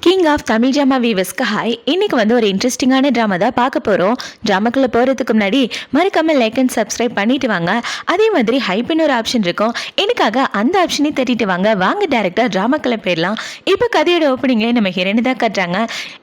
King of Tamil drama வீவர்ஸ்க்கு hi. இன்னைக்கு ஒரு இன்ட்ரெஸ்டிங்கான ட்ராமா தான் பார்க்க போகிறோம். ட்ராமாக்குள்ளே போகிறதுக்கு முன்னாடி மறக்காமல் லைக் அண்ட் சப்ஸ்கிரைப் பண்ணிட்டு வாங்க. அதே மாதிரி ஹைப்னு ஒரு ஆப்ஷன் இருக்கும், எனக்காக அந்த ஆப்ஷனையும் தட்டிட்டு வாங்க டேரக்டாக ட்ராமாக்குள்ளே போயிடலாம். இப்போ கதையோட ஓப்பனிங்லேயே நம்ம ஹீரோயினை தான் கட்டுறாங்க.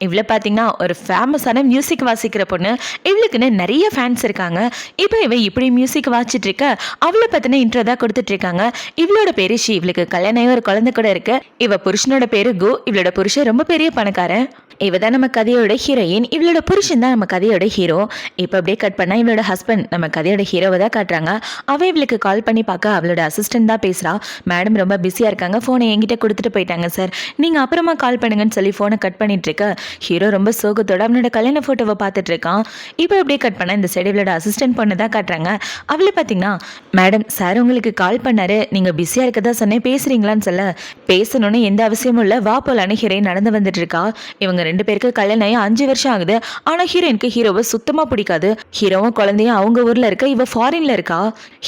இவ்வளோ பார்த்தீங்கன்னா ஒரு ஃபேமஸான மியூசிக் வாசிக்கிற பொண்ணு, இவளுக்குன்னு நிறைய ஃபேன்ஸ் இருக்காங்க. இப்போ இப்படி மியூசிக் வாசிச்சுட்டு இருக்க அவளை பற்றின இன்ட்ரோ தான் கொடுத்துட்டு இருக்காங்க. இவளோட பேரு ஷி, இவளுக்கு கல்யாணம் ஒரு குழந்தை கூட இருக்கு. இவ புருஷனோட பேரு கோ, இவளோட புருஷன் ரொம்ப பெரிய பணக்காரன். இவ தான் நம்ம கதையோட ஹீரோயின், இவளோட புருஷன் தான் நம்ம கதையோட ஹீரோ. இப்போ அப்படியே கட் பண்ணா இவளோட ஹஸ்பண்ட் நம்ம கதையோட ஹீரோவை தான் காட்டுறாங்க. அவ இவளுக்கு கால் பண்ணி பார்க்க அவளோட அசிஸ்டன்ட் தான் பேசுறா. மேடம் ரொம்ப பிஸியா இருக்காங்க, போனை என்கிட்ட கொடுத்துட்டு போயிட்டாங்க சார், நீங்க அப்புறமா கால் பண்ணுங்கன்னு சொல்லி போனை கட் பண்ணிட்டு இருக்க ஹீரோ ரொம்ப சோகத்தோட அவனோட கல்யாண போட்டோவை பார்த்துட்டு இருக்கான். இப்போ அப்படியே கட் பண்ணா இந்த சைடு இவளோட அசிஸ்டன்ட் பொண்ணு தான் காட்டுறாங்க. அவளை பார்த்தீங்கன்னா மேடம் சார் உங்களுக்கு கால் பண்ணாரு, நீங்க பிஸியா இருக்கதா சொன்னேன், பேசுறீங்களான்னு சொல்ல பேசணும்னு எந்த அவசியமும் இல்லை, வா போலான்னு ஹீரோயின் நடந்து வந்துட்டு இருக்கா. இவங்க ரெண்டு பேருக்கு கல்யாணம் ஆகி 5 வருஷம் ஆகுது. ஆனா ஹீரோயினுக்கு ஹீரோவை சுத்தமா பிடிக்காது. ஹீரோவும் குழந்தையும் அவங்க ஊர்ல இருக்க, இவ ஃபாரின்ல இருக்கா.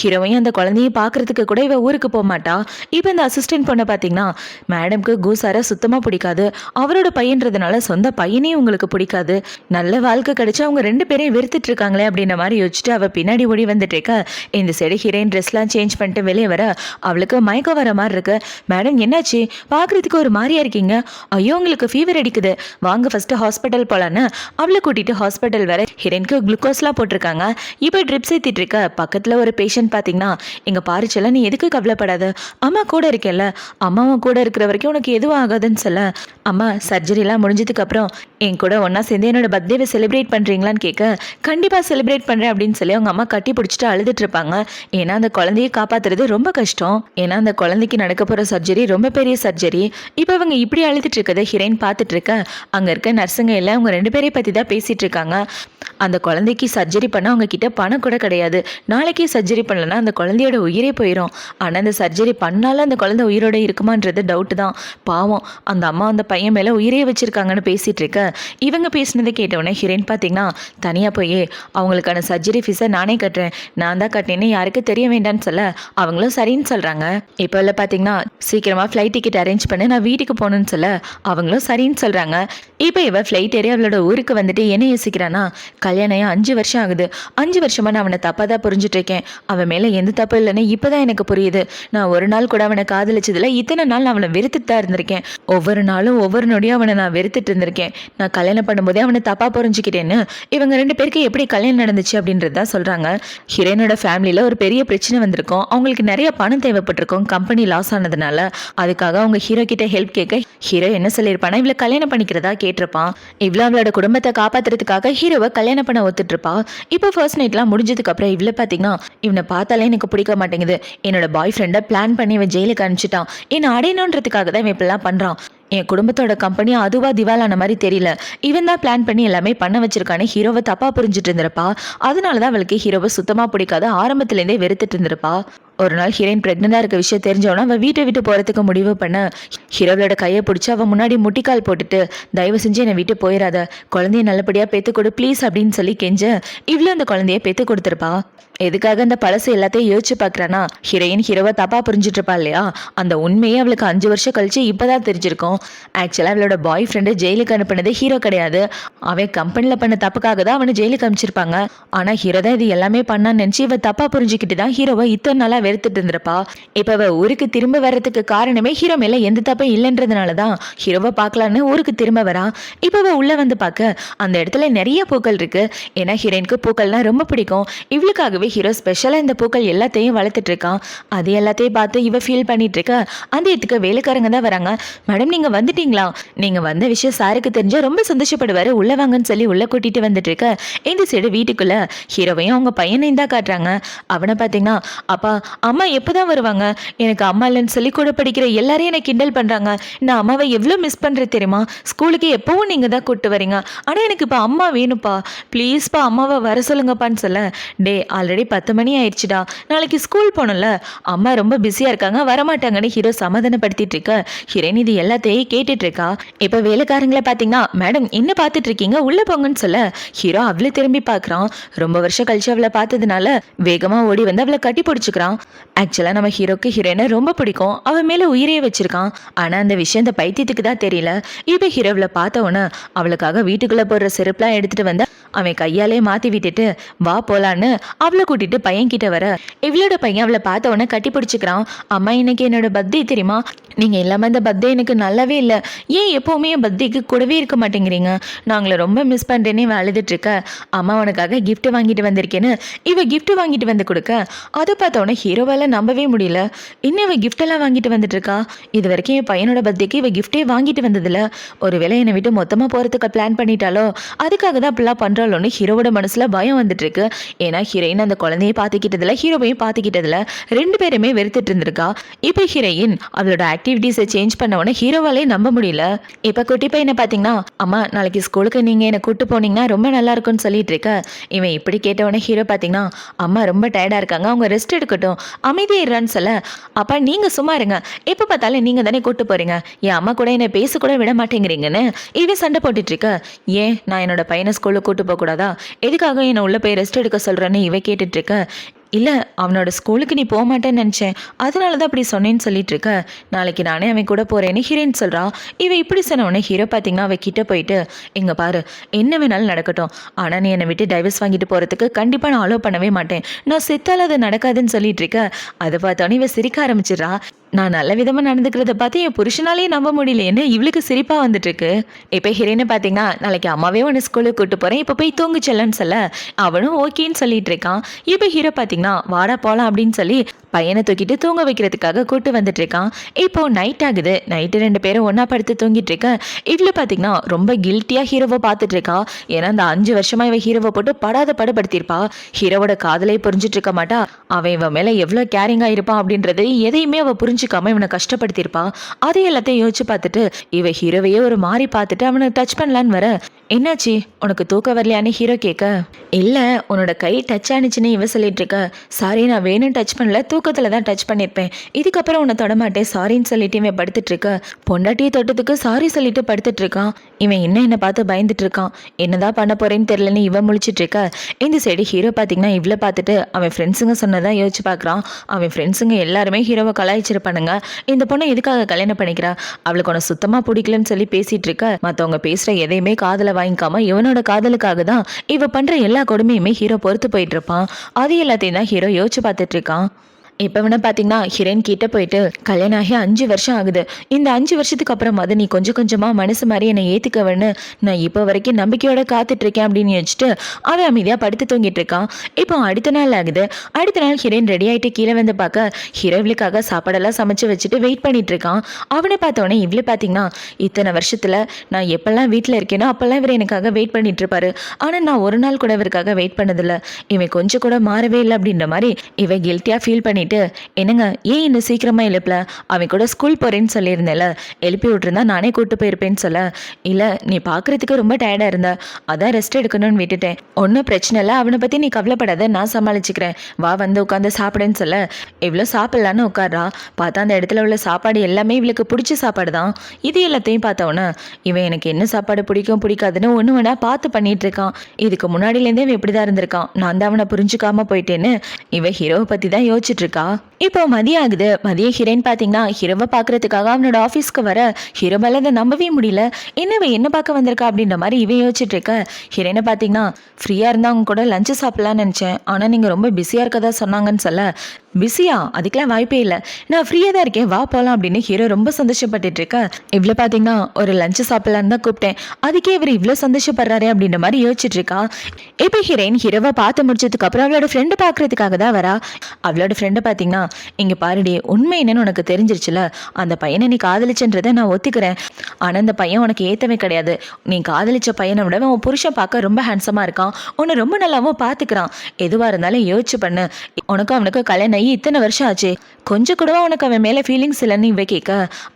ஹீரோவையும் அந்த குழந்தையும் பாக்குறதுக்கு கூட இவ ஊருக்கு போக மாட்டா. இப்ப இந்த அசிஸ்டன்ட் பொண்ணை பாத்தீங்கன்னா மேடம்க்கு கூசார சுத்தமா பிடிக்காது. அவரோட பையன்றதுனால சொந்த பையனையும் உங்களுக்கு பிடிக்காது. நல்ல வாழ்க்கை கிடைச்சா அவங்க ரெண்டு பேரையும் வெறுத்துட்டு இருக்காங்களே அப்படின்ற மாதிரி யோசிச்சுட்டு அவ பின்னாடி ஓடி வந்துட்டு இருக்க. இந்த சைடு ஹீரோயின் ட்ரெஸ்லாம் சேஞ்ச் பண்ணிட்டு வெளியே வர அவளுக்கு மயக்கம் வர மாதிரி இருக்கு. மேடம் என்னாச்சு, பாக்குறதுக்கு ஒரு மாதிரியா இருக்கீங்க, ஐயோ உங்களுக்கு ஃபீவர் அடிக்குது, வாங்க ஃபர்ஸ்ட் ஹாஸ்பிட்டல் போலான்னு அவளை கூட்டிட்டு ஹாஸ்பிட்டல் வர ஹீரோயினுக்கு குளுக்கோஸ்லாம் போட்டிருக்காங்க. இப்போ ட்ரிப்ஸ் ஏத்திட்டு இருக்க பக்கத்துல ஒரு பேஷண்ட் பாத்தீங்கன்னா இங்க பாரிச்சல, நீ எதுக்கு கவலைப்படாத, அம்மா கூட இருக்கேல்ல, அம்மாவும் கூட இருக்கிற வரைக்கும் உனக்கு எதுவும் ஆகாதுன்னு சொல்ல அம்மா சர்ஜரிலாம் முடிஞ்சதுக்கு அப்புறம் என் கூட ஒன்னா சேர்ந்து என்னோட பர்த்டேவை செலிப்ரேட் பண்றீங்களான்னு கேட்க கண்டிப்பா செலிப்ரேட் பண்றேன் அப்படின்னு சொல்லி அவங்க அம்மா கட்டி பிடிச்சிட்டு அழுதுட்டு இருப்பாங்க. ஏன்னா அந்த குழந்தையை காப்பாத்துறது ரொம்ப கஷ்டம், ஏன்னா அந்த குழந்தைக்கு நடக்க போற சர்ஜரி ரொம்ப பெரிய சர்ஜரி. இப்போ இவங்க இப்படி அழுதுட்டு இருக்கதை ஹீரோயின் பார்த்துட்டு இருக்க அங்க இருக்க நர்ஸுங்க எல்லாம் அவங்க ரெண்டு பேரை பத்தி தான் பேசிட்டு இருக்காங்க. அந்த குழந்தைக்கு சர்ஜரி பண்ண அவங்க கிட்ட பணம் கூட கிடையாது, நாளைக்கே சர்ஜரி பண்ணலன்னா அந்த குழந்தையோட உயிரே போயிடும். ஆனா அந்த சர்ஜரி பண்ணாலும் அந்த குழந்தை உயிரோட இருக்குமான்றது டவுட் தான். பாவம் அந்த அம்மா அந்த பையன் மேல உயிரே வச்சிருக்காங்கன்னு பேசிட்டு இருக்க இவங்க பேசினதை கேட்டவுடனே ஹீரோயின் பார்த்தீங்கன்னா தனியா போய் அவங்களுக்கான சர்ஜரி ஃபீஸை நானே கட்டுறேன், நான் தான் கட்டினேன்னு யாருக்கு தெரிய வேண்டாம்னு சொல்ல அவங்களும் சரின்னு சொல்றாங்க. இப்போ இல்லை பார்த்தீங்கன்னா சீக்கிரமா ஃப்ளைட் டிக்கெட் அரேஞ்ச் பண்ணி நான் வீட்டுக்கு போகணும்னு சொல்ல அவங்களும் சரின்னு சொல்றாங்க. இப்போ இவ ஃப்ளைட் ஏறி அவளோட ஊருக்கு வந்துட்டு என்ன யோசிக்கிறானா, கல்யாணம் 5 வருஷம் ஆகுது, 5 வருஷமா நான் அவனை தப்பா தான் புரிஞ்சுட்டு இருக்கேன், அவன் மேல எந்த தப்பு இல்லைன்னு இப்பதான் எனக்கு புரியுது. நான் ஒரு நாள் கூட அவனை காதலிச்சதுல இத்தனை நாள் நான் அவனை வெறுத்துட்டு தான் இருந்திருக்கேன், ஒவ்வொரு நாளும் ஒவ்வொரு நொடியும் அவனை நான் வெறுத்துட்டு இருந்திருக்கேன். நான் கல்யாணம் பண்ணும்போதே அவனை தப்பா புரிஞ்சுக்கிட்டேன்னு இவங்க ரெண்டு பேருக்கு எப்படி கல்யாணம் நடந்துச்சு அப்படின்றது தான் சொல்றாங்க. ஹீரோயினோட ஃபேமிலியில ஒரு பெரிய பிரச்சனை வந்திருக்கும், அவங்களுக்கு நிறைய பணம் தேவைப்பட்டிருக்கும் கம்பெனி லாஸ் ஆனதுனால. அதுக்காக அவங்க ஹீரோ கிட்ட ஹெல்ப் கேட்க ஹீரோ என்ன சொல்லியிருப்பானா இவளை கல்யாணம் பண்ணிக்கிறதா கேட்டிருப்பான். இவ்வளோ அவளோட குடும்பத்தை காப்பாத்துறதுக்காக ஹீரோவை கல்யாணம் பண்ண ஒத்துட்டு இருப்பா. இப்போ ஃபர்ஸ்ட் நைட்லாம் முடிஞ்சதுக்கு அப்புறம் இவ்வளோ பார்த்தீங்கன்னா இவனை பார்த்தாலே எனக்கு பிடிக்க மாட்டேங்குது, என்னோட பாய் ஃப்ரெண்டை பிளான் பண்ணி இவன் ஜெயிலுக்கு அனுப்பிச்சிட்டான், என்னை அடையணுன்றதுக்காக தான் இவன் இப்பெல்லாம் பண்றான், என் குடும்பத்தோட கம்பெனி அதுவா திவாலான மாதிரி தெரியல, இவன் தான் பிளான் பண்ணி எல்லாமே பண்ண வச்சிருக்கானே ஹீரோவை தப்பா புரிஞ்சுட்டு இருந்திருப்பா. அதனாலதான் அவளுக்கு ஹீரோவை சுத்தமா பிடிக்காத, ஆரம்பத்திலேருந்தே வெறுத்துட்டு இருந்திருப்பா. ஒரு நாள் ஹீரோயின் பிரெக்னெண்டா இருக்க விஷயம் தெரிஞ்சவனா அவள் வீட்டை விட்டு போறதுக்கு முடிவு பண்ண ஹீரோவோட கையை பிடிச்சி அவன் முன்னாடி முட்டிக்கால் போட்டுட்டு தயவு செஞ்சு என்னை விட்டு போயிடாத, குழந்தைய நல்லபடியா பெத்து கொடு ப்ளீஸ் அப்படின்னு சொல்லி கெஞ்ச இவ்வளோ அந்த குழந்தைய பெத்து கொடுத்துருப்பா. எதுக்காக அந்த பழசு எல்லாத்தையும் யோசிச்சு பாக்குறானா, ஹீரோயின் ஹீரோவை தப்பா புரிஞ்சுட்டு இருப்பா இல்லையா, அந்த உண்மையே அவளுக்கு 5 வருஷம் கழிச்சு இப்பதான் தெரிஞ்சிருக்கும். ஆக்சுவலா அவளோட பாய் ஃப்ரெண்டு ஜெயிலுக்கு அனுப்பினது ஹீரோ கிடையாது, அவன் கம்பெனில பண்ண தப்புக்காக தான் அவனை ஜெயிலுக்கு அனுப்பிச்சிருப்பாங்க. ஆனா ஹீரோ தான் இது எல்லாமே பண்ணான்னு நினைச்சு இவ தப்பா புரிஞ்சுக்கிட்டு தான் ஹீரோவை இத்தனை நாளா வெறுத்துட்டு இருந்திருப்பா. இப்ப அவ ஊருக்கு திரும்ப வர்றதுக்கு காரணமே ஹீரோ மேல எந்த தப்பும் இல்லைன்றதுனாலதான் ஹீரோவை பார்க்கலான்னு ஊருக்கு திரும்ப வரா. இப்ப அவ உள்ள வந்து பார்க்க அந்த இடத்துல நிறைய பூக்கள் இருக்கு, ஏன்னா ஹீரோயினுக்கு பூக்கள்னா ரொம்ப பிடிக்கும். இவளுக்காகவே ஹீரோ ஸ்பெஷலா இந்த பூக்கள் எல்லாத்தையும் வளர்த்துட்டு இருக்கான். அது எல்லாத்தையும் பார்த்து இவ ஃபீல் பண்ணிட்டு இருக்க அந்த இடத்துக்கு வேலைக்காரங்க தான் வராங்க. மேடம் நீங்க வந்துட்டீங்களா, நீங்க வந்த விஷயம் சாருக்கு தெரிஞ்சா ரொம்ப சந்தோஷப்படுவாரு, உள்ள வாங்கன்னு சொல்லி உள்ள கூட்டிட்டு வந்துட்டு இருக்க இந்த சைடு வீட்டுக்குள்ள ஹீரோவையும் அவங்க பையனையும் தான் காட்டுறாங்க. அவனை பார்த்தீங்கன்னா அப்பா அம்மா எப்போதான் வருவாங்க, எனக்கு அம்மா இல்லைன்னு சொல்லி கூட படிக்கிற எல்லாரையும் எனக்கு கிண்டல் பண்றாங்க, நான் அம்மாவை எவ்வளோ மிஸ் பண்றது தெரியுமா, ஸ்கூலுக்கு எப்பவும் நீங்க தான் கூப்பிட்டு வரீங்க, ஆனா எனக்கு இப்போ அம்மா வேணும்ப்பா, ப்ளீஸ்ப்பா அம்மாவை வர சொல்லுங்கப்பான்னு சொல்ல டே ஆல்ரெடி 10 மணி ஆயிடுச்சுடா, நாளைக்கு ஸ்கூல் போகணும்ல, அம்மா ரொம்ப பிஸியா இருக்காங்க வரமாட்டாங்கன்னு ஹீரோ சமாதானப்படுத்திட்டு இருக்க ஹீரோயின் இது எல்லாத்தையும் கேட்டுட்டு இருக்கா. இப்ப வேலைக்காரங்களை பாத்தீங்கன்னா மேடம் என்ன பார்த்துட்டு இருக்கீங்க உள்ள போங்கன்னு சொல்ல ஹீரோ அவளை திரும்பி பார்க்கறான். ரொம்ப வருஷம் கழிச்சு அவளை பார்த்ததுனால வேகமா ஓடி வந்து அவளை கட்டி பிடிச்சுக்கிறான். ஆக்சுவலாக நம்ம ஹீரோக்கு ஹீரோயினை ரொம்ப பிடிக்கும், அவன் மேலே உயிரையே வச்சிருக்கான். ஆனால் அந்த விஷயம் இந்த பைத்தியத்துக்கு தான் தெரியல. இப்போ ஹீரோவில் பார்த்தவொன்னே அவளுக்காக வீட்டுக்குள்ளே போடுற செருப்புலாம் எடுத்துகிட்டு வந்து அவன் கையாலே மாற்றி விட்டுட்டு வா போலான்னு அவளை கூட்டிட்டு பையன் கிட்ட வர இவளோட பையன் அவளை பார்த்தவொன்னே கட்டி பிடிச்சிக்கிறான். அம்மா இன்னைக்கு என்னோட பர்த்டே தெரியுமா, நீங்கள் இல்லாமல் இந்த பர்த்டே எனக்கு நல்லாவே இல்லை, ஏன் எப்போவுமே என் பர்த்டேக்கு கூடவே இருக்க மாட்டேங்கிறீங்க, நாங்களை ரொம்ப மிஸ் பண்ணுறேன்னே அழுதுட்ருக்க, அம்மா உனக்காக gift வாங்கிட்டு வந்திருக்கேன்னு இவ gift வாங்கிட்டு வந்து கொடுக்க அதை பார்த்தவொன்னே ஹீரோவால் நம்பவே முடியல. இன்னும் இவ கிஃப்டெல்லாம் வாங்கிட்டு வந்துட்டு இருக்கா, இது வரைக்கும் என் பையனோட பர்த்டேக்கு இவ கிஃப்டே வாங்கிட்டு வந்ததில்ல, ஒருவேளை என்னை விட்டு மொத்தமாக போகிறதுக்கு பிளான் பண்ணிட்டாலோ, அதுக்காக தான் அப்படிலாம் பண்ணுறாளோன்னு ஹீரோவோட மனசில் பயம் வந்துட்டு இருக்கு. ஏன்னா ஹீரோயின் அந்த குழந்தையை பார்த்துக்கிட்டதில்ல, ஹீரோவையும் பார்த்துக்கிட்டதில்ல, ரெண்டு பேருமே வெறுத்துட்டு இருந்திருக்கா. இப்போ ஹீரோயின் அவளோட ஆக்டிவிட்டீஸை சேஞ்ச் பண்ணவொன்னே ஹீரோவாலே நம்ப முடியல. இப்போ குட்டி பையனை பார்த்தீங்கன்னா அம்மா நாளைக்கு ஸ்கூலுக்கு நீங்கள் என்னை கூட்டு போனீங்கன்னா ரொம்ப நல்லா இருக்கும்னு சொல்லிட்டு இருக்க. இவன் இப்படி கேட்டவொடனே ஹீரோ பார்த்தீங்கன்னா அம்மா ரொம்ப டயர்டாக இருக்காங்க, அவங்க ரெஸ்ட் எடுக்கட்டும், அமைதியான்னு சொல்ல, அப்பா நீங்கள் சும்மா இருங்க, எப்போ பார்த்தாலும் நீங்கள் தானே கூட்டு போகிறீங்க, என் அம்மா கூட என்னை பேசக்கூட விட மாட்டேங்கிறீங்கன்னு இவன் சண்டை போட்டுட்ருக்க. ஏன் நான் என்னோட பையனை ஸ்கூலுக்கு கூட்டு போகக்கூடாதா, எதுக்காக என்னை உள்ளே போய் ரெஸ்ட் எடுக்க சொல்கிறேன்னு இவன் கேட்டுட்ருக்க. இல்லை அவனோட ஸ்கூலுக்கு நீ போக மாட்டேன்னு நினச்சேன், அதனால தான் அப்படி சொன்னேன்னு சொல்லிட்டு இருக்க, நாளைக்கு நானே அவன் கூட போகிறேன்னு ஹீரோயின் சொல்கிறா. இவன் இப்படி சொன்னவொடனே ஹீரோ பார்த்தீங்கன்னா அவன் கிட்ட போயிட்டு இங்கே பாரு என்ன வேணாலும் நடக்கட்டும், ஆனால் நீ என்னை விட்டு டைவர்ஸ் வாங்கிட்டு போகிறதுக்கு கண்டிப்பாக நான் அலோவ் பண்ணவே மாட்டேன், நான் செத்தால் அது நடக்காதுன்னு சொல்லிட்டு இருக்க. அதை பார்த்தோன்னே இவன் சிரிக்க ஆரம்பிச்சிடறா. நான் நல்ல விதமாக நடந்துக்கிறத பார்த்து என் புருஷனாலே நம்ப முடியலையேன்னு இவளுக்கு சிரிப்பாக வந்துட்டு இருக்கு. இப்போ ஹீரோயினை பார்த்தீங்கன்னா நாளைக்கு அம்மாவே உன்னை ஸ்கூலுக்கு கூட்டு போகிறேன், இப்போ போய் தூங்கு செல்லன்னு சொல்ல அவனும் ஓகேன்னு சொல்லிட்டு இருக்கான். இப்போ ஹீரோ பார்த்தீங்கன்னா வாடா போகலாம் அப்படின்னு சொல்லி பையனை தூக்கிட்டு தூங்க வைக்கிறதுக்காக கூட்டு வந்துட்டு இருக்கான். இப்போ நைட் ஆகுது, நைட்டு ரெண்டு பேரும் ஒன்றா படுத்து தூங்கிட்டு இருக்க. இவ்வளோ பார்த்தீங்கன்னா ரொம்ப கில்ட்டியாக ஹீரோவை பார்த்துட்டு இருக்கா. ஏன்னா அந்த 5 வருஷமாக இவன் ஹீரோவை போட்டு படாத படுத்திருப்பா. ஹீரோவோட காதலை புரிஞ்சிட்டு இருக்க மாட்டா, அவன் இவன் மேலே எவ்வளோ கேரிங்காக இருப்பான் அப்படின்றது எதையுமே அவள் புரிஞ்சுக்காம இவனை கஷ்டப்படுத்தியிருப்பான். அதை எல்லாத்தையும் யோசிச்சு பார்த்துட்டு இவ ஹீரோவையே ஒரு மாதிரி பார்த்துட்டு அவனை டச் பண்ணலான்னு வர, என்னாச்சு உனக்கு தூக்கம் வரலையான்னு ஹீரோ கேட்க, இல்லை உன்னோட கை டச் ஆனிச்சுன்னு இவ சொல்லிட்டு இருக்க. சாரி நான் வேணும் டச் பண்ணல, தூக்கத்தில் தான் டச் பண்ணியிருப்பேன், இதுக்கப்புறம் உன்னை தொடமாட்டேன் சாரின்னு சொல்லிட்டு இவன் படுத்துட்டு இருக்க. பொண்டாட்டியை தொட்டதுக்கு சாரி சொல்லிட்டு படுத்துட்டு இருக்கான். இவன் இன்னும் என்னை பார்த்து பயந்துட்டு இருக்கான், என்னதான் பண்ண போறேன்னு தெரியலன்னு இவன் முழிச்சிட்டு இருக்க. இந்த சைடு ஹீரோ பார்த்தீங்கன்னா இவ்வளோ பார்த்துட்டு அவன் ஃப்ரெண்ட்ஸுங்க சொன்னதான் யோசிச்சு பார்க்குறான். அவன் ஃப்ரெண்ட்ஸுங்க எல்லாருமே ஹீரோவை கலாய்ச்சிருப்பானுங்க, இந்த பொண்ணை எதுக்காக கல்யாணம் பண்ணிக்கிறா, அவளுக்கு உன சுத்தமாக பிடிக்கலன்னு சொல்லி பேசிட்டு இருக்க. மற்றவங்க பேசுகிற எதையுமே காதில் வாங்கிக்காம இவனோட காதலுக்காக தான் இவ பண்ணுற எல்லா கொடுமையுமே ஹீரோ பொறுத்து போயிட்டு இருப்பான். அது எல்லாத்தையும் தான் ஹீரோ யோசிச்சு பார்த்துட்டு இருக்கான். இப்போ வேணா பார்த்தீங்கன்னா ஹீரோயின் கிட்ட போயிட்டு கல்யாணம் ஆகி 5 வருஷம் ஆகுது, இந்த 5 வருஷத்துக்கு அப்புறம் அதை நீ கொஞ்சம் கொஞ்சமாக மனசு மாதிரி என்னை ஏற்றுக்கவன்னு நான் இப்போ வரைக்கும் நம்பிக்கையோட காத்துட்டு இருக்கேன் அப்படின்னு யோசிச்சுட்டு அவன் அமைதியாக படுத்து தூங்கிட்டு இருக்கான். இப்போ அடுத்த நாள் ஆகுது. அடுத்த நாள் ஹீரோயின் ரெடி ஆகிட்டு கீழே வந்து பார்க்க ஹீரோவிலுக்காக சாப்பாடெல்லாம் சமைச்சு வச்சுட்டு வெயிட் பண்ணிட்டு இருக்கான். அவனை பார்த்தோன்னே இவ்வளோ பார்த்தீங்கன்னா இத்தனை வருஷத்தில் நான் எப்பெல்லாம் வீட்டில் இருக்கேனோ அப்போல்லாம் இவர் எனக்காக வெயிட் பண்ணிட்டு இருப்பாரு, ஆனால் நான் ஒரு நாள் கூட இவருக்காக வெயிட் பண்ணதில்லை, இவன் கொஞ்சம் கூட மாறவே இல்லை அப்படின்ற மாதிரி இவன் கில்ட்டியாக ஃபீல் பண்ணி என்னங்க ஏன் இன்னும் சீக்கிரமா எழுப்பல, அவன் கூட ஸ்கூல் போறேன்னு சொல்லியிருந்தேல, எழுப்பி விட்டுருந்தா நானே கூட்டு போயிருப்பேன்னு சொல்ல, இல்லை நீ பார்க்கறதுக்கு ரொம்ப டயர்டாக இருந்த, அதான் ரெஸ்ட் எடுக்கணும்னு விட்டுட்டேன், ஒன்றும் பிரச்சனை இல்லை, அவனை பற்றி நீ கவலைப்படாத, நான் சமாளிச்சுக்கிறேன், வா வந்து உட்காந்து சாப்பிடுன்னு சொல்ல இவ்வளோ சாப்பிடலான்னு உட்கார்றா. பார்த்தா அந்த இடத்துல உள்ள சாப்பாடு எல்லாமே இவளுக்கு பிடிச்ச சாப்பாடு தான். இது எல்லாத்தையும் பார்த்தவொன்னே இவன் எனக்கு என்ன சாப்பாடு பிடிக்கும் பிடிக்காதுன்னு ஒன்று வேணா பார்த்து பண்ணிட்டு இருக்கான். இதுக்கு முன்னாடியிலேருந்தே இவன் இப்படி தான் இருந்திருக்கான், நான் தான் அவனை புரிஞ்சுக்காம போயிட்டேன்னு இவன் ஹீரோவை பற்றி தான் யோசிச்சுட்டு இருக்கா. இப்போ மதியம் ஆகுது. மதிய ஹீரோயின் பார்த்தீங்கன்னா ஹீரோவை பார்க்கறதுக்காக அவனோட ஆஃபீஸ்க்கு வர ஹீரோவால் அதை நம்பவே முடியல, என்ன பார்க்க வந்திருக்கா அப்படின்ற மாதிரி இவன் யோசிச்சுட்டு இருக்க. ஹீரோயினை பார்த்தீங்கன்னா ஃப்ரீயாக இருந்தால் அவங்க கூட லஞ்சு சாப்பிட்லான்னு நினச்சேன், ஆனால் நீங்கள் ரொம்ப பிஸியாக இருக்கதா சொன்னாங்கன்னு சொல்ல, பிஸியா அதுக்கெல்லாம் வாய்ப்பே இல்லை, நான் ஃப்ரீயாக தான் இருக்கேன் வா போகலாம் அப்படின்னு ஹீரோ ரொம்ப சந்தோஷப்பட்டுட்டு இருக்க. இவ்வளோ பார்த்தீங்கன்னா ஒரு லஞ்சு சாப்பிட்லான்னு தான் கூப்பிட்டேன், அதுக்கே இவர் இவ்வளோ சந்தோஷப்படுறாரு அப்படின்ற மாதிரி யோசிச்சுட்டு இருக்கா. இப்போ ஹீரோயின் ஹீரோவை பார்த்து முடிச்சதுக்கு அப்புறம் அவளோட ஃப்ரெண்டு பார்க்கறதுக்காக தான் வரா. அவளோட ஃப்ரெண்டை பார்த்தீங்கன்னா இங்கே பாருடி உண்மை என்னன்னு உனக்கு தெரிஞ்சிருச்சுல, அந்த பையனை நீ காதலிச்சன்றதை நான் ஒத்துக்கிறேன், ஆனால் அந்த பையன் உனக்கு ஏற்றவே கிடையாது, நீ காதலிச்ச பையனை விட உன் புருஷன் பார்க்க ரொம்ப ஹேண்ட்ஸமாக இருக்கான், உன்னை ரொம்ப நல்லாவும் பார்த்துக்கிறான், எதுவாக இருந்தாலும் யோசிச்சு பண்ணு, உனக்கு அவனுக்கு கல்யாணம் ஆகி இத்தனை வருஷம் ஆச்சு, கொஞ்சம் கூடவா உனக்கு அவன் மேலே ஃபீலிங்ஸ் இல்லைன்னு இவ கேட்க,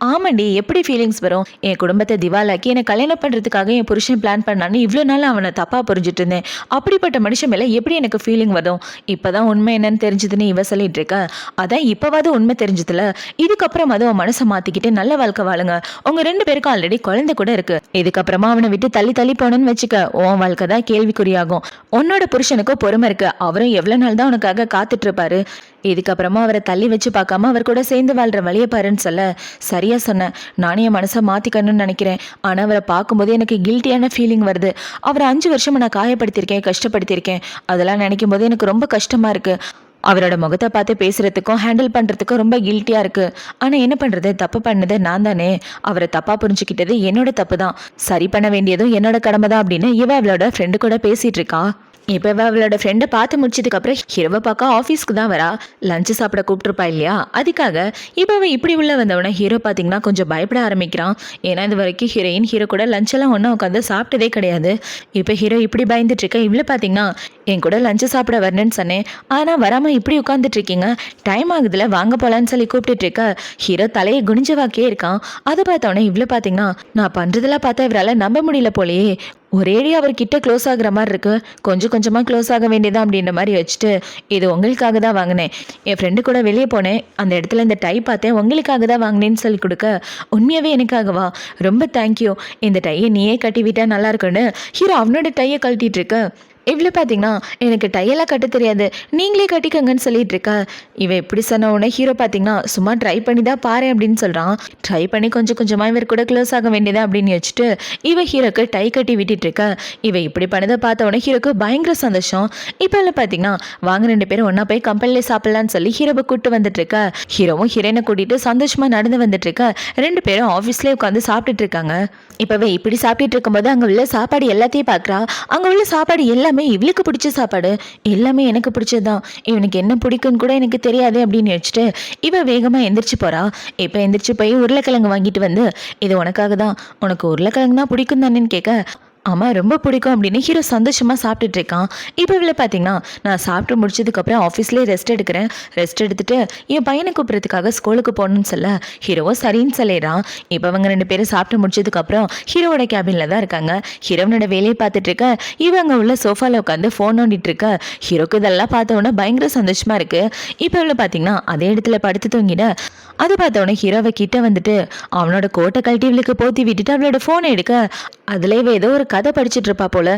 ஆமாண்டி எப்படி ஃபீலிங்ஸ் வரும், என் குடும்பத்தை திவாலாக்கி என்னை கல்யாணம் பண்ணுறதுக்காக என் புருஷன் பிளான் பண்ணான்னு இவ்வளோ நாள் அவனை தப்பாக புரிஞ்சுட்டு இருந்தேன், அப்படிப்பட்ட மனுஷன் மேலே எப்படி எனக்கு ஃபீலிங் வரும், இப்போ தான் உண்மை என்னன்னு தெரிஞ்சதுன்னு இவ சொல்லிட்டு இருக்க. அதான் இப்போவாது உண்மை தெரிஞ்சதுல இதுக்கப்புறம் அது உன் மனசை மாற்றிக்கிட்டு நல்ல வாழ்க்கை வாழுங்க. உங்கள் 2 பேருக்கும் ஆல்ரெடி குழந்தை கூட இருக்கு. இதுக்கப்புறமா அவனை விட்டு தள்ளி தள்ளி போனோன்னு வச்சுக்க உன் வாழ்க்கை தான் கேள்விக்குறியாகும். உன்னோட புருஷனுக்கும் பொறுமை இருக்கு. அவரும் எவ்வளோ நாள் தான் உனக்காக காத்துட்டு இருப்பாரு. இதுக்கப்புறமா அவரை தள்ளி வச்சு பார்க்காம அவர் கூட சேர்ந்து வாழ்ற வழியை பாருன்னு சொல்ல, சரியா சொன்னேன், நானே என் மனசை மாற்றிக்கணும்னு நினைக்கிறேன். ஆனால் அவரை பார்க்கும்போது எனக்கு கில்ட்டியான ஃபீலிங் வருது. அவரை 5 வருஷமா நான் காயப்படுத்தியிருக்கேன், கஷ்டப்படுத்தியிருக்கேன். அதெல்லாம் நினைக்கும் போது எனக்கு ரொம்ப கஷ்டமா இருக்கு. அவரோட முகத்தை பார்த்து பேசுறதுக்கும் ஹேண்டில் பண்றதுக்கும் ரொம்ப கில்ட்டியா இருக்கு. ஆனா என்ன பண்றது, தப்பு பண்ணது நான் தானே. அவரை தப்பா புரிஞ்சுக்கிட்டது என்னோட தப்பு தான். சரி பண்ண வேண்டியதும் என்னோட கடமை தான் அப்படின்னு இவ அவளோட ஃப்ரெண்டு கூட பேசிட்டு இருக்கா. இப்போ அவளோட ஃப்ரெண்டை பார்த்து முடிச்சதுக்கு அப்புறம் ஹீரோவை பார்க்க ஆஃபீஸ்க்கு தான் வரா. லஞ்சு சாப்பிட கூப்பிட்டுருப்பா இல்லையா, அதுக்காக இப்போ இப்படி உள்ள வந்தவன ஹீரோ பார்த்தீங்கன்னா கொஞ்சம் பயப்பட ஆரம்பிக்கிறான். ஏன்னா இது வரைக்கும் ஹீரோ கூட லஞ்செல்லாம் ஒன்றா உட்காந்து சாப்பிட்டதே கிடையாது. இப்போ ஹீரோ இப்படி பயந்துட்டு இருக்க. இவ்வளோ பார்த்தீங்கன்னா என் கூட லஞ்சு சாப்பிட வரணுன்னு சொன்னேன், ஆனால் வராமல் இப்படி உட்காந்துட்டு இருக்கீங்க, டைம் ஆகுதுல வாங்க போகலான்னு சொல்லி கூப்பிட்டுட்டு இருக்க. ஹீரோ தலையை குனிஞ்ச வாக்கே இருக்கான். அதை பார்த்தோன்னே இவ்வளோ பார்த்தீங்கன்னா நான் பண்ணுறதெல்லாம் பார்த்தா இவரால் நம்ப முடியல போலேயே. ஒரேடி அவர்கிட்ட க்ளோஸ் ஆகுற மாதிரி இருக்கு. கொஞ்சம் கொஞ்சமாக க்ளோஸ் ஆக வேண்டியதா அப்படின்ற மாதிரி வச்சுட்டு, இது உங்களுக்காக தான் வாங்கினேன், என் ஃப்ரெண்டு கூட வெளியே போனேன், அந்த இடத்துல இந்த டை பார்த்தேன், உங்களுக்காக தான் வாங்கினேன்னு சொல்லி கொடுக்க, உண்மையாகவே எனக்காகவா, ரொம்ப தேங்க்யூ, இந்த டையை நீயே கட்டி விட்டா நல்லா இருக்குன்னு ஹீரோ அவனோட டையை கழட்டிட்டு இருக்க. இவ்வளோ பார்த்தீங்கன்னா எனக்கு டையெல்லாம் கட்ட தெரியாது, நீங்களே கட்டிக்கங்கன்னு சொல்லிட்டு இருக்கா. இவன் எப்படி சொன்ன உடனே ஹீரோ பார்த்தீங்கன்னா சும்மா ட்ரை பண்ணி தான் பாரு அப்படின்னு சொல்கிறான். ட்ரை பண்ணி கொஞ்சம் கொஞ்சமாக இவர் கூட க்ளோஸ் ஆக வேண்டியதா அப்படின்னு வச்சுட்டு இவன் ஹீரோக்கு டை கட்டி விட்டுட்டு இருக்க. இவன் இப்படி பண்ணதை பார்த்த உடனே ஹீரோக்கு பயங்கர சந்தோஷம். இப்போ இல்லை பார்த்தீங்கன்னா வாங்க 2 பேரும் ஒன்றா போய் கம்பெனிலே சாப்பிட்லான்னு சொல்லி ஹீரோவை கூப்பிட்டு வந்துட்டு இருக்க. ஹீரோவும் ஹீரோயினை கூட்டிகிட்டு சந்தோஷமாக நடந்து வந்துட்டு இருக்க. 2 பேரும் ஆஃபீஸ்லேயே உட்காந்து சாப்பிட்டுட்டு இருக்காங்க. இப்போவே இப்படி சாப்பிட்டுட்டு இருக்கும்போது அங்கே உள்ள சாப்பாடு எல்லாத்தையும் பார்க்குறா. அங்கே உள்ள சாப்பாடு எல்லாமே இவளுக்கு பிடிச்ச சாப்பாடு, எல்லாமே எனக்கு பிடிச்சதுதான். இவனுக்கு என்ன பிடிக்குன்னு கூட எனக்கு தெரியாது அப்படின்னு வச்சுட்டு இவ வேகமாக எந்திரிச்சு போறா. இப்போ எந்திரிச்சு போய் உருளைக்கிழங்கு வாங்கிட்டு வந்து, இது உனக்காக தான், உனக்கு உருளைக்கிழங்குனா பிடிக்கும் தானேன்னு கேட்க, ஆமாம் ரொம்ப பிடிக்கும் அப்படின்னு ஹீரோ சந்தோஷமாக சாப்பிட்டுட்டு இருக்கான். இப்போ இவ்வளோ பார்த்தீங்கன்னா நான் சாப்பிட்டு முடிச்சதுக்கப்புறம் ஆஃபீஸ்லேயே ரெஸ்ட் எடுக்கிறேன், ரெஸ்ட் எடுத்துட்டு என் பையனை கூப்பிட்றதுக்காக ஸ்கூலுக்கு போகணும்னு சொல்ல ஹீரோவும் சரின்னு சொல்லிடுறான். இப்போ அவங்க 2 பேரும் சாப்பிட்டு முடிச்சதுக்கப்புறம் ஹீரோவோட கேபினில் தான் இருக்காங்க. ஹீரோனோட வேலையை பார்த்துட்டு இருக்க, இவங்க உள்ள சோஃபாவில் உட்காந்து ஃபோன் நோண்டிட்டு இருக்க. ஹீரோக்கு இதெல்லாம் பார்த்தோன்னே பயங்கர சந்தோஷமாக இருக்குது. இப்போ இவ்வளோ பார்த்தீங்கன்னா அதே இடத்துல படுத்து தூங்கிட. அதை பார்த்தோன்னே ஹீரோவை கிட்ட வந்துட்டு அவனோட கோட்டை கழட்டி இவளுக்கு போத்தி விட்டுட்டு அவளோட ஃபோனை எடுக்க, அதில் இவ ஏதோ ஒரு கதை படிச்சுட்டு இருப்பா போல.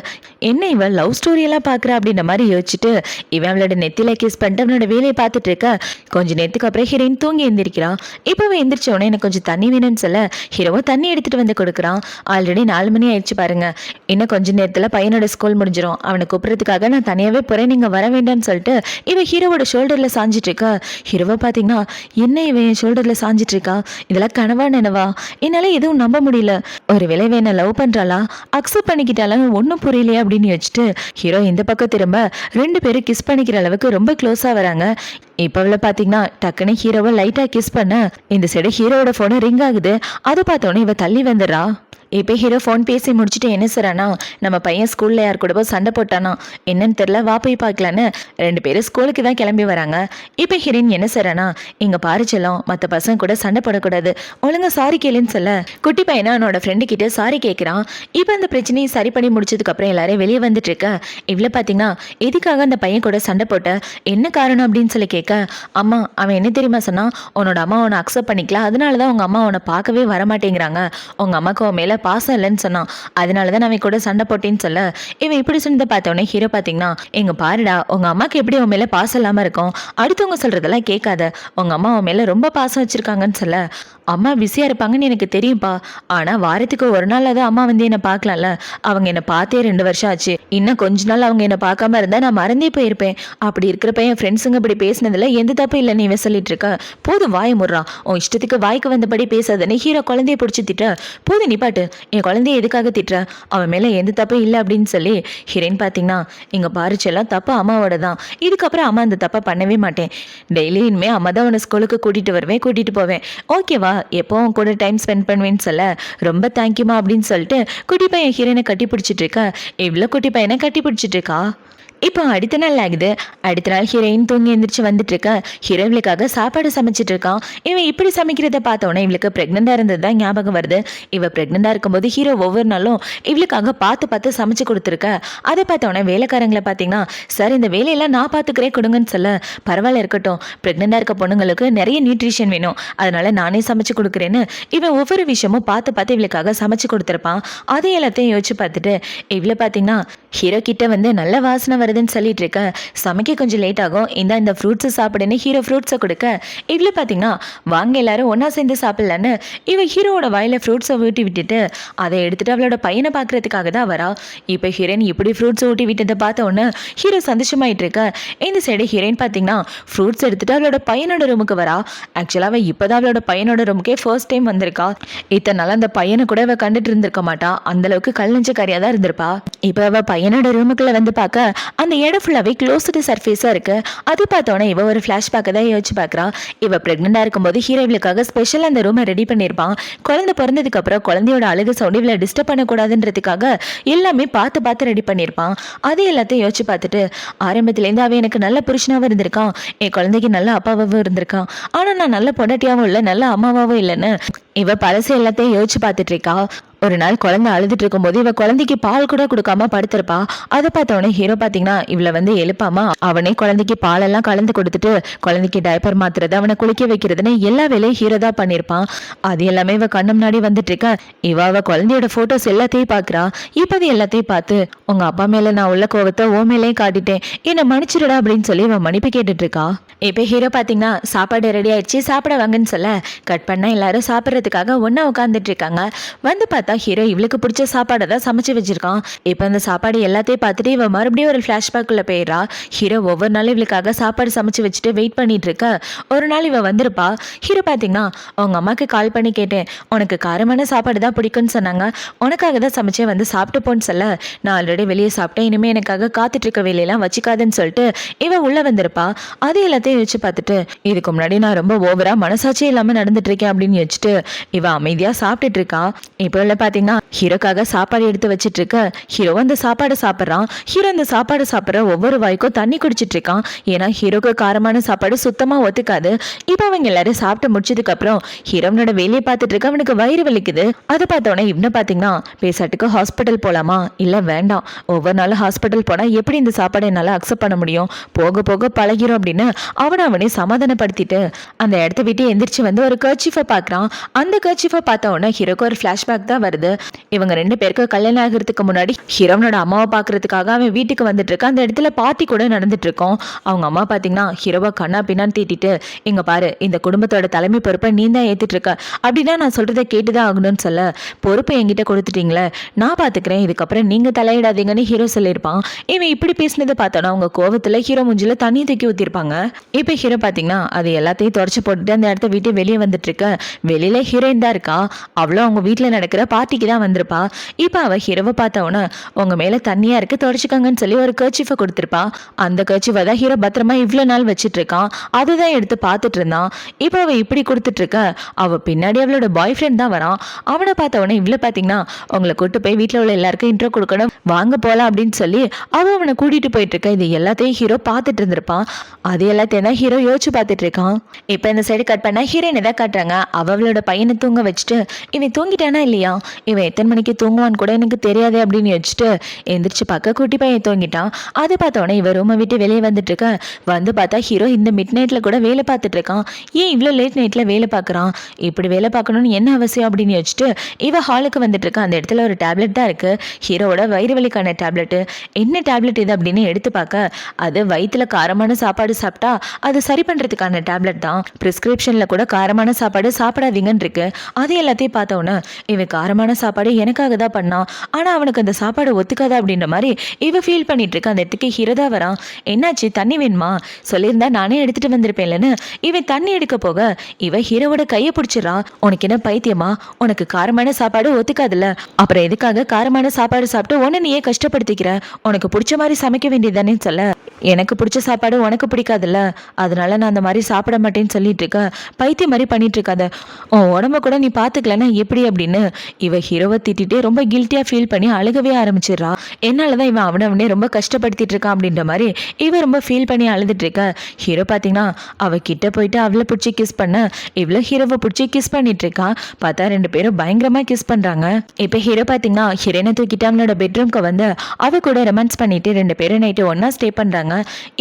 என்ன இவன் லவ் ஸ்டோரியெல்லாம் பார்க்குறா அப்படின்ற மாதிரி யோசிச்சுட்டு இவன் அவளோட நெத்தில கிஸ் பண்ணிட்டு அவனோட வேலையை பார்த்துட்டு இருக்க. கொஞ்சம் நேரத்துக்கு அப்புறம் ஹீரோயின் தூங்கி எழுந்திருக்கிறான். இப்போவே எந்திரிச்ச உடனே எனக்கு கொஞ்சம் தண்ணி வேணும்னு சொல்ல ஹீரோவை தண்ணி எடுத்துட்டு வந்து கொடுக்குறான். ஆல்ரெடி 4 மணி ஆயிடுச்சு பாருங்க, இன்னும் கொஞ்சம் நேரத்தில் பையனோட ஸ்கூல் முடிஞ்சிடும், அவனை கூப்பிட்றதுக்காக நான் தனியாகவே போகிறேன், நீங்கள் வர வேண்டாம்னு சொல்லிட்டு இவன் ஹீரோவோட ஷோல்டரில் சாஞ்சிட்டு இருக்கா. ஹீரோவை பார்த்தீங்கன்னா என்ன இவன் என் ஷோல்டரில் சாஞ்சிட்டு இருக்கா, இதெல்லாம் கனவா நினைவா, என்னால் எதுவும் நம்ப முடியல, ஒரு விலை வேணா லவ் பண்ணுறாளா, அக்செப்ட் பண்ணிக்கிட்டாலும் ஒன்றும் புரியலையே அப்படின்னு வச்சுட்டு ஹீரோ இந்த பக்கம் திரும்ப 2 பேரும் கிஸ் பண்ணிக்கிற அளவுக்கு ரொம்ப க்ளோஸாக வராங்க. இப்போ பார்த்தீங்கன்னா டக்குன்னு ஹீரோவை லைட்டாக கிஸ் பண்ண இந்த சைடு ஹீரோவோட ஃபோனு ரிங் ஆகுது. அதை பார்த்தோன்னே இவ தள்ளி வந்துடுறா. இப்போ ஹீரோ ஃபோன் பேசி முடிச்சுட்டு என்ன சொல்கிறானா, நம்ம பையன் ஸ்கூலில் யார் கூடவோ சண்டை போட்டானா, என்னன்னு தெரில, வா போய் பார்க்கலான்னு 2 பேரும் ஸ்கூலுக்கு தான் கிளம்பி வராங்க. இப்போ ஹீரோயின் என்ன சொல்கிறானா, இங்கே பாரு செல்லம், மற்ற பசங்க கூட சண்டை போடக்கூடாது, ஒழுங்கா சாரி கேளுன்னு சொல்ல குட்டி பையனை அவனோட ஃப்ரெண்டு கிட்டே சாரி கேட்குறான். இப்போ அந்த பிரச்சனையை சரி பண்ணி முடிச்சதுக்கப்புறம் எல்லாரையும் வெளியே வந்துட்டு இருக்க. இவ்வளோ பார்த்தீங்கன்னா எதுக்காக அந்த பையன் கூட சண்டை போட்ட, என்ன காரணம் அப்படின்னு சொல்லி கேட்க, அம்மா அவன் என்ன தெரியுமா சொன்னான், உன்னோட அம்மா உன்னை அக்செப்ட் பண்ணிக்கல, அதனால தான் உங்கள் அம்மா உன்னை பார்க்கவே வரமாட்டேங்கிறாங்க, உங்கள் அம்மாவுக்கு உன் மேலே பாசம் இல்லைன்னு சொன்னான், அதனால தான் நான் கூட சண்டை போட்டேன்னு சொல்ல இவன் இப்படி சொன்னதை பார்த்தோன்னே ஹீரோ பார்த்தீங்கன்னா, எங்க பாருடா உங்க அம்மாக்கு எப்படி உன் மேலே பாசம் இல்லாமல் இருக்கும், அடுத்தவங்க சொல்றதெல்லாம் கேட்காத, உங்க அம்மா உன் மேலே ரொம்ப பாசம் வச்சிருக்காங்கன்னு சொல்ல, அம்மா பிஸியாக இருப்பாங்கன்னு எனக்கு தெரியும்ப்பா, ஆனால் வாரத்துக்கு ஒரு நாள் தான் அம்மா வந்து என்னை பார்க்கலாம்ல, அவங்க என்னை பார்த்தே 2 வருஷம் ஆச்சு, இன்னும் கொஞ்ச நாள் அவங்க என்னை பார்க்காம இருந்தால் நான் மறந்தே போயிருப்பேன், அப்படி இருக்கிறப்ப என் ஃப்ரெண்ட்ஸுங்க இப்படி பேசினதில் எந்த தப்பு இல்லைன்னு இவன் சொல்லிட்டு இருக்க. போதும் வாயை முடுறான், உன் இஷ்டத்துக்கு வாய்க்கு வந்தபடி பேசாதன்னு ஹீரோ குழந்தைய பிடிச்சி திட்ட. போதும் நிப்பாட்டு, என் குழந்தைய எதுக்காக திட்டுற, அவன் மேலே எந்த தப்பும் இல்லை அப்படின்னு சொல்லி ஹீரோயின் பார்த்தீங்கன்னா, இங்கே பாரிச்செல்லாம் தப்பு அம்மாவோட தான், இதுக்கப்புறம் அம்மா அந்த தப்பை பண்ணவே மாட்டேன், டெய்லி இனிமேல் அம்மா தான் உன்னை ஸ்கூலுக்கு கூட்டிகிட்டு வருவேன், கூட்டிகிட்டு போவேன், ஓகேவா, எப்போவும் கூட டைம் ஸ்பெண்ட் பண்ணுவேன்னு சொல்ல ரொம்ப தேங்க்யூமா அப்படின்னு சொல்லிட்டு குட்டி பையன் ஹீரோயினை கட்டி பிடிச்சிட்டு இருக்கா. இவ்வளோ குட்டி பையனை கட்டி பிடிச்சிட்டு இருக்கா. இப்போ அடுத்த நாள் ஆகுது. அடுத்த நாள் ஹீரோயின் தூங்கி எந்திரிச்சு வந்துட்டு இருக்கா. ஹீரோ இவளுக்காக சாப்பாடு சமைச்சிட்டு இருக்கான். இவன் இப்படி சமைக்கிறத பார்த்தோன்னே இவளுக்கு பிரெக்னெண்டா இருந்தது தான் ஞாபகம் வருது. இவ பிரெக்னெண்டா இருக்கும்போது ஹீரோ ஒவ்வொரு நாளும் இவளுக்காக பார்த்து பார்த்து சமைச்சு கொடுத்துருக்க. அதை பார்த்தோன்னே வேலைக்காரங்களை பார்த்தீங்கன்னா, சார் இந்த வேலையெல்லாம் நான் பார்த்துக்கிறேன் கொடுங்கன்னு சொல்ல, பரவாயில்ல இருக்கட்டும், பிரெக்னெண்டா இருக்க பொண்ணுங்களுக்கு நிறைய நியூட்ரிஷன் வேணும், அதனால நானே சமைச்சு கொடுக்குறேன்னு இவன் ஒவ்வொரு விஷயமும் பார்த்து பார்த்து இவளுக்காக சமைச்சு கொடுத்துருப்பான். அதை எல்லாத்தையும் யோசிச்சு பார்த்துட்டு இவளை பார்த்தீங்கன்னா ஹீரோ கிட்ட வந்து நல்ல வாசனை வருதுன்னு சொல்லிட்டு இருக்க. சமைக்க கொஞ்சம் லேட் ஆகும், இந்த ஃப்ரூட்ஸை சாப்பிடுன்னு ஹீரோ ஃப்ரூட்ஸை கொடுக்க, இவ்வளோ பார்த்தீங்கன்னா வாங்க எல்லாரும் ஒன்றா சேர்ந்து சாப்பிட்லான்னு இவ ஹீரோவோட வாயில ஃப்ரூட்ஸை ஊட்டி விட்டுட்டு அதை எடுத்துட்டு அவளோட பையனை பார்க்கறதுக்காக தான் வரா. இப்போ ஹீரோயின் இப்படி ஃப்ரூட்ஸை ஊட்டி விட்டதை பார்த்த உடனே ஹீரோ சந்தோஷமாயிட்டு இருக்க. இந்த சைடு ஹீரோயின் பார்த்தீங்கன்னா ஃப்ரூட்ஸ் எடுத்துட்டு அவளோட பையனோட ரூமுக்கு வரா. ஆக்சுவலாக அவள் இப்போதான் அவளோட பையனோட ரூமுக்கே ஃபர்ஸ்ட் டைம் வந்திருக்கா. இத்தனை நாள் அந்த பையனை கூட அவள் கண்டுட்டு இருந்திருக்க மாட்டா, அந்த அளவுக்கு கல் நெஞ்ச கரியாக தான் இருந்திருப்பா. இப்போ அவள் பையனோட ரூமுக்குள்ள வந்து பார்க்க அந்த இடம் ஃபுல்லாகவே க்ளோஸ்டு சர்ஃபேஸாக இருக்கு. அது பார்த்தோன்னே இவ ஒரு ஃப்ளாஷ்பேக்கை தான் யோசிச்சு பார்க்குறா. இவ ப்ரெக்னெண்டாக இருக்கும்போது ஹீரோயிலுக்காக ஸ்பெஷல் அந்த ரூமை ரெடி பண்ணியிருப்பான். குழந்தை பிறந்ததுக்கு அப்புறம் குழந்தையோட அழுகு சவுண்ட் இவளை டிஸ்டர்ப் பண்ணக்கூடாதுன்றதுக்காக எல்லாமே பார்த்து பார்த்து ரெடி பண்ணியிருப்பான். அது எல்லாத்தையும் யோசிச்சு பார்த்துட்டு ஆரம்பத்துலேருந்து அவன் எனக்கு நல்ல புருஷனாகவும் இருந்திருக்கான், என் குழந்தைக்கு நல்ல அப்பாவாகவும் இருந்திருக்கான், ஆனால் நான் நல்ல பொண்டாட்டியாகவும் இல்லை, நல்ல அம்மாவாகவும் இல்லைன்னு இவ பழசு எல்லாத்தையும் யோசிச்சு பார்த்துட்டு இருக்கா. ஒரு நாள் குழந்தை அழுதுட்டு இருக்கும்போது இவ குழந்தைக்கு பால் கூட கொடுக்காம படுத்திருப்பா. அதை பார்த்தவொடனே ஹீரோ பார்த்தீங்கன்னா இவளை வந்து எழுப்பாம அவனே குழந்தைக்கு பாலெல்லாம் கலந்து கொடுத்துட்டு குழந்தைக்கு டைப்பர் மாத்துறது, அவனை குளிக்க வைக்கிறதுன்னு எல்லா வேலையும் ஹீரோ தான் பண்ணியிருப்பான். அது எல்லாமே இவ கண்ணு முன்னாடி வந்துட்டு இருக்க. அவ குழந்தையோட போட்டோஸ் எல்லாத்தையும் பார்க்குறா. இப்போ அது எல்லாத்தையும் பார்த்து உங்க அப்பா மேல நான் உள்ள கோவத்தை ஓ மேலேயே காட்டிட்டேன், என்னை மன்னிச்சிடுடா அப்படின்னு சொல்லி இவன் மன்னிப்பு கேட்டுட்டு இருக்கா. இப்போ ஹீரோ பார்த்தீங்கன்னா சாப்பாடு ரெடி ஆயிடுச்சு, சாப்பிட வாங்கன்னு சொல்ல கட் பண்ண எல்லாரும் சாப்பிட்றதுக்காக ஒன்றா உட்காந்துட்டு இருக்காங்க. வந்து பார்த்தா ஹீரோ இவளுக்கு பிடிச்ச சாப்பாடை தான் சமைச்சு வச்சிருக்கான். இப்போ அந்த சாப்பாடு எல்லாத்தையும் பார்த்துட்டு இவ மறுபடியும் ஒரு ஃப்ளாஷ்பேக்குள்ள போயிடுறா. ஹீரோ ஒவ்வொரு நாளும் இவளுக்காக சாப்பாடு சமைச்சு வச்சுட்டு வெயிட் பண்ணிட்டு இருக்க. ஒரு நாள் இவ வந்திருப்பா. ஹீரோ பார்த்தீங்கன்னா அவங்க அம்மாக்கு கால் பண்ணி கேட்டேன், உனக்கு காரமான சாப்பாடு தான் பிடிக்கும்னு சொன்னாங்க, உனக்காக தான் சமைச்சே வந்து சாப்பிட்டு போன்னு சொல்ல, நான் ஆல்ரெடி வெளியே சாப்பிட்டேன், இனிமேல் எனக்காக காத்துட்டு இருக்க வேலையெல்லாம் வச்சுக்காதுன்னு சொல்லிட்டு இவ உள்ள வந்திருப்பா. அது எல்லாத்தையும் வச்சு பார்த்துட்டு இதுக்கு முன்னாடி நான் ரொம்ப ஓவரா மனசாட்சி இல்லாம நடந்துட்டு இருக்கேன் அப்படின்னு வச்சுட்டு இவ அமைதியா சாப்பிட்டுட்டு இருக்கா. இப்போ பார்த்தீங்கன்னா ஹீரோக்காக சாப்பாடு எடுத்து வச்சிட்டு இருக்க. ஹீரோ அந்த சாப்பாடு சாப்பிட்றான். ஹீரோ அந்த சாப்பாடு சாப்பிட்ற ஒவ்வொரு வாய்க்கும் தண்ணி குடிச்சிட்டு இருக்கான். ஏன்னா ஹீரோக்கு காரமான சாப்பாடு சுத்தமா ஒத்துக்காது. இப்போ அவங்க எல்லாரும் சாப்பிட்டு முடிச்சதுக்கு அப்புறம் ஹீரோனோட வேலையை பார்த்துட்டு இருக்க. அவனுக்கு வயிறு வலிக்குது. அதை பார்த்தோன்னே இவனை பார்த்தீங்கன்னா பேசாட்டுக்கு ஹாஸ்பிட்டல் போலாமா, இல்ல வேண்டாம், ஒவ்வொரு நாளும் ஹாஸ்பிட்டல் போனா எப்படி இந்த சாப்பாடை என்னால அக்செப்ட் பண்ண முடியும், போக போக பழகிறோம் அப்படின்னு அவனே சமாதானப்படுத்திட்டு அந்த இடத்த விட்டு எந்திரிச்சு வந்து ஒரு கர்ச்சீஃபை பார்க்குறான். அந்த கர்ச்சீஃபை பார்த்த உடனே ஹீரோக்கு ஒரு ஃப்ளாஷ்பேக் தான் வருது. இவங்க ரெண்டு பேருக்கு கல்யாணம் ஆகிறதுக்கு முன்னாடி ஹீரோனோட அம்மாவை பார்க்கறதுக்காக அவன் வீட்டுக்கு வந்துட்டு இருக்க. அந்த இடத்துல பார்ட்டி கூட நடந்துட்டு இருக்கோம். அவங்க அம்மா பார்த்தீங்கன்னா ஹீரோவை கண்ணா பின்னான்னு தீட்டிட்டு, இங்க பாரு, இந்த குடும்பத்தோட தலைமை பொறுப்பை நீ தான் ஏத்துட்டு இருக்க, அப்படின்னா நான் சொல்றதை கேட்டுதான் ஆகணும்னு சொல்ல, பொறுப்பை என்கிட்ட கொடுத்துட்டீங்களே, நான் பாத்துக்கிறேன், இதுக்கப்புறம் நீங்க தலையிடாதீங்கன்னு ஹீரோ சொல்லியிருப்பான். இவன் இப்படி பேசினதை பார்த்தோன்னா அவங்க கோவத்துல ஹீரோ மூஞ்சில தண்ணி தூக்கி ஊத்திருப்பாங்க. இப்போ ஹீரோ பார்த்தீங்கன்னா அது எல்லாத்தையும் தொடச்சு போட்டுட்டு அந்த இடத்த விட்டு வெளியே வந்துட்டு இருக்க. வெளியில ஹீரோயின் தான் இருக்கா. அவ்வளோ அவங்க வீட்டில் நடக்கிற பார்ட்டிக்கு தான் வந்திருப்பா. இப்போ அவள் ஹீரோவை பார்த்தவொன்னே உங்க மேலே தண்ணியா இருக்கு தொடச்சிக்கங்கன்னு சொல்லி ஒரு கர்ச்சீஃபை கொடுத்துருப்பா. அந்த கர்ச்சீஃபை தான் ஹீரோ பத்திரமா இவ்வளோ நாள் வச்சுட்டு இருக்கான். அதுதான் எடுத்து பார்த்துட்டு இருந்தான். இப்போ அவள் இப்படி கொடுத்துட்டு இருக்க. அவள் பின்னாடி அவளோட பாய் ஃப்ரெண்ட் தான் வரான். அவனை பார்த்தவொடனே இவ்வளோ பார்த்தீங்கன்னா உங்களை கூட்டு போய் வீட்டில் உள்ள எல்லாருக்கும் இன்ட்ரோ கொடுக்கணும், வாங்க போகலாம் அப்படின்னு சொல்லி அவனை கூட்டிட்டு போயிட்டு இருக்க. இது எல்லாத்தையும் ஹீரோ பார்த்துட்டு இருந்திருப்பான். அது எல்லாத்தையும் தான் ஹீரோ யோசிச்சு பார்த்துட்டு இருக்கான். இப்போ இந்த சைடு கட் பண்ணா ஹீரோயினை தான் காட்டுறாங்க. அவளோட பையனை தூங்க வச்சுட்டு இவன் தூங்கிட்டானா இல்லையா, இவன் எத்தனை மணிக்கு தூங்குவான்னு கூட எனக்கு தெரியாது அப்படின்னு வச்சுட்டு எந்திரிச்சு பார்க்க குட்டி பையன் தூங்கிட்டான். அதை பார்த்தோன்னே இவன் ரூமை விட்டு வெளியே வந்துட்டு இருக்க. வந்து பார்த்தா ஹீரோ இந்த மிட் நைட்ல கூட வேலை பார்த்துட்டு இருக்கான். ஏன் இவ்வளோ லேட் நைட்ல வேலை பார்க்குறான், இப்படி வேலை பார்க்கணும்னு என்ன அவசியம் அப்படின்னு வச்சுட்டு இவன் ஹாலுக்கு வந்துட்டு இருக்கான். அந்த இடத்துல ஒரு டேப்லெட் தான் இருக்கு, ஹீரோவோட வயிறு வலிக்கான டேப்லெட். என்ன டேப்லெட் இது அப்படின்னு எடுத்து பார்க்க அது வயிற்றுல காரமான சாப்பாடு சாப்பிட்டா அது சரி பண்ணுறதுக்கான டேப்லெட் தான். ப்ரிஸ்கிரிப்ஷனில் கூட காரமான சாப்பாடு சாப்பிடாதீங்கன்னு இருக்கு. அது எல்லாத்தையும் பார்த்தோன்னே இவன் காரமான சாப்பாடு எனக்காக தான் பண்ணான், ஆனால் அவனுக்கு அந்த சாப்பாடு ஒத்துக்காதா அப்படின்ற மாதிரி இவ ஃபீல் பண்ணிட்டு இருக்க. அந்த இடத்துக்கு ஹீரோதா வரான். என்னாச்சு, தண்ணி வேணுமா, சொல்லியிருந்தா நானே எடுத்துட்டு வந்திருப்பேன்லன்னு இவன் தண்ணி எடுக்க போக இவ ஹீரோவோட கையை பிடிச்சிடறா. உனக்கு என்ன பைத்தியமா, உனக்கு காரமான சாப்பாடு ஒத்துக்காதுல்ல, அப்புறம் எதுக்காக காரமான சாப்பாடு சாப்பிட்டு உன்னை நீயே கஷ்டப்படுத்திக்கிற, உனக்கு பிடிச்ச மாதிரி சமைக்க வேண்டியதானே சொல்ல எனக்கு பிடிச்ச சாப்பாடு உனக்கு பிடிக்காதுல்ல, அதனால நான் அந்த மாதிரி சாப்பிட மாட்டேன்னு சொல்லிட்டு இருக்க. பைத்தியம் மாதிரி பண்ணிட்டு இருக்காத. உன் உடம்ப கூட நீ பார்த்துக்கலன்னா எப்படி அப்படின்னு இவ ஹீரோவை திட்டிட்டே ரொம்ப கில்ட்டியாக ஃபீல் பண்ணி அழுகவே ஆரம்பிச்சிடுறா. என்னால தான் இவன் அவனவனே ரொம்ப கஷ்டப்படுத்திட்டு இருக்கான் அப்படின்ற மாதிரி இவ ரொம்ப ஃபீல் பண்ணி அழுதுட்டு இருக்க. ஹீரோ பார்த்தீங்கன்னா அவ கிட்ட போயிட்டு அவளை பிடிச்சி கிஸ் பண்ண, இவ்வளோ ஹீரோவை பிடிச்சி கிஸ் பண்ணிட்டு இருக்கான். பார்த்தா ரெண்டு பேரும் பயங்கரமாக கிஸ் பண்ணுறாங்க. இப்போ ஹீரோ பார்த்தீங்கன்னா ஹீரோனை தூக்கிட்டு அவனோட பெட்ரூம்க்கு வந்து அவ கூட ரொமான்ஸ் பண்ணிட்டு ரெண்டு பேரும் நைட்டு ஒன்னா ஸ்டே பண்ணுறாங்க.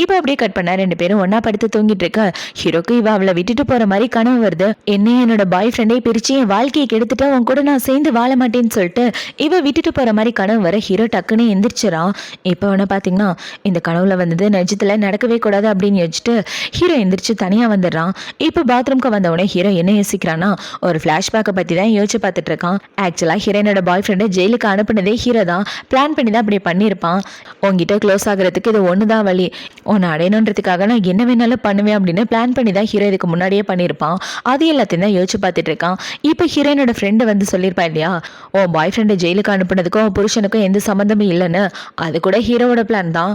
இப்போ அப்படியே கட் பண்ண ரெண்டு பேரும் ஒன்னா படுத்து தூங்கிட்டு இருக்க. ஹீரோக்கு இவ அவளை விட்டுட்டு போற மாதிரி கனவு வருது. என்ன என்னோட பாய் ஃப்ரெண்டே பிரிச்சு என் வாழ்க்கையை கெடுத்துட்டு அவன் கூட நான் சேர்ந்து வாழ மாட்டேன்னு சொல்லிட்டு இவ விட்டுட்டு போற மாதிரி கனவு வர ஹீரோ டக்குன்னு எந்திரிச்சிடான். இப்போ அவனை பார்த்தீங்கன்னா இந்த கனவுல வந்தது நிஜத்துல நடக்கவே கூடாது அப்படின்னு யோசிச்சுட்டு ஹீரோ எந்திரிச்சு தனியா வந்துடுறான். இப்போ பாத்ரூம்க்கு வந்தவனே ஹீரோ என்ன யோசிக்கிறான்னா ஒரு ஃபிளாஷ்பேக்கை பத்தி தான் யோசிச்சு பார்த்துட்டு இருக்கான். ஆக்சுவலா ஹீரோனோட பாய் ஃப்ரெண்டை ஜெயிலுக்கு அனுப்புனதே ஹீரோ தான் பிளான் பண்ணி தான் அப்படி பண்ணியிருப்பான். உங்ககிட்ட க்ளோஸ் ஆகுறதுக்கு இது ஒண்ணுதான் வழி, உன்னை அடையணுன்றதுக்காக நான் என்ன வேணாலும் பண்ணுவேன் அப்படின்னு பிளான் பண்ணி தான் ஹீரோ இதுக்கு முன்னாடியே பண்ணியிருப்பான். அது எல்லாத்தையும் தான் யோசிச்சு பார்த்துட்டு இருக்கான். இப்போ ஹீரோனோட ஃப்ரெண்டு வந்து சொல்லியிருப்பா இல்லையா, உன் பாய் ஃப்ரெண்டை ஜெயிலுக்கு அனுப்புனதுக்கும் புருஷனுக்கும் எந்த சம்மந்தமும் இல்லைன்னு. அது கூட ஹீரோவோட பிளான் தான்.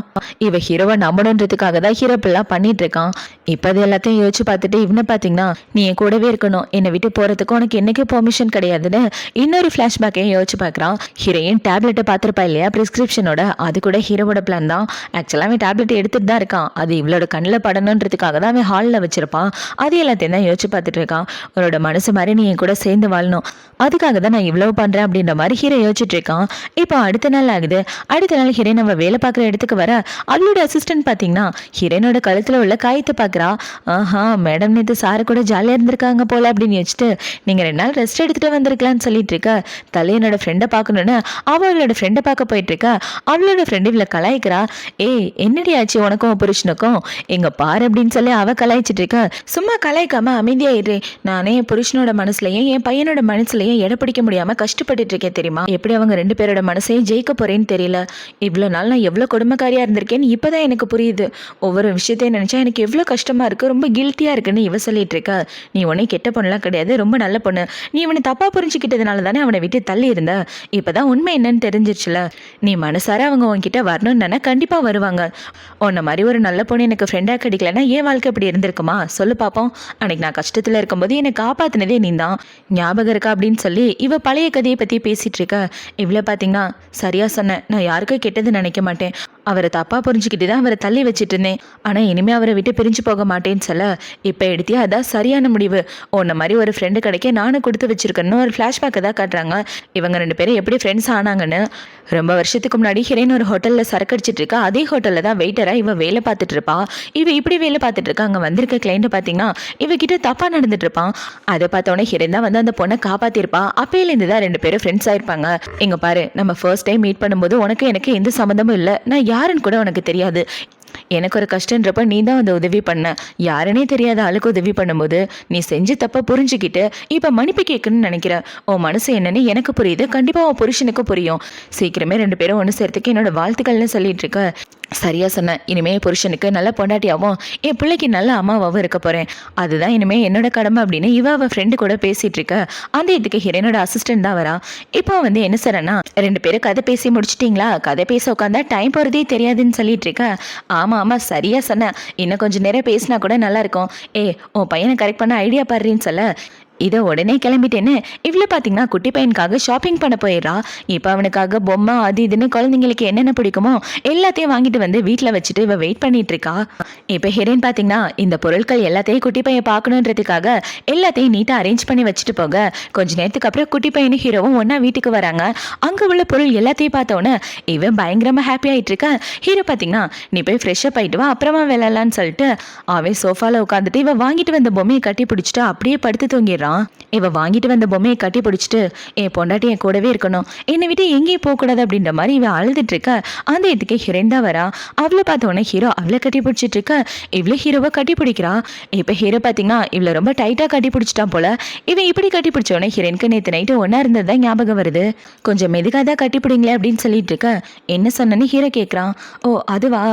இவ ஹீரோவை நம்பணுன்றதுக்காக தான் ஹீரோ பிள்ளாம் பண்ணிட்டு இருக்கான். இப்போ அது எல்லாத்தையும் யோசிச்சு பார்த்துட்டு இவனை பார்த்தீங்கன்னா நீ என் கூடவே இருக்கணும், என்னை விட்டு போறதுக்கு உனக்கு என்னைக்கு பெர்மிஷன் கிடையாதுன்னு இன்னொரு ஃபிளாஷ்பேக்கையும் யோசிச்சு பார்க்குறான். ஹீரோயின் டேப்லெட்டை பார்த்துருப்பா இல்லையா பிரிஸ்கிரிப்ஷனோட, அது கூட ஹீரோவோட பிளான் தான். ஆக்சுவலாக அவன் டேப்லெட் எடுத்துட்டு தான் இருக்கான். அது இவளோட கண்ணில் படணுன்றதுக்காக தான் அவன் ஹாலில் வச்சிருப்பான். அது எல்லாத்தையும் தான் யோசிச்சு பார்த்துட்டு இருக்கான். அவரோட மனசு மாதிரி நீ என் கூட சேர்ந்து வாழணும், அதுக்காக தான் நான் இவ்வளவு பண்றேன் அப்படின்ற மாதிரி ஹீரோ யோசிச்சுட்டு இருக்கான். இப்போ அடுத்த நாள் ஆகுது. அடுத்த நாள் ஹீரோயின் அவ வேலை பார்க்குற இடத்துக்கு வர அவளோட அசிஸ்டன்ட் பார்த்தீங்கன்னா ஹீரோயினோட கழுத்துல உள்ள காயத்தை பார்க்குறா. ஆஹா, மேடம் நேற்று சாரு கூட ஜாலியாக இருந்திருக்காங்க போல அப்படின்னு யோசிச்சுட்டு நீங்க 2 நாள் ரெஸ்ட் எடுத்துட்டு வந்திருக்கலாம்னு சொல்லிட்டு இருக்க. தலையனோட ஃப்ரெண்டை பார்க்கணுன்னு அவளோட ஃப்ரெண்டை பார்க்க போயிட்டு இருக்க. அவளோட ஃப்ரெண்டு இவளை கலாய்க்கிறா. ஏய் என்னடி ஆச்சு உனக்கும் புருஷனுக்கும், எங்க பாரு அப்படின்னு சொல்லி அவ கலாய்ச்சிட்டு இருக்க. சும்மா கலாய்க்காம அமைதியா இரு, நானே என் புருஷனோட மனசுலயும் என் பையனோட மனசுலயும் எடை பிடிக்க முடியாம கஷ்டப்பட்டுட்டு இருக்கேன் தெரியுமா, எப்படி அவங்க 2 பேரோட மனசையும் ஜெயிக்க போறேன்னு தெரியல. இவ்வளவு நாள் நான் எவ்வளவு கொடுமைக்காரியா இருந்திருக்கேன்னு இப்பதான் எனக்கு புரியுது. ஒவ்வொரு விஷயத்தையும் நினைச்சா எனக்கு எவ்வளவு கஷ்டமா இருக்கு, ரொம்ப கில்ட்டியா இருக்குன்னு இவ சொல்லிட்டு இருக்க. நீ உன்னை கெட்ட பொண்ணுலாம் கிடையாது, ரொம்ப நல்ல பொண்ணு. நீ இவனை தப்பா புரிஞ்சுக்கிட்டதுனால தானே அவனை விட்டு தள்ளி இருந்த. இப்பதான் உண்மை என்னன்னு தெரிஞ்சிருச்சுல. நீ மனசார அவங்க உன்கிட்ட வரணும்னு கண்டிப்பா வருவாங்க. உன்ன மாதிரி ஒரு நல்ல பொண்ணு எனக்கு ஃப்ரெண்டாக கிடைக்கலன்னா ஏன் வாழ்க்கை இப்படி இருந்திருக்குமா சொல்லு பார்ப்போம். அன்னைக்கு நான் கஷ்டத்தில் இருக்கும்போது என்னை காப்பாற்றினதே நீ தான், ஞாபகம் இருக்கா அப்படின்னு சொல்லி இவ பழைய கதையை பற்றி பேசிகிட்டு இருக்க. இவ்வளோ பார்த்தீங்கன்னா சரியாக சொன்னேன், நான் யாருக்கும் கெட்டது நினைக்க மாட்டேன். அவரை தப்பாக புரிஞ்சுக்கிட்டு தான் அவரை தள்ளி வச்சுட்டு இருந்தேன். ஆனால் இனிமேல் அவரை விட்டு பிரிஞ்சு போக மாட்டேன்னு சொல்ல, இப்போ எடுத்தியா அதான் சரியான முடிவு. உன்ன மாதிரி ஒரு ஃப்ரெண்டு கிடைக்க நானும் கொடுத்து வச்சிருக்கேன்னு ஒரு ஃப்ளாஷ்பேக்கை தான் காட்டுறாங்க. இவங்க 2 பேரும் எப்படி ஃப்ரெண்ட்ஸ் ஆனாங்கன்னு. ரொம்ப வருஷத்துக்கு முன்னாடி ஹீரோயின் ஒரு ஹோட்டலில் சரக்கு அடிச்சிட்டு இருக்கா. அதே ஹோட்டலில் தான் வெயிட்டராக இவ வேலை பார்த்துட்டு இருப்பா. இவ இப்படி வேலை பார்த்துட்டு இருக்கா. அங்கே வந்திருக்க கிளைண்ட்டை பார்த்தீங்கன்னா இவகிட்ட தப்பாக நடந்துட்டு இருப்பான். அதை பார்த்தோன்னே ஹீரோயின் தான் வந்து அந்த பொண்ணை காப்பாற்றிருப்பா. அப்பையிலேருந்து தான் 2 பேரும் ஃப்ரெண்ட்ஸ் ஆயிருப்பாங்க. இங்கே பாரு, நம்ம ஃபர்ஸ்ட் டைம் மீட் பண்ணும்போது உனக்கு எனக்கு எந்த சம்மந்தமும் இல்லை, நான் யாருன்னு கூட உனக்கு தெரியாது. எனக்கு ஒரு கஷ்டன்றப்ப நீ தான் வந்து உதவி பண்ண. யாருன்னே தெரியாத ஆளுக்கு உதவி பண்ணும்போது நீ செஞ்சு தப்ப புரிஞ்சுக்கிட்டு இப்போ மன்னிப்பு கேட்கணும்னு நினைக்கிற. உன் மனசு என்னன்னு எனக்கு புரியுது, கண்டிப்பாக உன் புருஷனுக்கு புரியும். சீக்கிரமே 2 பேரும் ஒன்று சேர்த்துக்கு என்னோட வாழ்த்துக்கள்னு சொல்லிட்டு இருக்க. சரியா சொன்னேன், இனிமே புருஷனுக்கு நல்ல பொண்டாட்டியாவும் என் பிள்ளைக்கு நல்ல அம்மாவாகவும் இருக்க போறேன். அதுதான் இனிமே என்னோட கடமை அப்படின்னு அவ ஃப்ரெண்டு கூட பேசிட்டு இருக்க. அந்த இதுக்கு ஹீரோனோட அசிஸ்டன்ட் தான் வரா. இப்போ வந்து என்ன சொல்றேன்னா, 2 பேரும் கதை பேசி முடிச்சிட்டிங்களா, கதை பேச உட்காந்தா டைம் போறதே தெரியாதுன்னு சொல்லிட்டு இருக்க. ஆமா சரியா சொன்னேன், இன்னும் கொஞ்சம் நேரம் பேசினா கூட நல்லா இருக்கும். உன் பையனை கரெக்ட் பண்ண ஐடியா பாடுறேன்னு சொல்ல, இதை உடனே கிளம்பிட்டேன்னு இவ்வளோ பார்த்தீங்கன்னா குட்டி பையனுக்காக ஷாப்பிங் பண்ண போயிடுறா. இப்போ அவனுக்காக பொம்மை அது இதுன்னு குழந்தைங்களுக்கு என்னென்ன பிடிக்குமோ எல்லாத்தையும் வாங்கிட்டு வந்து வீட்டில் வச்சுட்டு இவ வெயிட் பண்ணிட்டு இருக்கா. இப்போ ஹீரோயின் பார்த்தீங்கன்னா இந்த பொருட்கள் எல்லாத்தையும் குட்டி பையன் பார்க்கணுன்றதுக்காக எல்லாத்தையும் நீட்டாக அரேஞ்ச் பண்ணி வச்சுட்டு போக, கொஞ்ச நேரத்துக்கு அப்புறம் குட்டி பையனும் ஹீரோவும் ஒன்றா வீட்டுக்கு வராங்க. அங்கே உள்ள பொருள் எல்லாத்தையும் பார்த்தோன்னே இவன் பயங்கரமாக ஹாப்பி ஆகிட்டு இருக்க. ஹீரோ பார்த்தீங்கன்னா நீ போய் ஃப்ரெஷ்ஷப் ஆகிட்டு வா, அப்புறமா விளையாடலான்னு சொல்லிட்டு அவன் சோஃபாவில் உட்காந்துட்டு இவன் வாங்கிட்டு வந்த பொம்மையை கட்டி பிடிச்சிட்டு அப்படியே படுத்து தூங்கிடுறான். இவ வாங்கிட்டு வந்த பொம்மையை கட்டி பிடிச்சிட்டு என் பொண்டாட்டி என் கூடவே இருக்கணும், என்னை விட்டு எங்கேயும் போகக்கூடாது அப்படின்ற மாதிரி இவ அழுதுட்டு இருக்க. அந்த இதுக்கு ஹீரோயின் தான் வரா. அவளை பார்த்தோன்னே ஹீரோ அவளை கட்டி பிடிச்சிட்டு இருக்க. இவ்வளோ ஹீரோவை கட்டி பிடிக்கிறா. இப்போ ஹீரோ பார்த்தீங்கன்னா இவ்வளோ ரொம்ப டைட்டாக கட்டி பிடிச்சிட்டான் போல. இவன் இப்படி கட்டி பிடிச்சோடனே ஹீரோயினுக்கு நேற்று நைட்டு ஒன்றா இருந்தது தான் ஞாபகம் வருது. கொஞ்சம் மெதுக்காக தான் கட்டி பிடிங்களே அப்படின்னு சொல்லிட்டு இருக்க. என்ன சொன்னேன்னு ஹீரோ கேட்குறான். ஓ அதுவா,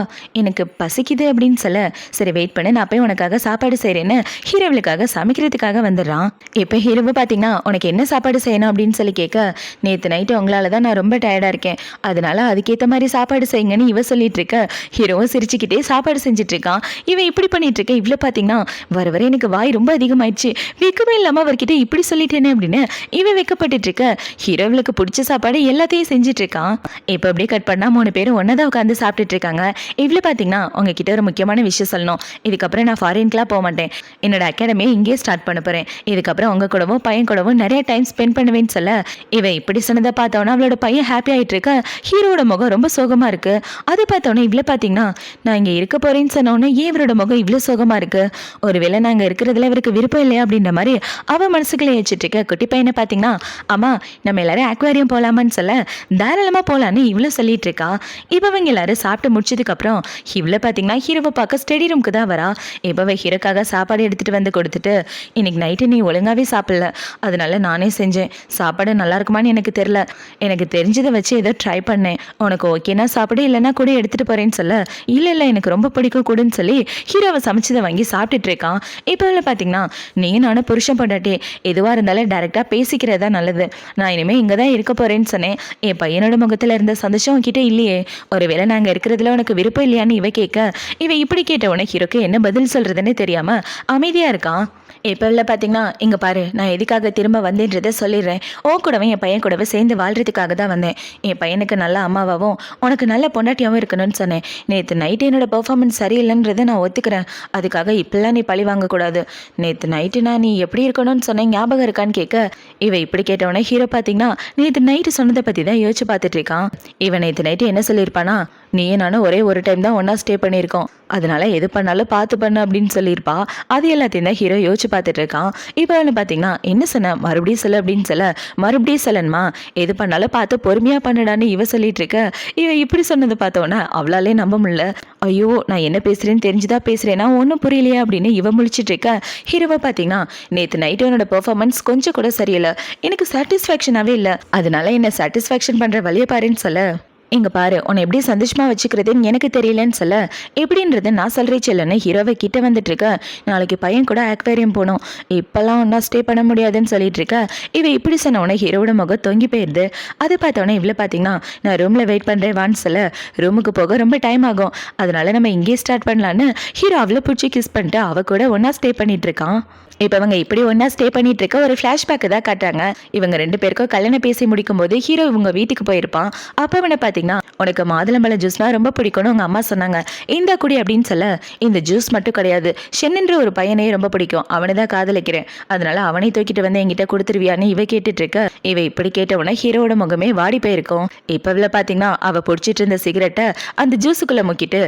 எனக்கு பசிக்குது அப்படின்னு சொல்ல, சரி வெயிட் பண்ணு, நான் போய் உனக்காக சாப்பாடு செய்கிறேன்னு ஹீரோவுக்காக சமைக்கிறதுக்காக வந்துடுறான். இப்போ ஹீரோவை பார்த்தீங்கன்னா உனக்கு என்ன சாப்பாடு செய்யணும் அப்படின்னு சொல்லி கேட்க, நேற்று நைட்டு உங்களால் தான் நான் ரொம்ப டயர்டாக இருக்கேன், அதனால அதுக்கேற்ற மாதிரி சாப்பாடு செய்யுங்கன்னு இவ சொல்லிட்டு இருக்க, ஹீரோவும் சிரிச்சுக்கிட்டே சாப்பாடு செஞ்சுட்டு இருக்கான். இவன் இப்படி பண்ணிட்டு இருக்க, இவ்வளோ பார்த்தீங்கன்னா வர வர எனக்கு வாய் ரொம்ப அதிகமாயிடுச்சு, வெக்கமே இல்லாமல் அவர்கிட்ட இப்படி சொல்லிட்டேனே அப்படின்னு இவன் வெக்கப்பட்டு இருக்க, ஹீரோவுக்கு பிடிச்ச சாப்பாடு எல்லாத்தையும் செஞ்சுட்டு இருக்கான். இப்போ அப்படியே கட் பண்ணால் 3 பேரும் ஒன்றா தான் உட்காந்து சாப்பிட்டுட்டு இருக்காங்க. இவ்வளோ பார்த்தீங்கன்னா உங்ககிட்ட ஒரு முக்கியமான விஷயம் சொல்லணும். இதுக்கப்புறம் நான் ஃபாரின்க்குலாம் போக மாட்டேன், என்னோட அகாடமியை இங்கேயே ஸ்டார்ட் பண்ண போகிறேன். இதுக்கப்புறம் அவங்க கூடவும் பையன் கூடவும் நிறைய டைம் ஸ்பெண்ட் பண்ணுவேன்னு சொல்ல, இவன் இப்படி சொன்னதை பார்த்தோன்னா அவளோட பையன் ஹாப்பி ஆகிட்டு இருக்க, ஹீரோட முகம் ரொம்ப சோகமாக இருக்கு. அதை பார்த்தோன்னே இவ்வளோ பார்த்தீங்கன்னா நான் இங்கே இருக்க போறேன்னு சொன்னோன்னே ஏன் இவரோட முகம் இவ்வளோ சோகமாக இருக்கு, ஒருவேளை நாங்கள் இருக்கிறதுல இவருக்கு விருப்பம் இல்லையா அப்படின்ற மாதிரி அவன் மனசுக்குள்ளே வச்சுட்டு இருக்க. குட்டி பையனை பார்த்தீங்கன்னா அம்மா நம்ம எல்லாரும் அக்வாரியம் போகலாமான்னு சொல்ல, தாராளமாக போகலான்னு இவ்வளோ சொல்லிட்டு இருக்கா. இப்போ அவங்க எல்லாரும் சாப்பிட்டு முடிச்சதுக்கப்புறம் இவ்வளோ பார்த்தீங்கன்னா ஹீரோவை பார்க்க ஸ்டடி ரூமுக்கு தான் வரா. இப்போவே ஹீரோக்காக சாப்பாடு எடுத்துகிட்டு வந்து கொடுத்துட்டு, இன்னைக்கு நைட்டு நீ ஒழுங்காகவே சாப்பிடல, அதனால நானே செஞ்சேன், சாப்பாடு நல்லா இருக்குமான்னு எனக்கு தெரில, எனக்கு தெரிஞ்சதை வச்சு ஏதோ ட்ரை பண்ணேன், உனக்கு ஓகேனா சாப்பிடு இல்லைன்னா கூட எடுத்துகிட்டு போகிறேன்னு சொல்ல, இல்லை எனக்கு ரொம்ப பிடிக்கும் கூடுன்னு சொல்லி ஹீரோவை சமைச்சதை வாங்கி சாப்பிட்டுட்டு இருக்கான். இப்போ இல்லை பார்த்தீங்கன்னா நீ நானும் புருஷன் பொண்டாட்டி எதுவாக இருந்தாலும் டைரெக்டாக பேசிக்கிறதா நல்லது, நான் இனிமேல் இங்கே தான் இருக்க போகிறேன்னு சொன்னேன், என் பையனோட முகத்தில் இருந்த சந்தோஷம் உன்கிட்ட இல்லையே, ஒருவேளை நாங்கள் இருக்கிறதுல உனக்கு விருப்பம் இல்லையான்னு இவ கேட்க, இவன் இப்படி கேட்ட உடனே ஹீரோக்கு என்ன பதில் சொல்கிறதுன்னு தெரியாமல் அமைதியாக இருக்கான். இப்போ இல்லை பார்த்தீங்கன்னா இங்கே பாரு, நான் எதுக்காக திரும்ப வந்தேன்றதை சொல்லிடுறேன், ஓ கூடவே என் பையன் கூடவே சேர்ந்து வாழ்கிறதுக்காக தான் வந்தேன், என் பையனுக்கு நல்ல அம்மாவாகவும் உனக்கு நல்ல பொண்டாட்டியாகவும் இருக்கணும்னு சொன்னேன், நேற்று நைட்டு என்னோட பெர்ஃபார்மன்ஸ் சரியில்லைன்றதை நான் ஒத்துக்கிறேன், அதுக்காக இப்பெல்லாம் நீ பழி வாங்கக்கூடாது, நேற்று நைட்டு நான் நீ எப்படி இருக்கணும்னு சொன்னேன் ஞாபகம் இருக்கான்னு கேட்க, இவன் இப்படி கேட்டவொடனே ஹீரோ பார்த்தீங்கன்னா நேற்று நைட்டு சொன்னதை பற்றி தான் யோசிச்சு பார்த்துட்டு இருக்கான். இவன் நேற்று நைட்டு என்ன சொல்லியிருப்பானா, நீயே நானும் ஒரே ஒரு டைம் தான் ஒன்றா ஸ்டே பண்ணியிருக்கோம், அதனால எது பண்ணாலும் பார்த்து பண்ணு அப்படின்னு சொல்லியிருப்பா. அது எல்லாத்தையும் தான் ஹீரோ யோசிச்சு பார்த்துட்டு இருக்கான். இப்போ வந்து பார்த்தீங்கன்னா என்ன சொன்ன, மறுபடியும் சொல்ல அப்படின்னு சொல்ல, மறுபடியும் சொல்லணுமா, எது பண்ணாலும் பார்த்து பொறுமையாக பண்ணுடான்னு இவ சொல்லிட்டு இருக்க. இவன் இப்படி சொன்னதை பார்த்தோன்னா அவளாலே நம்ப முடியல. ஐயோ நான் என்ன பேசுகிறேன்னு தெரிஞ்சுதான் பேசுகிறேன்னா ஒன்றும் புரியலையா அப்படின்னு இவ முழிச்சிட்டு இருக்க. ஹீரோவை பார்த்தீங்கன்னா நேற்று நைட்டு என்னோட பெர்ஃபார்மன்ஸ் கொஞ்சம் கூட சரியில்லை, எனக்கு சாட்டிஸ்ஃபேக்ஷனாகவே இல்லை, அதனால என்னை சாட்டிஸ்ஃபேக்ஷன் பண்ணுற வழியை பாருன்னு சொல்ல, இங்கே பாரு உன்னை எப்படி சந்தோஷமாக வச்சுக்கிறதுன்னு எனக்கு தெரியலன்னு சொல்ல, எப்படின்றது நான் சொல்கிறேன் செல்லுன்னு ஹீரோவை கிட்ட வந்துட்டு இருக்க. நாளைக்கு பையன் கூட அக்வேரியம் போகணும், இப்போல்லாம் ஒன்றா ஸ்டே பண்ண முடியாதுன்னு சொல்லிட்டு இருக்க. இவ இப்படி சொன்னவொடனே ஹீரோட முகம் தொங்கி போயிடுது. அது பார்த்தோன்னே இவ்வளோ பார்த்தீங்கன்னா நான் ரூமில் வெயிட் பண்ணுறேன் வான்னு சொல்ல, ரூமுக்கு போக ரொம்ப டைம் ஆகும், அதனால நம்ம இங்கேயே ஸ்டார்ட் பண்ணலான்னு ஹீரோ அவ்வளோ பிடிச்சி கிஸ் பண்ணிட்டு அவ கூட ஒன்றா ஸ்டே பண்ணிட்டு இருக்கான். இப்போ அவங்க இப்படி ஒன்றா ஸ்டே பண்ணிட்டு இருக்க ஒரு ஃப்ளாஷ்பேக்கு தான் காட்டுறாங்க. இவங்க 2 பேருக்கும் கல்யாணம் பேசி முடிக்கும் போது ஹீரோ இவங்க வீட்டுக்கு போயிருப்பான். அப்போ அவனை பார்த்தீங்கன்னா உனக்கு மாதுளம்பழ ஜூஸ்னா ரொம்ப பிடிக்கும்னு உங்கள் அம்மா சொன்னாங்க, இந்த குடி அப்படின்னு சொல்ல, இந்த ஜூஸ் மட்டும் கிடையாது, ஷென்ன்ற ஒரு பையனே ரொம்ப பிடிக்கும், அவனை தான் காதலிக்கிறேன், அதனால அவனை தூக்கிட்டு வந்து என்கிட்ட கொடுத்துருவியான்னு இவ கேட்டுட்டு இருக்க. இவ இப்படி கேட்டவொடனே ஹீரோட முகமே வாடி போயிருக்கும். இப்போ பார்த்தீங்கன்னா அவள் பிடிச்சிட்டு இருந்த சிகரெட்டை அந்த ஜூஸுக்குள்ளே முக்கிட்டு,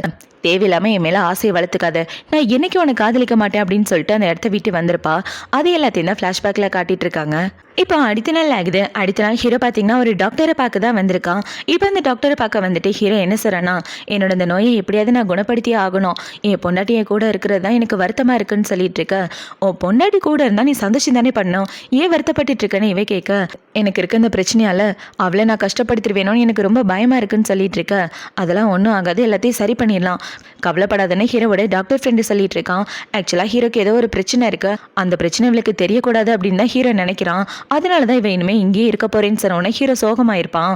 தேவையில்லாமல் என் மேலே ஆசையை வளர்த்துக்காத, நான் என்னைக்கு உனக்கு காதலிக்க மாட்டேன் அப்படின்னு சொல்லிட்டு அந்த இடத்த விட்டு வந்திருப்பா. அது எல்லாத்தையும் தான் ஃப்ளாஷ்பேக்கில் காட்டிட்டு இருக்காங்க. இப்போ அடுத்த நாள் ஆகுது. அடுத்த நாள் ஹீரோ பார்த்தீங்கன்னா ஒரு டாக்டரை பார்க்க தான் வந்திருக்கான். இப்போ அந்த டாக்டரை பார்க்க வந்துட்டு ஹீரோ என்ன சொல்கிறான்னா, என்னோட இந்த நோயை எப்படியாவது நான் குணப்படுத்தியே ஆகணும், என் பொண்டாட்டி என் கூட இருக்கிறது தான் எனக்கு வருத்தமாக இருக்குன்னு சொல்லிட்டு இருக்க. ஓ பொண்டாட்டி கூட இருந்தால் நீ சந்தோஷம் தானே பண்ணணும், ஏன் வருத்தப்பட்டு இருக்கேன்னு இவ கேட்க, எனக்கு இருக்க இந்த பிரச்சனையால் அவளை நான் கஷ்டப்படுத்திடுவேணும்னு எனக்கு ரொம்ப பயமாக இருக்குன்னு சொல்லிட்டு இருக்க. அதெல்லாம் ஒன்றும் ஆகாது, எல்லாத்தையும் சரி பண்ணிடலாம், கவலைப்படாதன்னு ஹீரோவோட டாக்டர் ஃப்ரெண்டு சொல்லிட்டு இருக்கான். ஆக்சுவலாக ஹீரோக்கு ஏதோ ஒரு பிரச்சனை இருக்கு, அந்த பிரச்சனை இவளுக்கு தெரியக்கூடாது அப்படின்னு தான் ஹீரோ நினைக்கிறான். அதனால தான் இவன் இனிமேல் இங்கேயே இருக்க போறேன்னு சொன்னோன்னே ஹீரோ சோகமாயிருப்பான்.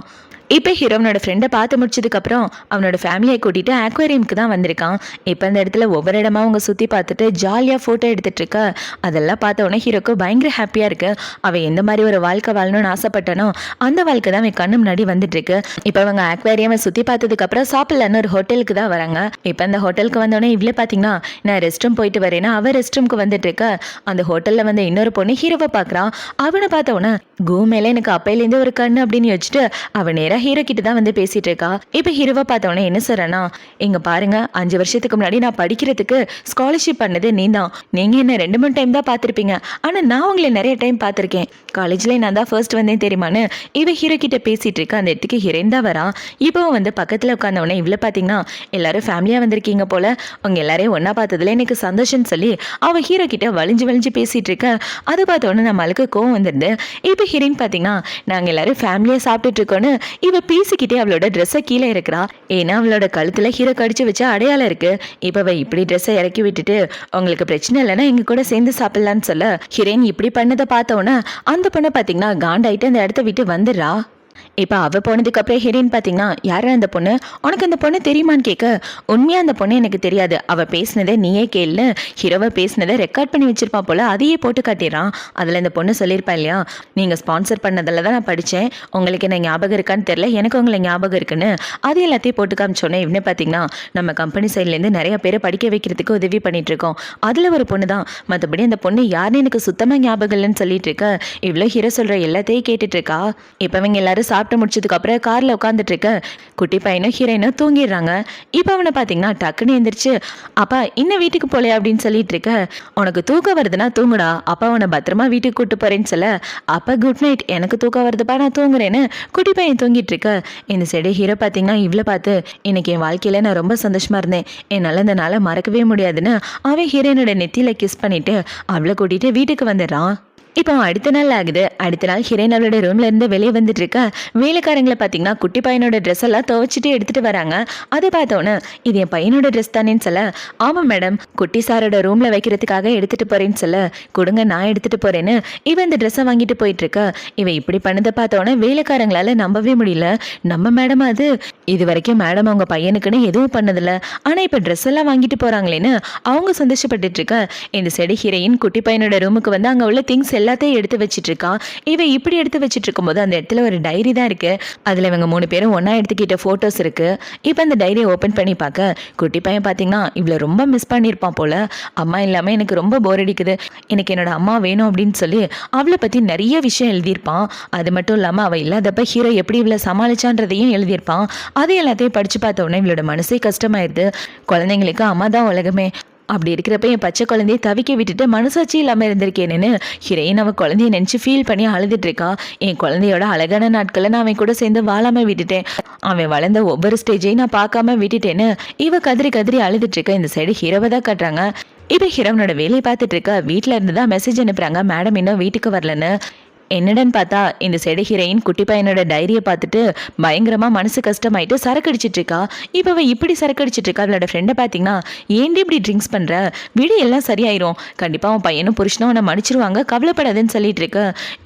இப்போ ஹீரோவனோட ஃப்ரெண்டை பார்த்து முடிச்சதுக்கப்புறம் அவனோட ஃபேமிலியை கூட்டிகிட்டு அக்வேரியமுக்கு தான் வந்திருக்கான். இப்போ அந்த இடத்துல ஒவ்வொரு இடமா அவங்க சுற்றி பார்த்துட்டு ஜாலியாக ஃபோட்டோ எடுத்துகிட்டு இருக்க. அதெல்லாம் பார்த்தோன்னே ஹீரோக்கு பயங்கர ஹாப்பியாக இருக்குது. அவன் எந்த மாதிரி ஒரு வாழ்க்கை வாழணும்னு ஆசைப்பட்டானோ அந்த வாழ்க்கை தான் அவன் கண்ணு முன்னாடி வந்துட்டுருக்கு. இப்போ அவங்க அக்வேரியமை சுற்றி பார்த்ததுக்கப்புறம் சாப்பிட்லான்னு ஒரு ஹோட்டலுக்கு தான் வராங்க. இப்போ அந்த ஹோட்டலுக்கு வந்தோடனே இவ்வளோ பார்த்தீங்கன்னா நான் ரெஸ்ட் ரூம் போயிட்டு வரேன்னா அவள் ரெஸ்ட் ரூமுக்கு வந்துட்டு இருக்க. அந்த ஹோட்டலில் வந்து இன்னொரு பொண்ணு ஹீரோவை பார்க்குறான். அவனை பார்த்தவொன்னே கோ மேலே எனக்கு அப்பையிலேருந்து ஒரு கண்ணு அப்படின்னு வச்சுட்டு அவன் நேராக ஹீரோ கிட்ட தான் வந்து பேசிட்டு இருக்கா. இப்போ ஹீரோவை பார்த்தவொடனே என்ன சொல்றேன்னா, இங்க பாருங்க 5 வருஷத்துக்கு முன்னாடி நான் படிக்கிறதுக்கு ஸ்காலர்ஷிப் பண்ணது நீ தான், நீங்க என்ன 2-3 டைம் தான் பார்த்துருப்பீங்க, ஆனா நான் உங்களை நிறைய டைம் பார்த்துருக்கேன், காலேஜ்ல நான் தான் ஃபர்ஸ்ட் வந்தேன் தெரியுமான்னு இவ ஹீரோ கிட்ட பேசிட்டு இருக்க. அந்த இடத்துக்கு ஹீரோயின் தான் வரா. இப்போ வந்து பக்கத்துல உட்காந்தவொடனே இவ்வளோ பார்த்தீங்கன்னா எல்லாரும் ஃபேமிலியா வந்திருக்கீங்க போல, உங்க எல்லாரையும் ஒன்னா பார்த்ததுல எனக்கு சந்தோஷம்னு சொல்லி அவ ஹீரோ கிட்ட வலிஞ்சு பேசிட்டு இருக்க. அதை பார்த்தோன்னே நம்மளுக்கு கோவம் வந்துருது. இப்போ ஹீரோயின் பார்த்தீங்கன்னா நாங்கள் எல்லாரும் ஃபேமிலியாக சாப்பிட்டுட்டு இருக்கோன்னு இவ பேசிக்கிட்டே அவளோட ட்ரெஸ்ஸை கீழே இருக்கிறா. ஏன்னா அவளோட கழுத்துல ஹீரோ கடிச்சு வச்ச அடையாளம் இருக்கு. இப்ப அவ இப்படி ட்ரெஸ்ஸை இறக்கி விட்டுட்டு உங்களுக்கு பிரச்சனை இல்லைன்னா எங்க கூட சேர்ந்து சாப்பிடலான்னு சொல்ல ஹீரோயின் இப்படி பண்ணதை பார்த்தோன்னே அந்த பொண்ணை பாத்தீங்கன்னா காண்டாயிட்டு அந்த இடத்த விட்டு வந்துடுறா. இப்போ அவள் போனதுக்கு அப்புறம் ஹீரோயின் பார்த்தீங்கன்னா யாரா அந்த பொண்ணு, உனக்கு அந்த பொண்ணு தெரியுமான்னு கேட்க உண்மையாக அந்த பொண்ணு எனக்கு தெரியாது, அவள் பேசினதை நீயே கேள்னு ஹீரோவை பேசினதை ரெக்கார்ட் பண்ணி வச்சிருப்பா போல அதையே போட்டு காட்டிடுறான். அதில் இந்த பொண்ணு சொல்லியிருப்பா இல்லையா, நீங்கள் ஸ்பான்சர் பண்ணதில் தான் நான் படித்தேன், உங்களுக்கு என்ன ஞாபகம் இருக்கான்னு தெரில, எனக்கு உங்களை ஞாபகம் இருக்குன்னு அது எல்லாத்தையும் போட்டு காமிச்சோன்னே இவனே பார்த்தீங்கன்னா நம்ம கம்பெனி சைட்லேருந்து நிறைய பேரை படிக்க வைக்கிறதுக்கு உதவி பண்ணிட்டு இருக்கோம், அதில் ஒரு பொண்ணு தான், மற்றபடி அந்த பொண்ணு யாருன்னு எனக்கு சுத்தமாக ஞாபகம் இல்லைன்னு சொல்லிட்டு இருக்க இவ்வளோ ஹீரோ சொல்கிற எல்லாத்தையும் கேட்டுட்டு இருக்கா. இப்போ அவங்க எல்லாரும் சாப்பிட்டு முடிச்சதுக்கு அப்புறம் கார்ல உட்காந்துட்டு இருக்க குட்டி பையனும் ஹீரோயினும் தூங்கிடுறாங்க. இப்போ அவனை பார்த்தீங்கன்னா டக்குன்னு எந்திரிச்சு அப்பா இன்னும் வீட்டுக்கு போல அப்படின்னு சொல்லிட்டு இருக்க, உனக்கு தூக்கம் வருதுன்னா தூங்குடா, அப்பா உன்னை பத்திரமா வீட்டுக்கு கூட்டு போறேன்னு சொல்ல அப்பா குட் நைட் எனக்கு தூக்கம் வருதுப்பா நான் தூங்குறேன்னு குட்டி பையன் தூங்கிட்டு இருக்க. இந்த சைடு ஹீரோ பார்த்தீங்கன்னா இவ்வளோ பார்த்து இன்னைக்கு என் வாழ்க்கையில நான் ரொம்ப சந்தோஷமா இருந்தேன், என்னால் இந்த நாளை மறக்கவே முடியாதுன்னு அவன் ஹீரோயினோட நெத்தியில கிஸ் பண்ணிட்டு அவளை கூட்டிட்டு வீட்டுக்கு வந்துடுறான். இப்போ அடுத்த நாள் ஆகுது. அடுத்த நாள் ஹீரோயின் அவளோட ரூம்ல இருந்து வெளியே வந்துட்டு இருக்க வேலைக்காரங்களை பார்த்தீங்கன்னா குட்டி பையனோட ட்ரெஸ் எல்லாம் துவைச்சிட்டு எடுத்துட்டு வராங்க. அதை பார்த்தோன்னே இது என் பையனோட ட்ரெஸ் தானேன்னு சொல்ல ஆமாம் மேடம் குட்டி சாரோட ரூம்ல வைக்கிறதுக்காக எடுத்துட்டு போறேன்னு சொல்ல கொடுங்க நான் எடுத்துட்டு போறேன்னு இவன் இந்த ட்ரெஸ்ஸை வாங்கிட்டு போயிட்டு இருக்க. இவன் இப்படி பண்ணதை பார்த்தோன்னே வேலைக்காரங்களால நம்பவே முடியல, நம்ம மேடம் அது இது வரைக்கும் மேடம் அவங்க பையனுக்குன்னு எதுவும் பண்ணதில்ல, ஆனால் இப்போ ட்ரெஸ் எல்லாம் வாங்கிட்டு போறாங்களேன்னு அவங்க சந்தோஷப்பட்டுட்டு இருக்க. இந்த செடி ஹீரோயின் குட்டி பையனோட ரூமுக்கு வந்து அங்கே உள்ள திங்ஸ் எல்லாத்தையும் எடுத்து வச்சிட்டு இருக்கா. இவ இப்படி எடுத்து வச்சிட்டு இருக்கும்போது அந்த இடத்துல ஒரு டைரி தான் இருக்கு. அதுல இவங்க 3 பேரும் ஒன்னா எடுத்துக்கிட்ட போட்டோஸ் இருக்கு. இப்போ அந்த டைரியை ஓபன் பண்ணி பார்க்க குட்டி பையன் பார்த்தீங்கன்னா இவ்வளோ ரொம்ப மிஸ் பண்ணியிருப்பான் போல, அம்மா இல்லாமல் எனக்கு ரொம்ப போர் அடிக்குது, எனக்கு என்னோட அம்மா வேணும் அப்படின்னு சொல்லி அவளை பற்றி நிறைய விஷயம் எழுதியிருப்பான். அது மட்டும் இல்லாமல் அவள் இல்லாதப்ப ஹீரோ எப்படி இவ்வளோ சமாளிச்சான்றதையும் எழுதியிருப்பான். அதை எல்லாத்தையும் படித்து பார்த்த உடனே இவளோட மனசே கஷ்டமாயிருது. குழந்தைங்களுக்கு அம்மா தான் உலகமே, அப்படி இருக்கிறப்ப என் பச்சை குழந்தைய தவிக்க விட்டுட்டு மனசாட்சி இல்லாமல் இருந்திருக்கேன்னு ஹீரோயின் அவன் குழந்தைய நினச்சி ஃபீல் பண்ணி அழுதுட்டு இருக்கா. என் குழந்தையோட அழகான நாட்களை நான் அவன் கூட சேர்ந்து வாழாமல் விட்டுட்டேன், அவன் வளர்ந்த ஒவ்வொரு ஸ்டேஜையும் நான் பார்க்காம விட்டுட்டேன்னு இவ கதறி கதறி அழுதுட்டு இருக்க. இந்த சைடு ஹீரோவை தான் காட்டுறாங்க. இப்போ ஹீரோனோட வேலையை பார்த்துட்டு இருக்க வீட்டில் இருந்து தான் மெசேஜ் அனுப்புறாங்க, மேடம் இன்னும் வீட்டுக்கு வரலன்னு. என்னடன்னு பார்த்தா இந்த செடி ஹீரோயின் குட்டி பையனோட டைரியை பார்த்துட்டு பயங்கரமாக மனசு கஷ்டமாயிட்டு சரக்கு அடிச்சிட்டு இருக்கா. இப்போ அவள் இப்படி சரக்கு அடிச்சிட்டு இருக்கா. அவளோட ஃப்ரெண்டை பார்த்தீங்கன்னா ஏன்டி இப்படி ட்ரிங்க்ஸ் பண்ணுற, வீடு எல்லாம் சரியாயிரும், கண்டிப்பாக அவன் பையனும் புருஷனும் உன்னை மன்னிச்சிருவாங்க, கவலைப்படாதுன்னு சொல்லிட்டு இருக்க.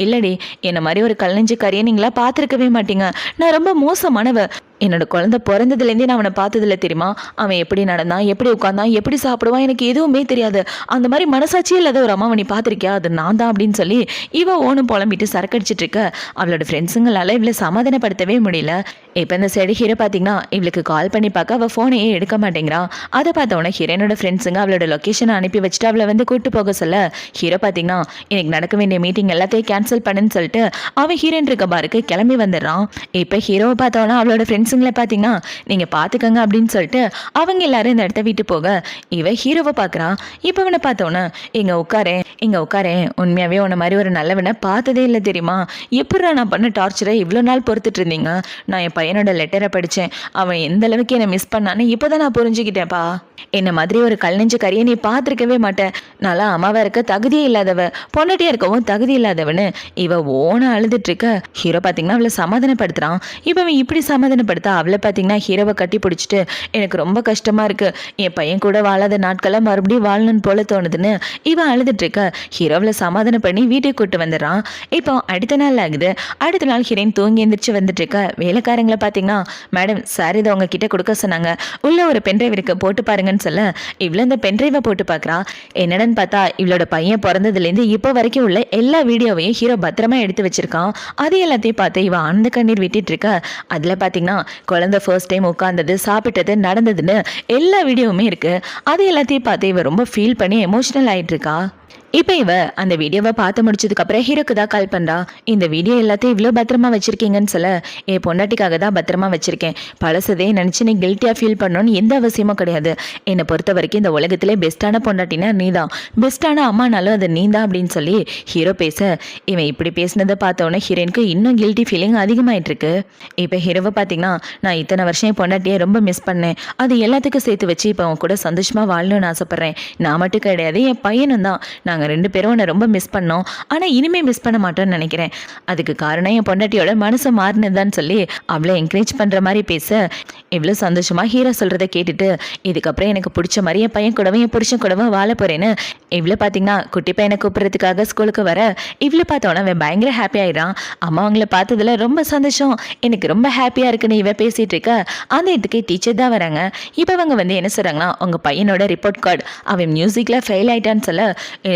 இல்லடி என்ன மாதிரி ஒரு கல்லஞ்சு கரையை நீங்களா பார்த்துருக்கவே மாட்டீங்க, நான் ரொம்ப மோசமானவ, என்னோட குழந்தை பிறந்ததுலேருந்தே நான் அவனை பார்த்ததில்ல தெரியுமா, அவன் எப்படி நடந்தான் எப்படி உட்காந்தான் எப்படி சாப்பிடுவான் எனக்கு எதுவுமே தெரியாது, அந்த மாதிரி மனசாட்சியே இல்லாத ஒரு அம்மாவை நீ பார்த்துருக்கியா, அது நான் தான் அப்படின்னு சொல்லி இவ ஓனும் புலம்பிட்டு சரக்கடிச்சிட்டு இருக்க. அவளோட ஃப்ரெண்ட்ஸுங்களால இவளை சமாதானப்படுத்தவே முடியல. இப்போ இந்த சைடு ஹீரோ பார்த்தீங்கன்னா இவளுக்கு கால் பண்ணி பார்க்க அவள் ஃபோனையே எடுக்க மாட்டேங்கிறான். அதை பார்த்தவொன்னே ஹீரோனோட ஃப்ரெண்ட்ஸுங்க அவளோட லொக்கேஷனை அனுப்பி வச்சுட்டு அவளை வந்து கூட்டு போக சொல்ல ஹீரோ பார்த்தீங்கன்னா இன்னைக்கு நடக்க வேண்டிய மீட்டிங் எல்லாத்தையும் கேன்சல் பண்ணுன்னு சொல்லிட்டு அவன் ஹீரோயின் இருக்க பாருக்கு கிளம்பி வந்துடுறான். இப்போ ஹீரோவை பார்த்தவொன்னே அவளோட ஃப்ரெண்ட்ஸுங்களை பார்த்தீங்கன்னா நீங்கள் பார்த்துக்கங்க அப்படின்னு சொல்லிட்டு அவங்க எல்லாரும் இந்த இடத்த விட்டு போக இவன் ஹீரோவை பார்க்குறான். இப்போ அவனை பார்த்தவொன்னே இங்கே உட்காரேன், உண்மையாகவே உன்ன மாதிரி ஒரு நல்லவனை பார்த்ததே இல்லை தெரியுமா, எப்படா நான் பண்ண டார்ச்சரை இவ்வளோ நாள் பொறுத்துட்டு இருந்தீங்க, நான் என் பையனோட லெட்டரை படித்தேன், அவன் எந்த அளவுக்கு என்னை மிஸ் பண்ணான்னு இப்போ தான் நான் புரிஞ்சுக்கிட்டேன்ப்பா, என்ன மாதிரி ஒரு கல் நெஞ்ச கரையை நீ பார்த்துருக்கவே மாட்டேன், நல்லா அம்மாவை இருக்க தகுதியே இல்லாதவ, பொண்டாட்டியா இருக்கவும் தகுதி இல்லாதவனு இவ ஓன அழுதுட்டு இருக்க. ஹீரோ பார்த்தீங்கன்னா அவளை சமாதானப்படுத்துறான். இப்போ அவன் இப்படி சமாதானப்படுத்த அவளை பார்த்தீங்கன்னா ஹீரோவை கட்டி பிடிச்சிட்டு எனக்கு ரொம்ப கஷ்டமா இருக்கு, என் பையன் கூட வாழாத நாட்களை மறுபடியும் வாழணும்னு போல தோணுதுன்னு இவன் அழுதுட்டு இருக்க. ஹீரோவில் சமாதானம் பண்ணி வீட்டுக்கு கூட்டு வந்துடுறான். இப்போ அடுத்த நாள் ஆகுது. அடுத்த நாள் ஹீரோயின் தூங்கி எந்திரிச்சு வந்துட்டு இருக்க. வேலைக்காரங்களை பார்த்தீங்கன்னா மேடம் சார் இதை அவங்க கிட்ட கொடுக்க சொன்னாங்க, உள்ள ஒரு பென்ட்ரைவ் இருக்கு போட்டு பாருங்கன்னு சொல்ல இவ்வளோ இந்த பென்ட்ரைவை போட்டு பார்க்குறா. என்னடன்னு பார்த்தா இவளோட பையன் பிறந்ததுலேருந்து இப்போ வரைக்கும் உள்ள எல்லா வீடியோவையும் ஹீரோ பத்திரமா எடுத்து வச்சிருக்கான். அது எல்லாத்தையும் பார்த்து இவன் ஆனந்த கண்ணீர் விட்டுட்டு இருக்க. அதில் பார்த்தீங்கன்னா குழந்தை ஃபர்ஸ்ட் டைம் உட்கார்ந்தது சாப்பிட்டது நடந்ததுன்னு எல்லா வீடியோவுமே இருக்கு. அது எல்லாத்தையும் பார்த்து இவ ரொம்ப ஃபீல் பண்ணி எமோஷனல் ஆயிட்டு இருக்கா. இப்போ இவ அந்த வீடியோவை பார்த்து முடிச்சதுக்கப்புறம் ஹீரோக்கு தான் கால் பண்ணுறா. இந்த வீடியோ எல்லாத்தையும் இவ்வளோ பத்திரமா வச்சுருக்கீங்கன்னு சொல்ல என் பொண்டாட்டிக்காக தான் பத்திரமா வச்சுருக்கேன், பழசதே நினச்சி நீ கில்ட்டியாக ஃபீல் பண்ணணும்னு எந்த அவசியமும் கிடையாது, என்னை பொறுத்த வரைக்கும் இந்த உலகத்திலே பெஸ்ட்டான பொண்டாட்டினா நீ தான், பெஸ்ட்டான அம்மானாலும் அது நீ தான் அப்படின்னு சொல்லி ஹீரோ பேச இவன் இப்படி பேசினதை பார்த்தோன்னே ஹீரோயினுக்கு இன்னும் கில்ட்டி ஃபீலிங் அதிகமாயிட்டிருக்கு. இப்போ ஹீரோவை பார்த்தீங்கன்னா நான் இத்தனை வருஷம் என் பொண்டாட்டியை ரொம்ப மிஸ் பண்ணேன், அது எல்லாத்துக்கும் சேர்த்து வச்சு இப்போ அவன் கூட சந்தோஷமாக வாழணும்னு ஆசைப்பட்றேன், நான் மட்டும் கிடையாது என் பையனும் தான், நாங்கள் நாங்கள் 2 பேரும் உன்னை ரொம்ப மிஸ் பண்ணோம், ஆனால் இனிமே மிஸ் பண்ண மாட்டோம்னு நினைக்கிறேன். அதுக்கு காரணம் என் பொண்டாட்டியோட மனசு மாறினதுதான் சொல்லி அவளை என்கரேஜ் பண்ணுற மாதிரி பேச இவ்வளோ சந்தோஷமாக ஹீரோ சொல்கிறத கேட்டுட்டு இதுக்கப்புறம் எனக்கு பிடிச்ச மாதிரி என் பையன் கூடவும் என் புருஷன் கூடவும் வாழ போகிறேன்னு இவ்வளோ பார்த்தீங்கன்னா குட்டி பையனை கூப்பிட்றதுக்காக ஸ்கூலுக்கு வர இவ்வளோ பார்த்தோன்னா அவன் பயங்கர ஹாப்பி ஆயிடான். அம்மா அவங்கள பார்த்ததுல ரொம்ப சந்தோஷம், எனக்கு ரொம்ப ஹாப்பியாக இருக்குன்னு இவ பேசிகிட்டு இருக்க அந்த இடத்துக்கு டீச்சர் தான் வராங்க. இப்போ அவங்க வந்து என்ன சொல்கிறாங்கன்னா உங்கள் பையனோட ரிப்போர்ட் கார்டு அவன் மியூசிக்கில் ஃபெயில் ஆகிட்டான்னு சொல்ல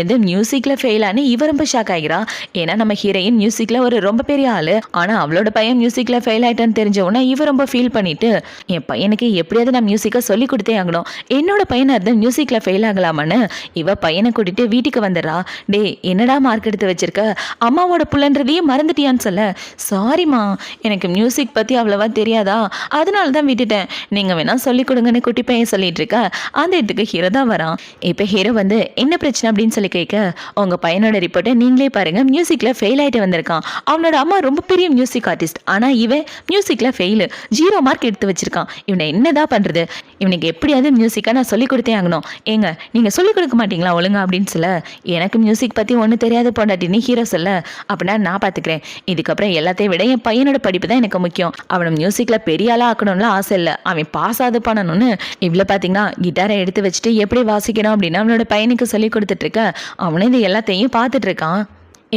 இது மியூசிக்கில் ஃபெயில் ஆனு இவ ரொம்ப ஷாக் ஆகிறான். ஏன்னா நம்ம ஹீரோயின் மியூசிக்கில் ஒரு ரொம்ப பெரிய ஆள், ஆனால் அவளோட பையன் மியூசிக்கில் ஃபெயில் ஆகிட்டான்னு தெரிஞ்சவொன்னே இவ ரொம்ப ஃபீல் பண்ணிட்டு என் பையனுக்கு எப்படியாவது நான் மியூசிக்கை சொல்லி கொடுத்தே ஆகணும், என்னோட பையனை அது மியூசிக்கில் ஃபெயில் ஆகலாமான்னு இவ பையனை கூட்டிட்டு வீட்டுக்கு வந்துடுறா. டே என்னடா மார்க் எடுத்து வச்சிருக்க, அம்மாவோட புள்ளன்றதையே மறந்துட்டியான்னு சொல்ல சாரிம்மா எனக்கு மியூசிக் பற்றி அவ்வளவா தெரியாதா, அதனால தான் விட்டுட்டேன், நீங்கள் வேணா சொல்லிக் கொடுங்கன்னு குட்டி பையன் சொல்லிட்டு இருக்க அந்த இடத்துக்கு ஹீரோ தான் வரான். இப்போ ஹீரோ வந்து என்ன பிரச்சனை அப்படின்னு சொல்லி கேட்க உங்கள் பையனோட ரிப்போர்ட்டை நீங்களே பாருங்க, மியூசிக்கில் ஃபெயில் ஆகிட்டு வந்திருக்கான், அவனோட அம்மா ரொம்ப பெரிய மியூசிக் ஆர்டிஸ்ட், ஆனால் இவன் மியூசிக்கில் ஃபெயிலு 0 மார்க் எடுத்து வச்சிருக்கான், இவனை என்னதான் பண்ணுறது, இவனுக்கு எப்படியாவது மியூசிக்காக நான் சொல்லிக் கொடுத்தே ஆகணும், ஏங்க நீங்கள் சொல்லிக் கொடுக்க மாட்டீங்களா ஒழுங்கா அப்படின்னு சொல்ல எனக்கு மியூசிக் பற்றி ஒன்றும் தெரியாது பொண்டாட்டின்னு ஹீரோ சொல்ல அப்படின்னா நான் பார்த்துக்கிறேன், இதுக்கப்புறம் எல்லாத்தையும் விட என் பையனோட படிப்பு தான் எனக்கு முக்கியம், அவனை மியூசிக்கில் பெரிய ஆளாக ஆக்கணும்ல ஆசை இல்லை, அவன் பாஸ் ஆகுது பண்ணணும்னு இவ்வளோ பார்த்தீங்கன்னா கிட்டாரை எடுத்து வச்சுட்டு எப்படி வாசிக்கணும் அப்படின்னு அவனோட பையனுக்கு சொல்லி கொடுத்துட்டு இருக்க அவனே இது எல்லாத்தையும் பார்த்துட்டு இருக்கான்.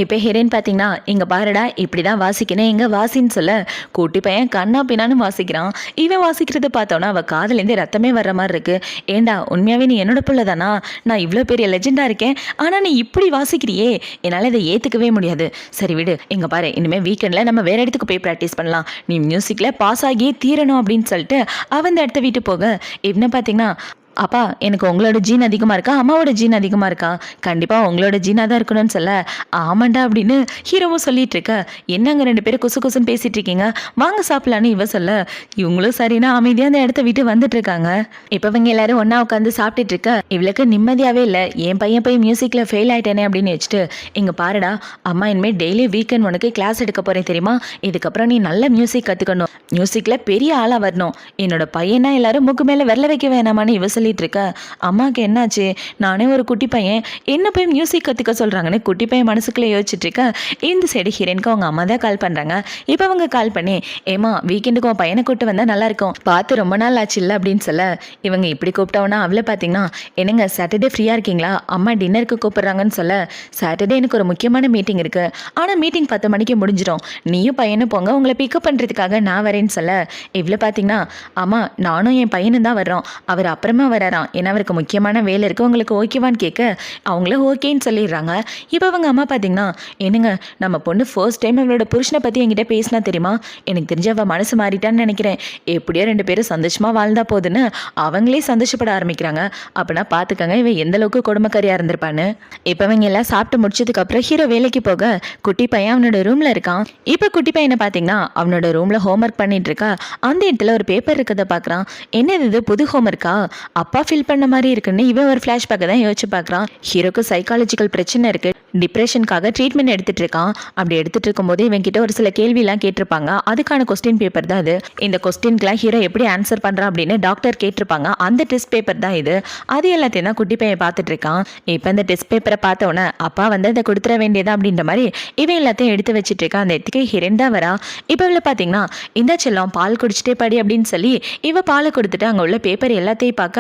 இப்போ ஹீரோயின் பார்த்தீங்கன்னா இங்கே பாருடா இப்படி தான் வாசிக்கணும் எங்கே வாசின்னு சொல்ல கூட்டி பையன் கண்ணா பின்னான்னு வாசிக்கிறான். இவன் வாசிக்கிறத பார்த்தோன்னா அவள் காதுலேருந்து ரத்தமே வர்ற மாதிரி இருக்கு. ஏண்டா உண்மையாகவே நீ என்னோட பிள்ளை தானா, நான் இவ்வளோ பெரிய லெஜெண்டாக இருக்கேன், ஆனால் நீ இப்படி வாசிக்கிறியே, என்னால் இதை ஏற்றுக்கவே முடியாது, சரி விடு, இங்கே பாரு இனிமேல் வீக்கெண்டில் நம்ம வேறு இடத்துக்கு போய் ப்ராக்டிஸ் பண்ணலாம், நீ மியூசிக்கில் பாஸ் ஆகியே தீரணும் அப்படின்னு சொல்லிட்டு அவன் இந்த இடத்த விட்டு போக இவனை பார்த்தீங்கன்னா அப்பா எனக்கு உங்களோட ஜீன் அதிகமாக இருக்கா அம்மாவோட ஜீன் அதிகமாக இருக்கா, கண்டிப்பாக உங்களோட ஜீனாக தான் இருக்கணும்னு சொல்ல ஆமாண்டா அப்படின்னு ஹீரோவும் சொல்லிட்டு இருக்க என்னங்க 2 பேரும் குசு குசுன்னு பேசிட்டு இருக்கீங்க வாங்க சாப்பிடலான்னு இவ சொல்ல இவங்களும் சரினா அமைதியாக அந்த இடத்த விட்டு வந்துட்டு இருக்காங்க. இப்போ இவங்க எல்லாரும் ஒன்றா உட்காந்து சாப்பிட்டுட்டு இருக்க இவளுக்கு நிம்மதியாகவே இல்லை, என் பையன் போய் மியூசிக்கில் ஃபெயில் ஆகிட்டேனே அப்படின்னு வச்சுட்டு இங்கே பாருடா அம்மா இனிமேல் டெய்லி வீக்கெண்ட் உனக்கு கிளாஸ் எடுக்க போகிறேன் தெரியுமா, இதுக்கப்புறம் நீ நல்ல மியூசிக் கற்றுக்கணும், மியூசிக்கில் பெரிய ஆளாக வரணும், என்னோட பையனா எல்லாரும் முக்கு மேலே விரல வைக்க வேணாமான்னு இவ சொல்லிட்டு இருக்க அம்மாவுக்கு என்னாச்சு, நானே ஒரு குட்டி பையன் என்ன போய் மியூசிக் கற்றுக்க சொல்கிறாங்கன்னு குட்டி பையன் மனசுக்குள்ளே யோசிச்சுட்டு இருக்க இந்த சைடு ஹீரோயினுக்கு அவங்க அம்மா தான் கால் பண்ணுறாங்க. இப்போ அவங்க கால் பண்ணி ஏமா வீக்கெண்டுக்கு உன் பையனை கூப்பிட்டு வந்தால் நல்லாயிருக்கும், பார்த்து ரொம்ப நாள் ஆச்சு இல்லை அப்படின்னு சொல்ல இவங்க இப்படி கூப்பிட்டவனா அவளை பார்த்தீங்கன்னா என்னங்க சாட்டர்டே ஃப்ரீயாக இருக்கீங்களா, அம்மா டின்னருக்கு கூப்பிட்றாங்கன்னு சொல்ல சாட்டர்டே எனக்கு ஒரு முக்கியமான மீட்டிங் இருக்குது, ஆனால் மீட்டிங் 10 மணிக்கு முடிஞ்சிடும், நீயும் பையனும் போங்க, உங்களை பிக்கப் பண்ணுறதுக்காக நான் வரேன்னு சொல்ல இவ்வளோ பார்த்தீங்கன்னா அம்மா நானும் என் பையனும் தான் வர்றோம், அவர் அப்புறமா வராராம், ஏன்னா அவருக்கு முக்கியமான வேலை இருக்குது, உங்களுக்கு ஓகேவான்னு கேட்க அவங்கள ஓகேன்னு சொல்லிடுறாங்க. இப்போ அவங்க அம்மா பார்த்தீங்கன்னா என்னங்க நம்ம பொண்ணு ஃபர்ஸ்ட் டைம் அவளோட புருஷனை பற்றி என்கிட்ட பேசினா தெரியுமா, எனக்கு தெரிஞ்ச அவள் மனசு மாறிட்டான்னு நினைக்கிறேன், எப்படியோ 2 பேரும் சந்தோஷமாக வாழ்ந்தா போதுன்னு அவங்களே சந்தோஷப்பட ஆரம்பிக்கிறாங்க. அப்படின்னா பார்த்துக்கங்க இவன் எந்த அளவுக்கு கொடுமைக்காரியாக இருந்திருப்பான்னு. இப்போ அவங்க எல்லாம் சாப்பிட்டு முடிச்சதுக்கப்புறம் ஹீரோ வேலைக்கு போக குட்டி பையன் அவனோட ரூமில் இருக்கான். இப்போ குட்டி பையனை பார்த்தீங்கன்னா அவனோட ரூமில் ஹோம்ஒர்க் பண்ணிட்டு இருக்கா, அந்த இடத்துல ஒரு பேப்பர் இருக்கிறத பார்க்குறான். என்ன இது புது ஹோம்ஒர்க்கா, அப்பா ஃபில் பண்ண மாதிரி இருக்குன்னு இவன் ஒரு ஃப்ளாஷ்பேக்கை தான் யோசிச்சு பார்க்குறான். ஹீரோக்கு சைக்காலஜிக்கல் பிரச்சனை இருக்குது, டிப்ரெஷனுக்காக ட்ரீட்மெண்ட் எடுத்துகிட்டு இருக்கான். அப்படி எடுத்துகிட்டு இருக்கும்போது இவன் கிட்ட ஒரு சில கேள்விலாம் கேட்டிருப்பாங்க, அதுக்கான கொஸ்டின் பேப்பர் தான் இது. இந்த கொஸ்டின்க்குலாம் ஹீரோ எப்படி ஆன்சர் பண்ணுறான் அப்படின்னு டாக்டர் கேட்டிருப்பாங்க, அந்த டெஸ்ட் பேப்பர் தான் இது. அது எல்லாத்தையும் தான் குட்டி பையன் பார்த்துட்டு இருக்கான். இப்போ இந்த டெஸ்ட் பேப்பரை பார்த்தோன்னே அப்பா வந்து அதை கொடுத்துட வேண்டியதா அப்படின்ற மாதிரி இவன் எல்லாத்தையும் எடுத்து வச்சுட்டு இருக்கான். அந்த இடத்துக்கு ஹீரோயின் தான் வரா. இப்போ இவளை பார்த்தீங்கன்னா இந்த செல்லம் பால் குடிச்சிட்டே படி அப்படின்னு சொல்லி இவ பாலை கொடுத்துட்டு அங்கே உள்ள பேப்பர் எல்லாத்தையும் பார்க்க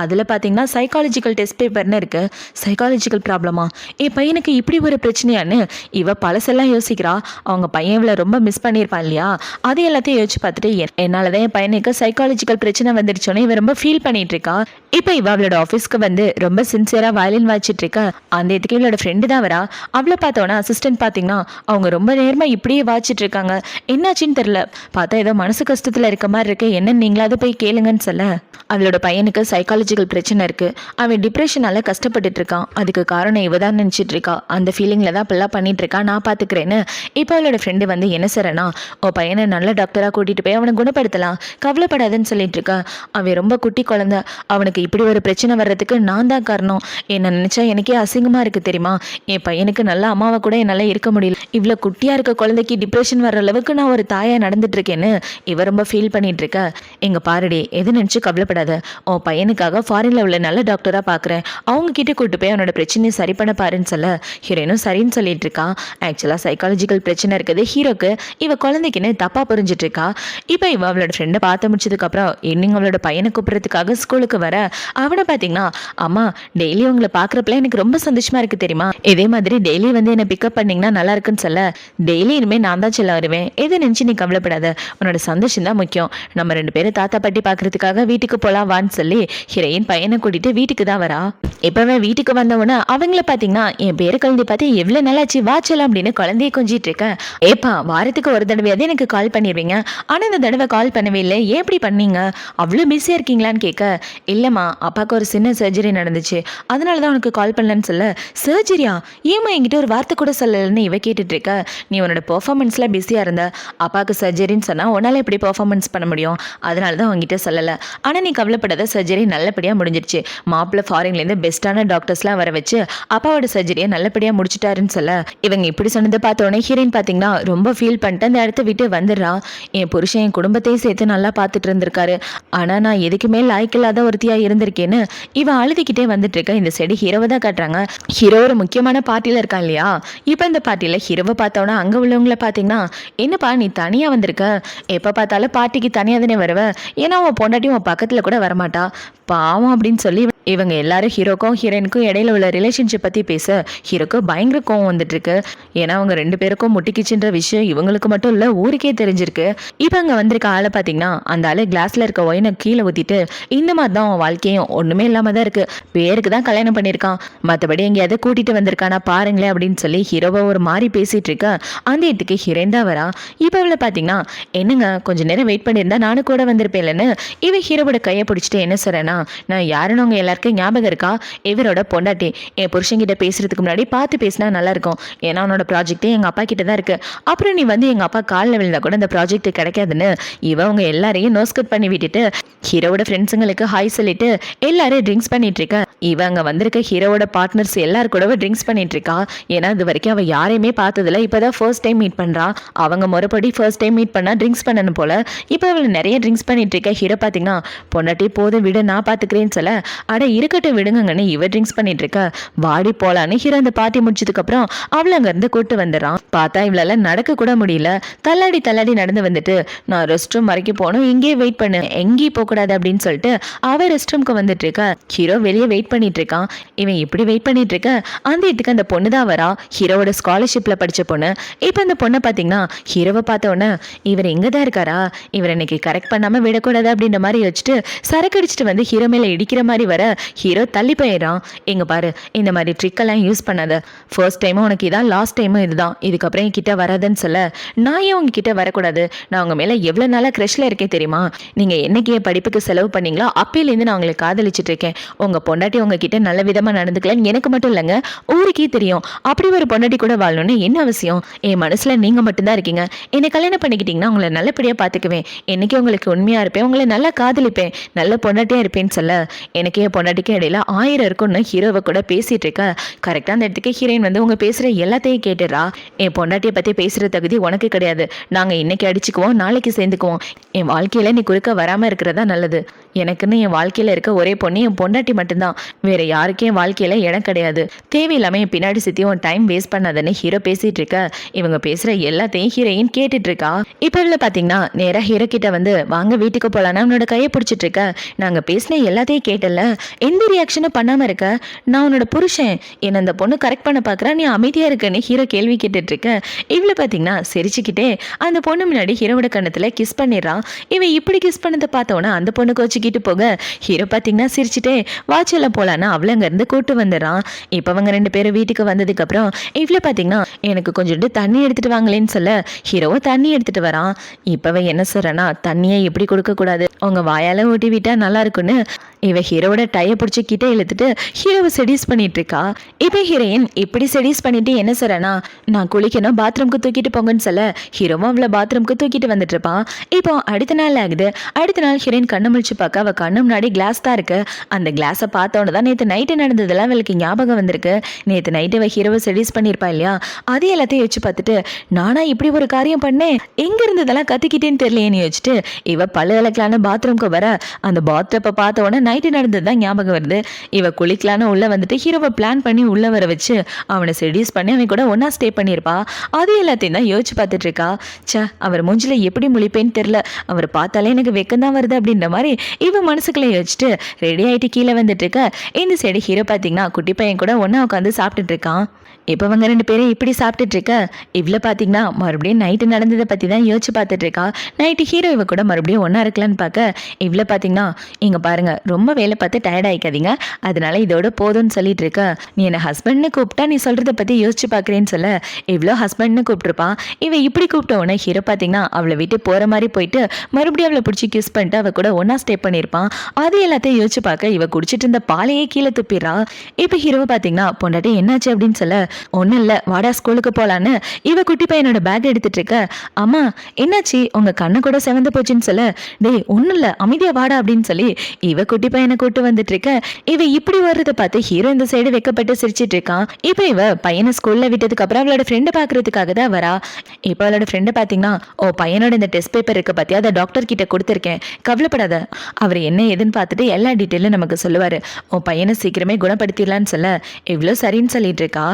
அதில் பார்த்தீங்கன்னா சைக்காலஜிக்கல் டெஸ்ட் பேப்பர்னு இருக்குது. சைக்காலஜிக்கல் ப்ராப்ளமா, என் பையனுக்கு இப்படி ஒரு பிரச்சனையான்னு இவ பழசெல்லாம் யோசிக்கிறா. அவங்க பையன் இவளை ரொம்ப மிஸ் பண்ணியிருப்பான் இல்லையா, அது எல்லாத்தையும் யோசிச்சு பார்த்துட்டு என்னால் தான் என் பையனுக்கு சைக்காலஜிக்கல் பிரச்சனை வந்துடுச்சோன்னு இவ ரொம்ப ஃபீல் பண்ணிட்டு இருக்கா. இப்போ இவ அவளோட ஆஃபீஸ்க்கு வந்து ரொம்ப சின்சியராக வயலின் வாய்ச்சிட்டு இருக்கா. அந்த இடத்துக்கு இவளோட ஃப்ரெண்டு தான் வரா. அவளை பார்த்தோன்னா அசிஸ்டன்ட் பார்த்தீங்கன்னா அவங்க ரொம்ப நேரமாக இப்படியே வாய்ச்சிட்டு இருக்காங்க. என்னாச்சின்னு தெரில, பார்த்தா ஏதோ மனசு கஷ்டத்தில் இருக்க மாதிரி இருக்கு, என்னன்னு நீங்களாவது போய் கேளுங்கன்னு சொல்ல அவளோட பையனுக்கு சைக்காலஜிக்கல் பிரச்சனை இருக்கு, அவன் டிப்ரெஷனால கஷ்டப்பட்டுட்டு இருக்கான், அதுக்கு காரணம் இவ தான் நினச்சிட்டு இருக்கா, அந்த ஃபீலிங்ல தான் இப்பெல்லாம் பண்ணிட்டு இருக்கா, நான் பார்த்துக்கிறேன்னு இப்போ அவளோட ஃப்ரெண்டு வந்து என்ன செய்றனா ஓ பையனை நல்ல டாக்டராக கூட்டிட்டு போய் அவனை குணப்படுத்தலாம், கவலைப்படாதுன்னு சொல்லிட்டு இருக்கா. அவன் ரொம்ப குட்டி குழந்தை, அவனுக்கு இப்படி ஒரு பிரச்சனை வர்றதுக்கு நான் தான் காரணம், என்ன நினைச்சா எனக்கே அசிங்கமா இருக்கு தெரியுமா, என் பையனுக்கு நல்ல அம்மாவை கூட என்னால் இருக்க முடியல, இவ்வளோ குட்டியா இருக்க குழந்தைக்கு டிப்ரெஷன் வர்ற அளவுக்கு நான் ஒரு தாயா நடந்துட்டு இருக்கேன்னு இவ ரொம்ப ஃபீல் பண்ணிட்டு இருக்க. எங்க பாருடி எது நினச்சி கவலைப்படாத, உன் பையனை பையனுக்காக ஃபாரின்ல உள்ள நல்ல டாக்டரா பாக்குறேன், அவங்க கிட்ட கூட்டு போய் அவனோட பிரச்சனையை சரி பண்ண பாருன்னு சொல்ல ஹீரோயினும் சரின்னு சொல்லிட்டு இருக்கா. ஆக்சுவலா சைக்காலஜிக்கல் பிரச்சனை இருக்குது ஹீரோக்கு, இவ குழந்தைக்குன்னு தப்பா புரிஞ்சிட்டு இருக்கா. இப்போ இவ அவளோட ஃப்ரெண்டை பார்த்து முடிச்சதுக்கு அப்புறம் இன்னும் அவளோட பையனை கூப்பிடுறதுக்காக ஸ்கூலுக்கு வர அவனை பாத்தீங்கன்னா, அம்மா டெய்லி உங்களை பாக்குறப்பல எனக்கு ரொம்ப சந்தோஷமா இருக்கு தெரியுமா, இதே மாதிரி டெய்லி வந்து என்ன பிக்கப் பண்ணீங்கன்னா நல்லா இருக்குன்னு சொல்ல டெய்லி இனிமே நான் தான் சொல்ல வருவேன், எதை நினைச்சு நீ கவலைப்படாத, உன்னோட சந்தோஷம் தான் முக்கியம், நம்ம 2 பேரும் தாத்தா பாட்டி பாக்குறதுக்காக வீட்டுக்கு போலாம் வான்னு சொல்லி ஹீரோயின் பையனை கூட்டிட்டு வீட்டுக்கு தான் வரா. இப்பவே வீட்டுக்கு வந்தவொன்னே அவங்கள பாத்தீங்கன்னா, என் பேரு குழந்தை பார்த்து எவ்வளவு நல்லாச்சு வாச்சலாம் அப்படின்னு குழந்தைய கொஞ்சிட்டு இருக்க. ஏப்பா வாரத்துக்கு ஒரு தடவையாவது எனக்கு கால் பண்ணிடுவீங்க, ஆனா இந்த தடவை கால் பண்ணவே இல்லை, ஏன் இப்படி பண்ணீங்க, அவ்வளோ பிஸியா இருக்கீங்களான்னு கேட்க, இல்லம்மா அப்பாவுக்கு ஒரு சின்ன சர்ஜரி நடந்துச்சு, அதனாலதான் உனக்கு கால் பண்ணலன்னு சொல்ல, சர்ஜரியா ஏமா என்கிட்ட ஒரு வார்த்தை கூட சொல்லலன்னு இவ கேட்டுட்டு இருக்க. நீ உன்னோட பெர்ஃபார்மன்ஸ்ல பிஸியா இருந்த, அப்பாவுக்கு சர்ஜரின்னு சொன்னா உன்னால எப்படி பெர்ஃபார்மன்ஸ் பண்ண முடியும், அதனாலதான் உங்ககிட்ட சொல்லல, ஆனா நீ கவலைப்படாத, சர்ஜரி நல்லபடியா முடிஞ்சிருச்சு, மாப்பிள்ள ஃபாரின்லேருந்து பெஸ்ட்டான டாக்டர்ஸ்லாம் வர வச்சு அப்பாவோட சர்ஜரியை நல்லபடியா முடிச்சுட்டாருன்னு சொல்ல இவங்க இப்படி சொன்னதை பார்த்தோன்னே ஹீரோயின் பார்த்தீங்கன்னா ரொம்ப ஃபீல் பண்ணிட்டு அந்த இடத்த விட்டு வந்துடுறா. என் புருஷன் என் குடும்பத்தையும் சேர்த்து நல்லா பார்த்துட்டு இருந்திருக்காரு, ஆனா நான் எதுக்குமே லாய்க்கில்லாத ஒருத்தியா இருந்திருக்கேன்னு இவன் அழுதுகிட்டே வந்துட்டு இருக்க. இந்த சைடு ஹீரோவை தான் காட்டுறாங்க. ஹீரோ ஒரு முக்கியமான பார்ட்டியில இருக்கான் இல்லையா, இப்போ இந்த பார்ட்டியில ஹீரோவை பார்த்தோன்னா அங்க உள்ளவங்கள பார்த்தீங்கன்னா, என்னப்பா நீ தனியா வந்திருக்க, எப்ப பார்த்தாலும் பார்ட்டிக்கு தனியா தானே வருவ, ஏன்னா உன் பொண்டாட்டி உன் பக்கத்துல கூட வரமாட்டா பாவம் அப்படின்னு சொல்லி இவங்க எல்லாரும் ஹீரோக்கும் ஹீரோயினுக்கும் இடையில உள்ள ரிலேஷன்ஷிப் பத்தி பேச ஹீரோக்கு பயங்கர கோவம் வந்துட்டு இருக்கு. ஏன்னா அவங்க 2 பேருக்கும் முட்டிக்கிச்சுன்ற விஷயம் இவங்களுக்கு மட்டும் இல்ல ஊருக்கே தெரிஞ்சிருக்கு. இப்போ அங்க வந்திருக்க ஆளை பாத்தீங்கன்னா, அந்த ஆளு கிளாஸ்ல இருக்க ஒயினை கீழே ஊத்திட்டு, இந்த மாதிரி தான் அவன் வாழ்க்கையும் ஒண்ணுமே இல்லாம தான் இருக்கு, பேருக்கு தான் கல்யாணம் பண்ணியிருக்கான், மற்றபடி எங்கேயாவது கூட்டிட்டு வந்திருக்கானா பாருங்களேன் அப்படின்னு சொல்லி ஹீரோவை ஒரு மாதிரி பேசிட்டு இருக்க. அந்த இடத்துக்கு ஹீரோயின் தான் வரா. இப்போ இவளை பாத்தீங்கன்னா, என்னங்க கொஞ்ச நேரம் வெயிட் பண்ணியிருந்தா நானும் கூட வந்திருப்பேன் இல்லைன்னு இவ ஹீரோவோட கையை பிடிச்சிட்டு என்ன சொல்றேன்னா, நான் யாருன்னு உங்க எல்லாருக்கும் ஞாபகம் இருக்கா, இவரோட பொண்டாட்டி, என் புருஷன்கிட்ட பேசுறதுக்கு முன்னாடி பார்த்து பேசினா நல்லா இருக்கும், ஏன்னா உன்னோட ப்ராஜெக்டே எங்க அப்பா கிட்ட தான் இருக்கு, அப்புறம் நீ வந்து எங்க அப்பா காலில் விழுந்தா கூட அந்த ப்ராஜெக்ட் கிடைக்காதுன்னு இவங்க எல்லாரையும் நோஸ்கட் பண்ணி விட்டுட்டு ஹீரோவோட ஃப்ரெண்ட்ஸுங்களுக்கு ஹாய் சொல்லிட்டு எல்லாரும் ட்ரிங்க்ஸ் பண்ணிட்டு இருக்கா. இவங்க வந்திருக்க ஹீரோவோட பார்ட்னர்ஸ் எல்லாரும் கூடவே ட்ரிங்க்ஸ் பண்ணிட்டு இருக்கா. ஏன்னா இது வரைக்கும் அவ யாரையுமே பார்த்ததில்ல, இப்பதான் ஃபர்ஸ்ட் டைம் மீட் பண்றா. அவங்க முறைப்படி ஃபர்ஸ்ட் டைம் மீட் பண்ணா ட்ரிங்க்ஸ் பண்ணணும் போல. இப்போ அவள் நிறைய ட்ரிங்க்ஸ் பண்ணிட்டு இருக்க. ஹீரோ பாத்தீங்கன்னா, பொண்டாட்டி போதும் விட நான் பாத்துக்கிறேன்னு சொல்ல, அட இருக்கட்டும் விடுங்கன்னு இவ ட்ரிங்க்ஸ் பண்ணிட்டு இருக்க. வாடி போலான்னு ஹீரோ அந்த பார்ட்டி முடிச்சதுக்கு அப்புறம் அவளை அங்க இருந்து கூட்டு வந்துடுறான். பார்த்தா இவளால நடக்க கூட முடியல, தள்ளாடி தள்ளாடி நடந்து வந்துட்டு, நான் ரெஸ்ட் ரூம் வரைக்கும் போகணும், இங்கேயே வெயிட் பண்ணு, எங்கேயும் போக கூடாது அப்படின்னு சொல்லிட்டு அவ ரெஸ்ட் ரூம்க்கு வந்துட்டு இருக்க. ஹீரோ வெளியே வெயிட் பண்ணிட்டு இருக்கான். இவன் இப்படி வெயிட் பண்ணிட்டு இருக்க. அந்த இடத்துக்கு அந்த பொண்ணு தான் வரா, ஹீரோவோட ஸ்காலர்ஷிப்ல படிச்ச பொண்ணு. இப்போ அந்த பொண்ணை பாத்தீங்கன்னா, ஹீரோவை பார்த்த உடனே இவர் எங்கதான் இருக்காரா, இவர் இன்னைக்கு கரெக்ட் பண்ணாம விடக்கூடாது அப்படின்ற மாதிரி வச்சுட்டு சரக்கு அடிச்சுட்டு வந்து ஹீரோ மேல இடிக்கிற மாதிரி வர ஹீரோ தள்ளி போயிடறான். எங்க பாரு, இந்த மாதிரி ட்ரிக்கெல்லாம் யூஸ் பண்ணாத, ஃபர்ஸ்ட் டைமும் உனக்கு இதான், லாஸ்ட் டைமும் இதுதான், இதுக்கப்புறம் என் கிட்ட வராதுன்னு சொல்ல, நான் ஏன் உங்ககிட்ட வரக்கூடாது, நான் உங்க மேல எவ்வளவு நாளா கிரஷ்ல இருக்கேன் தெரியுமா, நீங்க என்னைக்கு என் படிப்புக்கு செலவு பண்ணீங்களோ அப்பையிலேருந்து நான் உங்களை காதலிச்சுட்டு இருக்கேன், உங்க பொண்டாட்டி உங்ககிட்ட நல்ல விதமா நடந்துக்கலன்னு எனக்கு மட்டும் இல்லைங்க ஊருக்கே தெரியும், அப்படி ஒரு பொண்டாட்டி கூட வாழணும்னு என்ன அவசியம், என் மனசுல நீங்க மட்டும்தான் இருக்கீங்க, என்னை கல்யாணம் பண்ணிக்கிட்டீங்கன்னா உங்களை நல்லபடியா பாத்துக்குவேன், என்னைக்கு உங்களுக்கு உண்மையா இருப்பேன், உங்களை நல்லா காதலிப்பேன், நல்ல பொண்டாட்டியா இருப்பேன்னு சொல்ல, எனக்கு என் பொண்டாட்டிக்கு இடையில 1000 இருக்குன்னு ஹீரோவை கூட பேசிட்டு இருக்க. கரெக்டா அந்த இடத்துக்கு ஹீரோயின் வந்து உங்க பேசுற எல்லாத்தையும் கேட்டுறா. என் பொண்டாட்டியை பத்தி பேசுற தகுதி உனக்கு கிடையாது, நாங்க இன்னைக்கு அடிச்சுக்குவோம் நாளைக்கு சேர்ந்துக்குவோம், என் வாழ்க்கையில நீ குறுக்க வராம இருக்கிறதா நல்லது, எனக்குன்னு என் வாழ்க்கையில இருக்க ஒரே பொண்ணு என் பொண்டாட்டி மட்டும்தான், வேற யாருக்கும் என் வாழ்க்கையில இடம் கிடையாது, தேவையில்லாம என் பின்னாடி சுத்தி உன் டைம் வேஸ்ட் பண்ணாதன்னு ஹீரோ பேசிட்டு இருக்க. இவங்க பேசுற எல்லாத்தையும் ஹீரோயின் கேட்டுட்டு இருக்கா. இப்ப இவ்வளவு பாத்தீங்கன்னா நேரா ஹீரோ கிட்ட வந்து, வாங்க வீட்டுக்கு போலான்னு அவனோட கையை பிடிச்சிட்டு இருக்க. நாங்க பேசின எல்லாத்தையும் கேட்டல, எந்த ரியாக்ஷனும் பண்ணாம இருக்க, நான் உன்னோட புருஷன், என்ன அந்த பொண்ணு கரெக்ட் பண்ண பாக்குறா, நீ அமைதியா இருக்கன்னு ஹீரோ கேள்வி கேட்டுட்டு இருக்க. இவ்வளவு பாத்தீங்கன்னா சிரிச்சுக்கிட்டே அந்த பொண்ணு முன்னாடி ஹீரோவோட கண்ணத்துல கிஸ் பண்ணிடுறான். இவன் இப்படி கிஸ் பண்ணதை பார்த்தோன்னா அந்த பொண்ணு கோச்சிக்கிட்டு போக, ஹீரோ பாத்தீங்கன்னா சிரிச்சுட்டே வாட்சியில போலான்னு அவளை அங்க இருந்து கூட்டு வந்துடுறான். இப்ப அவங்க 2 பேரும் வீட்டுக்கு வந்ததுக்கு அப்புறம் இவ்வளவு பாத்தீங்கன்னா, எனக்கு கொஞ்சோண்டு தண்ணி எடுத்துட்டு வாங்களேன்னு சொல்ல ஹீரோவை தண்ணி எடுத்துட்டு வரான். இப்பவே என்ன சொல்றேன்னா, தண்ணியை எப்படி கொடுக்க கூடாது, உங்க வாயால ஊட்டி விட்டா நல்லா இருக்குன்னு இவ ஹீரோவோட டைய பிடிச்சி கிட்ட இழுத்துட்டு ஹீரோவை செடியூஸ் பண்ணிட்டு இருக்கா. இப்ப ஹீரோயின் இப்படி செடியூஸ் பண்ணிட்டு என்ன சொல்றேன்னா, நான் குளிக்கணும் பாத்ரூம்க்கு தூக்கிட்டு போங்கன்னு சொல்ல ஹீரோவும் அவளை பாத்ரூம்க்கு தூக்கிட்டு வந்துட்டு இருப்பான். இப்போ அடுத்த நாள் ஆகுது. அடுத்த நாள் ஹீரோயின் கண்ணு முழிச்சு பார்க்க அவ கண்ணு முன்னாடி கிளாஸ் தான் இருக்கு. அந்த கிளாஸை பார்த்தோன்னு தான் நேற்று நைட்டு நடந்ததெல்லாம் அவளுக்கு ஞாபகம் வந்திருக்கு. நேற்று நைட்டு அவ ஹீரோவை செடியூஸ் பண்ணியிருப்பா இல்லையா, அது எல்லாத்தையும் வச்சு பார்த்துட்டு, நானா இப்படி ஒரு காரியம் பண்ணேன், எங்க இருந்ததெல்லாம் கத்திக்கிட்டேன்னு தெரியலையேன்னு யோசிச்சுட்டு இவ பல்லு விளக்கலான்னு பாத்ரூம்க்கு வர, அந்த பாத்ரூப்பை பார்த்த உடனே நைட்டு நடந்தது தான் ஞாபகம் வருது. இவ குளிக்கலான்னு உள்ள வந்துட்டு ஹீரோவை பிளான் பண்ணி உள்ள வர வச்சு அவனை செடியூஸ் பண்ணி அவன் கூட ஒன்னா ஸ்டே பண்ணியிருப்பா. அது எல்லாத்தையும் தான் யோசிச்சு பார்த்துட்டு இருக்கா. அவர் மூஞ்சில எப்படி முழிப்பேன்னு தெரியல, அவர் பார்த்தாலே எனக்கு வெக்கம் தான் வருது அப்படின்ற மாதிரி இவ மனசுக்குள்ள யோசிச்சுட்டு ரெடி ஆயிட்டு கீழே வந்துட்டு இருக்க. இந்த சைடு ஹீரோ பார்த்தீங்கன்னா குட்டி பையன் கூட ஒன்னா உட்காந்து சாப்பிட்டுட்டு இருக்கான். இப்போ அவங்க 2 பேரும் இப்படி சாப்பிட்டுட்டு இருக்க, இவ்வளோ பார்த்தீங்கன்னா மறுபடியும் நைட்டு நடந்ததை பற்றி தான் யோசிச்சு பார்த்துட்டு இருக்கா. நைட்டு ஹீரோ இவ கூட மறுபடியும் ஒன்றா இருக்கலான்னு பார்க்க, இவ்வளோ பார்த்தீங்கன்னா இங்கே பாருங்கள், ரொம்ப வேலை பார்த்து டயர்ட் ஆகிக்காதீங்க, அதனால இதோட போதும்னு சொல்லிட்டு இருக்க. நீ என்னை ஹஸ்பண்ட்னு கூப்பிட்டா நீ சொல்கிறத பற்றி யோசிச்சு பார்க்குறேன்னு சொல்ல, இவ்வளோ ஹஸ்பண்ட்னு கூப்பிட்டுருப்பான். இவன் இப்படி கூப்பிட்ட உடனே ஹீரோ பார்த்தீங்கன்னா அவளை விட்டு போகிற மாதிரி போயிட்டு மறுபடியும் அவளை பிடிச்சி கிஸ் பண்ணிட்டு அவ கூட ஒன்றா ஸ்டே பண்ணியிருப்பான். அது எல்லாத்தையும் யோசிச்சு பார்க்க இவ குடிச்சிட்டு இருந்த பாலையே கீழே துப்பிடுறா. இப்போ ஹீரோவை பார்த்தீங்கன்னா பொண்டாட்டி என்னாச்சு அப்படின்னு சொல்ல, ஒன்றும் இல்லை வாடா ஸ்கூலுக்கு போகலான்னு இவ குட்டி பையனோட பேக் எடுத்துட்டு இருக்க. அம்மா என்னாச்சு, உங்க கண்ணை கூட செவந்து போச்சுன்னு சொல்ல, டேய் ஒன்றும் இல்லை அமைதியா வாடா அப்படின்னு சொல்லி இவ குட்டி பையனை கூட்டு வந்துட்டு இருக்க. இவ இப்படி வர்றதை பார்த்து ஹீரோ இந்த சைடு வெக்கப்பட்டு சிரிச்சிட்டு இருக்கான். இப்போ இவ பையனை ஸ்கூல்ல விட்டதுக்கு அப்புறம் அவளோட ஃப்ரெண்டை பாக்குறதுக்காக தான் வரா. இப்போ அவளோட ஃப்ரெண்டை பார்த்தீங்கன்னா, ஓ பையனோட இந்த டெஸ்ட் பேப்பர் இருக்கு பார்த்தியா, அதை டாக்டர் கிட்ட கொடுத்துருக்கேன், கவலைப்படாத, அவர் என்ன ஏதுன்னு பார்த்துட்டு எல்லா டீட்டெயிலும் நமக்கு சொல்லுவாரு, உன் பையனை சீக்கிரமே குணப்படுத்திடலான்னு சொல்ல, இவ்வளோ சரின்னு சொல்லிட்டு இருக்கா.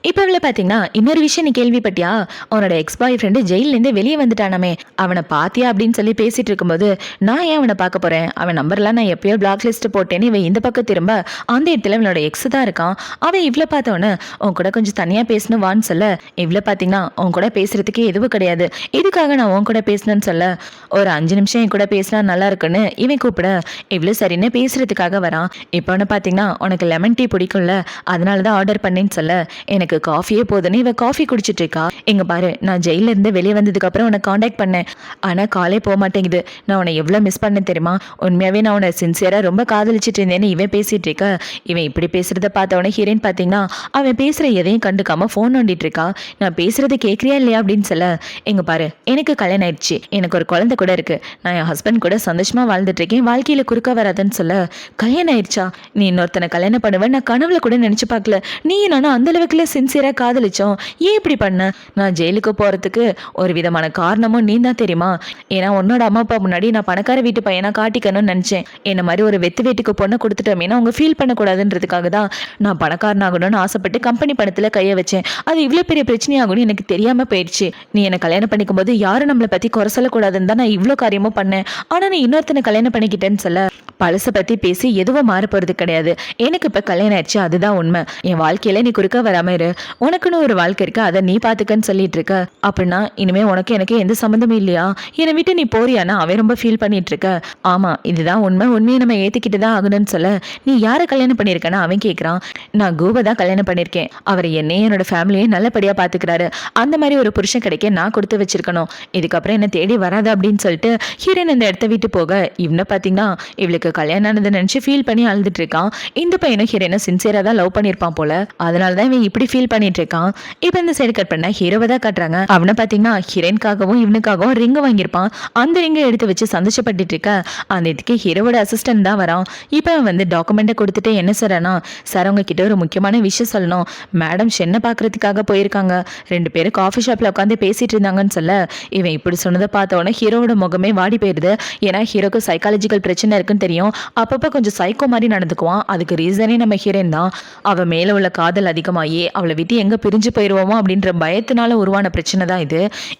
இப்போ அவளை பார்த்தீங்கன்னா இன்னொரு விஷயம் நீ கேள்விப்பட்டியா, அவனோட எக்ஸ் பாய் ஃப்ரெண்டு ஜெயிலேருந்து வெளியே வந்துட்டானாமே, அவனை பாத்தியா அப்படின்னு சொல்லி பேசிட்டு இருக்கும்போது, நான் ஏன் அவனை பார்க்க போறேன், அவன் நம்பர்லாம் நான் எப்பயோ பிளாக் லிஸ்ட் போட்டேன்னு இவன் இந்த பக்கம் திரும்ப அந்த இடத்துல அவனோட எக்ஸ் தான் இருக்கான். அவன் இவ்வளோ பார்த்தவொன்னே உன் கூட கொஞ்சம் தனியாக பேசணும் வான்னு சொல்ல, இவ்வளோ பார்த்தீங்கன்னா உன் கூட பேசுறதுக்கே எதுவும் கிடையாது, இதுக்காக நான் உன் கூட பேசணும்னு சொல்ல, ஒரு 5 நிமிஷம் என் கூட பேசினா நல்லா இருக்குன்னு இவன் கூப்பிட இவ்வளோ சரின்னு பேசுறதுக்காக வரான். இப்போ அவனை பார்த்தீங்கன்னா உனக்கு லெமன் டீ பிடிக்கும்ல, அதனால தான் ஆர்டர் பண்ணேன்னு சொல்ல, எனக்கு காஃபியே போதுன்னு இவ காஃபி குடிச்சிட்டு இருக்கா. எங்க பாரு, நான் ஜெயில இருந்து வெளியே வந்ததுக்கு அப்புறம் உன்னை காண்டாக்ட் பண்ணேன், ஆனா காலே போக மாட்டேங்குது, நான் உன்னை எவ்வளவு மிஸ் பண்ணேன் தெரியுமா, உண்மையாவே நான் உன்னை சின்சியரா ரொம்ப காதலிச்சிட்டு இருந்தேன்னு இவன் பேசிட்டு இருக்க. இவன் இப்படி பேசுறத பார்த்தவொடனே ஹீரோயின் பாத்தீங்கன்னா அவன் பேசுற எதையும் கண்டுக்காம போன் நோண்டிட்டு இருக்கா. நான் பேசுறதை கேட்கறியா இல்லையா அப்படின்னு சொல்ல, எங்க பாரு எனக்கு கல்யாணம் ஆயிடுச்சு, எனக்கு ஒரு குழந்தை கூட இருக்கு, நான் என் ஹஸ்பண்ட் கூட சந்தோஷமா வாழ்ந்துட்டு இருக்கேன், வாழ்க்கையில குறுக்க வராதுன்னு சொல்ல, கல்யாணம் ஆயிடுச்சா, நீ இன்னொருத்தனை கல்யாணம் பண்ணுவேன் நான் கனவுல கூட நினைச்சு பார்க்கல, நீ நானும் அந்த அளவுக்குல சின்சியரா காதலிச்சோம், ஏன் இப்படி பண்ண, நான் ஜெயிலுக்கு போறதுக்கு ஒரு விதமான காரணமும் நீ தான் தெரியுமா, ஏன்னா உன்னோட அம்மா அப்பா முன்னாடி நான் பணக்கார வீட்டு பையனா காட்டிக்கணும்னு நினைச்சேன், என்ன மாதிரி ஒரு வெத்து வீட்டுக்கு பொண்ணை கொடுத்துட்டோமேனா அவங்க ஃபீல் பண்ணக்கூடாதுன்றதுக்காக தான் நான் பணக்காரனாகணும்னு ஆசைப்பட்டு கம்பெனி பணத்துல கைய வச்சேன், அது இவ்வளவு பெரிய பிரச்சனையாகும்னு எனக்கு தெரியாம போயிடுச்சு, நீ என்ன கல்யாணம் பண்ணிக்கும் போது யாரும் நம்மளை பத்தி குறை சொல்லக்கூடாதுன்னு தான் நான் இவ்வளோ காரியமும் பண்ணேன், ஆனா நீ இன்னொருத்தனை கல்யாணம் பண்ணிக்கிட்டேன்னு சொல்ல, பழசை பத்தி பேசி எதுவும் மாற போறது கிடையாது, எனக்கு இப்ப கல்யாணம் ஆயிடுச்சு, அதுதான் உண்மை, என் வாழ்க்கையில நீ குறுக்க வராம இரு, உனக்குன்னு ஒரு வாழ்க்கை இருக்கு, அதை நீ பாத்துக்கன்னு சொல்லிட்டு இருக்க, அப்படின்னா இனிமே உனக்கு எனக்கு எந்த சம்மந்தமும் இல்லையா, என்னை விட்டு நீ போறியானா அவன் ரொம்ப ஃபீல் பண்ணிட்டு இருக்க, ஆமா இதுதான் உண்மை, உண்மையை நம்ம ஏத்துக்கிட்டு தான் ஆகணும்னு சொல்ல, நீ யாரை கல்யாணம் பண்ணிருக்கனா அவன் கேட்கறான், நான் கோபை தான் கல்யாணம் பண்ணிருக்கேன், அவர் என்னையும் என்னோட ஃபேமிலியை நல்லபடியா பாத்துக்கிறாரு, அந்த மாதிரி ஒரு புருஷன் கிடைக்க நான் கொடுத்து வச்சிருக்கணும், இதுக்கப்புறம் என்ன தேடி வராது அப்படின்னு சொல்லிட்டு ஹீரோயின் இந்த இடத்த விட்டு போக, இவனை பாத்தீங்கன்னா இவளுக்கு கல்யாணம் ஆனதை நினைச்சு ஃபீல் பண்ணி அழுதுட்டு இருக்கான். இந்த பையனும் ஹீரோயினை சின்சியரா தான் லவ் பண்ணிருப்பான் போல, அதனாலதான் இவன் இப்படி ஃபீல் பண்ணிட்டு இருக்கான். இப்ப இந்த சைடு கட் பண்ண ஹீரோவை தான் காட்டுறாங்க. அவனை பாத்தீங்கன்னா ஹீரோயின்காகவும் இவனுக்காகவும் ரிங் வாங்கியிருப்பான். அந்த ரிங்கை எடுத்து வச்சு சந்தோஷப்பட்டு இருக்க அந்த இதுக்கு ஹீரோவோட அசிஸ்டன்ட் தான் வரான். இப்ப அவன் வந்து டாக்குமெண்ட்டை கொடுத்துட்டு என்ன சொல்றானா, சார் அவங்க கிட்ட ஒரு முக்கியமான விஷயம் சொல்லணும், மேடம் சென்னை பாக்குறதுக்காக போயிருக்காங்க, 2 பேரும் காஃபி ஷாப்ல உட்காந்து பேசிட்டு இருந்தாங்கன்னு சொல்ல, இவன் இப்படி சொன்னதை பார்த்த உடனே ஹீரோவோட முகமே வாடி போயிருது. ஏன்னா ஹீரோக்கு சைக்காலஜிக்கல் பிரச்சனை இருக்குன்னு தெரியும், அப்பப்ப கொஞ்சம் சைக்கோ மாதிரி நடந்துக்குவான். அதுக்கு ரீசனே நம்ம ஹீரோயின் தான். அவ மேல உள்ள காதல் அதிகமாகி அவளை விட்டு எங்க பிரிஞ்சு போயிடுவோமோ அப்படின்ற பயத்தினால உருவான பிரச்சனை தான் இது.